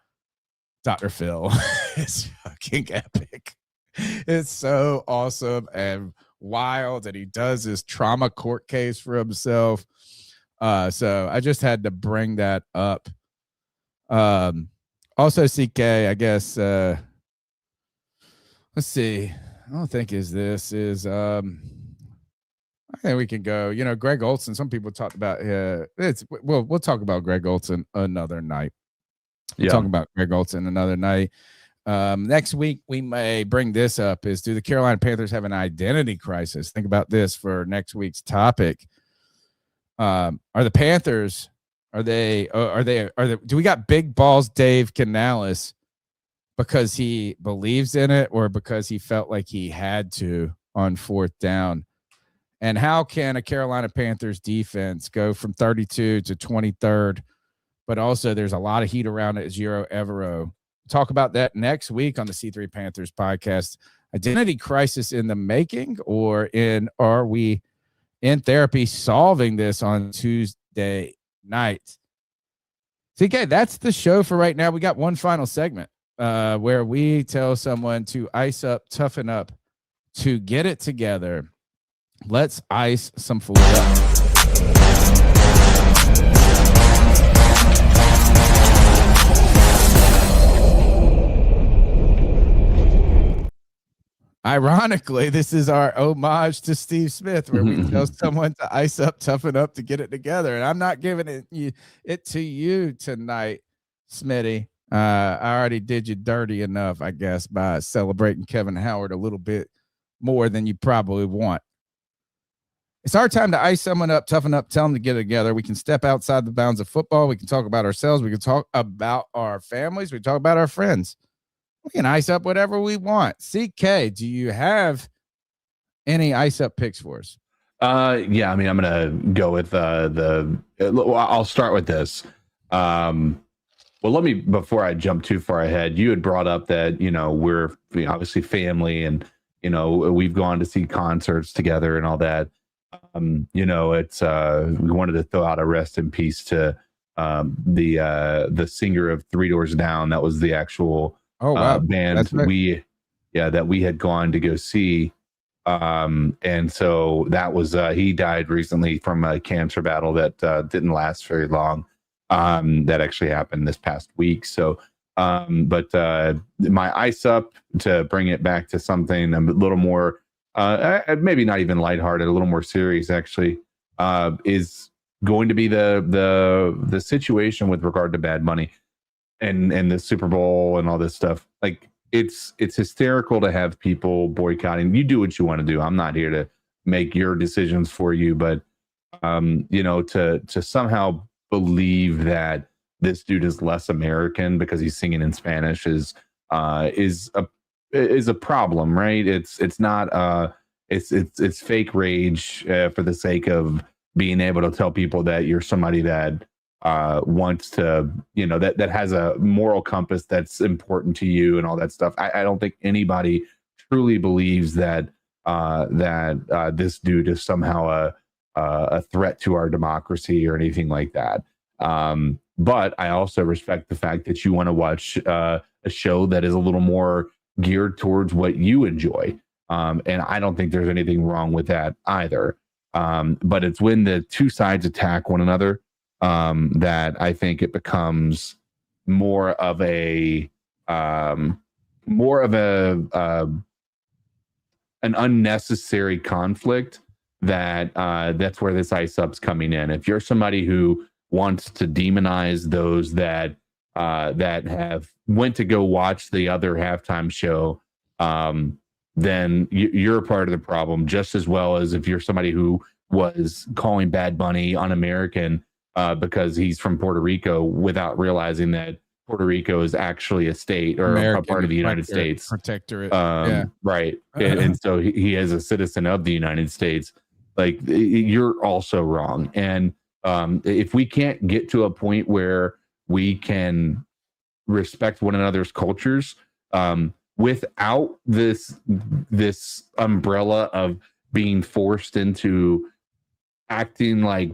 Dr. Phil. It's fucking epic. It's so awesome and wild, and he does his trauma court case for himself. So I just had to bring that up. Also, CK, I guess. Let's see. I don't think I think we can go. You know, Greg Olson. Some people talked about we'll talk about Greg Olson another night. We'll talk about Greg Olson another night. Next week we may bring this up: is do the Carolina Panthers have an identity crisis? Think about this for next week's topic. Are the Panthers? Do we got big balls Dave Canales because he believes in it, or because he felt like he had to on fourth down? And how can a Carolina Panthers defense go from 32 to 23rd? But also there's a lot of heat around it, Giro Evero. Talk about that next week on the C3 Panthers podcast. Identity crisis in the making, or are we in therapy solving this on Tuesday night? CK, that's the show for right now. We got one final segment where we tell someone to ice up, toughen up, to get it together. Let's ice some food up. Ironically, this is our homage to Steve Smith, where we tell someone to ice up, toughen up, to get it together. And I'm not giving it to you tonight, Smitty. I already did you dirty enough, I guess, by celebrating Kevin Howard a little bit more than you probably want. It's our time to ice someone up, toughen up, tell them to get it together. We can step outside the bounds of football. We can talk about ourselves. We can talk about our families. We can talk about our friends. We can ice up whatever we want. CK, do you have any ice up picks for us? Yeah, I mean, I'm gonna go with I'll start with this. Well, let me, before I jump too far ahead, you had brought up that, you know, we're obviously family, and, you know, we've gone to see concerts together and all that. You know, it's we wanted to throw out a rest in peace to the singer of Three Doors Down. That was the actual band right. that we had gone to go see. And so that was he died recently from a cancer battle that didn't last very long. That actually happened this past week. So but my ice up, to bring it back to something a little more maybe not even lighthearted, a little more serious actually, is going to be the situation with regard to Bad Bunny and the Super Bowl and all this stuff. Like, it's hysterical to have people boycotting. You do what you want to do. I'm not here to make your decisions for you, but you know, to somehow believe that this dude is less American because he's singing in Spanish is a problem, right? It's not it's fake rage for the sake of being able to tell people that you're somebody that wants to, you know, that has a moral compass that's important to you and all that stuff. I don't think anybody truly believes that this dude is somehow a threat to our democracy or anything like that. But I also respect the fact that you want to watch a show that is a little more geared towards what you enjoy. And I don't think there's anything wrong with that either. But it's when the two sides attack one another that I think it becomes more of an unnecessary conflict. That's where this ice up's coming in. If you're somebody who wants to demonize those that have went to go watch the other halftime show, then you're a part of the problem, just as well as if you're somebody who was calling Bad Bunny un-American because he's from Puerto Rico without realizing that Puerto Rico is actually a state or a part of the United States. Protectorate. Right. And so he is a citizen of the United States. Like, you're also wrong. And if we can't get to a point where we can respect one another's cultures without this umbrella of being forced into acting like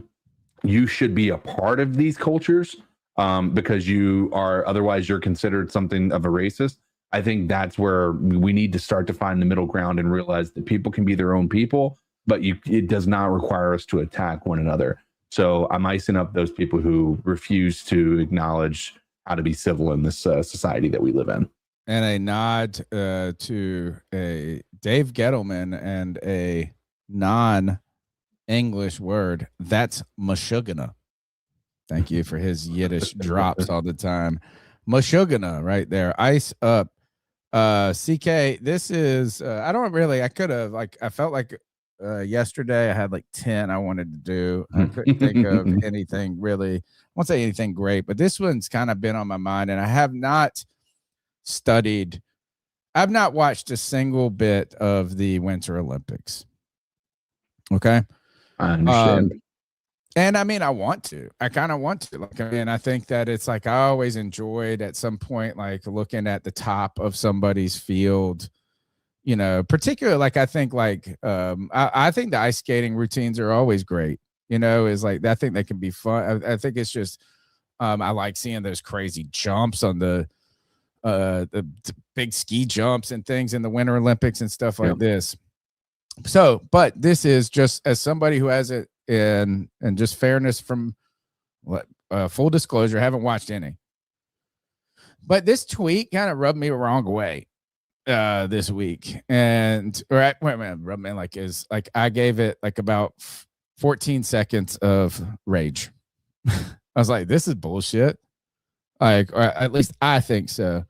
you should be a part of these cultures because otherwise you're considered something of a racist. I think that's where we need to start to find the middle ground and realize that people can be their own people, but it does not require us to attack one another. So I'm icing up those people who refuse to acknowledge how to be civil in this society that we live in. And a nod to a Dave Gettleman and a non-English word. That's Meshuggah. Thank you for his Yiddish drops all the time. Meshuggah right there. Ice up. CK, this is, I felt like yesterday I had like 10 I wanted to do. I couldn't think of anything really. I won't say anything great, but this one's kind of been on my mind, and I have not studied. I've not watched a single bit of the Winter Olympics. Okay. I understand. And I mean, I kind of want to. Like, I mean, I think that it's like I always enjoyed at some point, like looking at the top of somebody's field, you know, particularly like I think I think the ice skating routines are always great, you know, is like I think they can be fun. I think it's just I like seeing those crazy jumps on the big ski jumps and things in the Winter Olympics and stuff like this. So, but this is just as somebody who has it and just fairness from full disclosure, I haven't watched any. But this tweet kind of rubbed me the wrong way this week. And rubbed me like I gave it like about 14 seconds of rage. I was like, this is bullshit. Like, or at least I think so.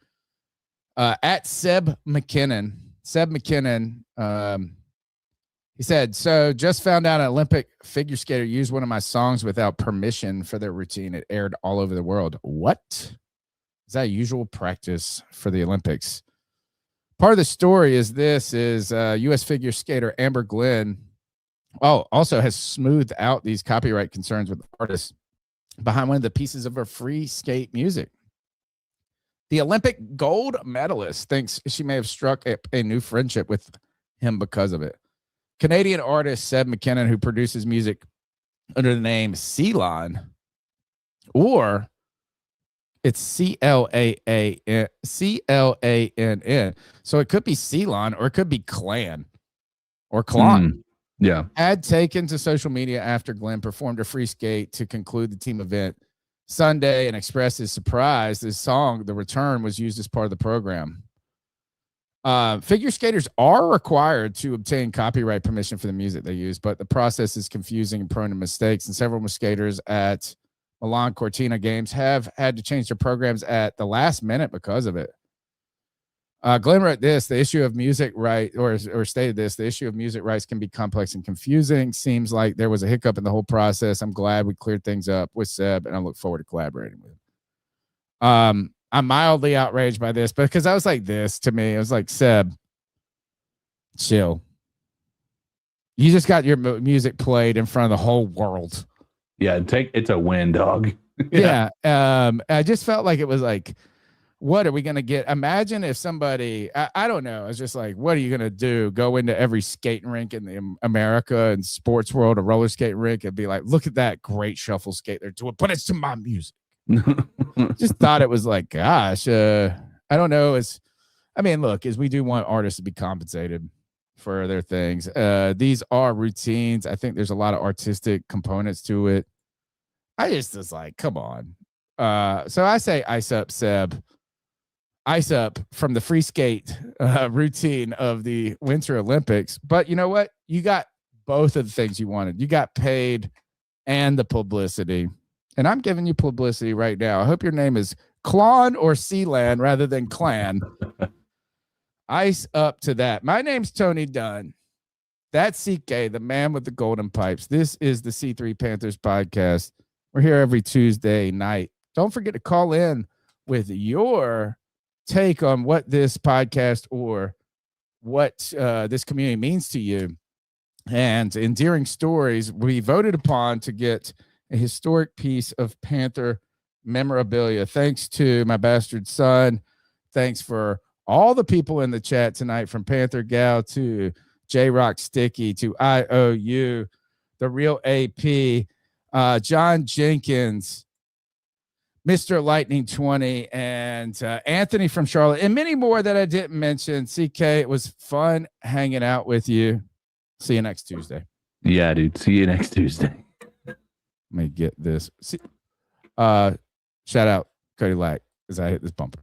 At Seb McKinnon, he said, so just found out an Olympic figure skater used one of my songs without permission for their routine. It aired all over the world. What? Is that usual practice for the Olympics? Part of the story is U.S. figure skater Amber Glenn also has smoothed out these copyright concerns with artists behind one of the pieces of her free skate music. The Olympic gold medalist thinks she may have struck a new friendship with him because of it. Canadian artist Seb McKinnon, who produces music under the name Ceylon, or it's C-L-A-N-N. So it could be Ceylon or it could be Clan or Clon. Yeah. Had taken to social media after Glenn performed a free skate to conclude the team event Sunday and expressed his surprise. His song, The Return, was used as part of the program. Figure skaters are required to obtain copyright permission for the music they use, but the process is confusing and prone to mistakes. And several skaters at Milan Cortina Games have had to change their programs at the last minute because of it. Glenn wrote this: the issue of music rights, or stated this: the issue of music rights can be complex and confusing. Seems like there was a hiccup in the whole process. I'm glad we cleared things up with Seb, and I look forward to collaborating with him. I'm mildly outraged by this because I was like this to me. I was like, Seb, chill. You just got your music played in front of the whole world. Yeah, it's a win, dog. Yeah. I just felt like it was like, what are we going to get? Imagine if somebody, I don't know. I was just like, what are you going to do? Go into every skating rink in the America and sports world, a roller skating rink, and be like, look at that great shuffle skate they're doing, but it's to my music. Just thought it was like, gosh, I don't know. Look, we do want artists to be compensated for their things. These are routines. I think there's a lot of artistic components to it. I just was like, come on. So I say ice up, Seb. Ice up from the free skate routine of the Winter Olympics. But you know what? You got both of the things you wanted. You got paid and the publicity. And I'm giving you publicity right now. I hope your name is Klon or Sealand rather than Clan. Ice up to that. My name's Tony Dunn. That's CK, the man with the golden pipes. This is the C3 Panthers Podcast. We're here every Tuesday night. Don't forget to call in with your take on what this podcast or what this community means to you. And endearing stories we voted upon to get a historic piece of Panther memorabilia. Thanks to my bastard son. Thanks for all the people in the chat tonight, from Panther Gal to J Rock Sticky to IOU, the real AP, John Jenkins, Mr. Lightning 20, and Anthony from Charlotte, and many more that I didn't mention. CK, it was fun hanging out with you. See you next Tuesday. Yeah, dude. See you next Tuesday. Let me get this. Shout out Cody Lack as I hit this bumper.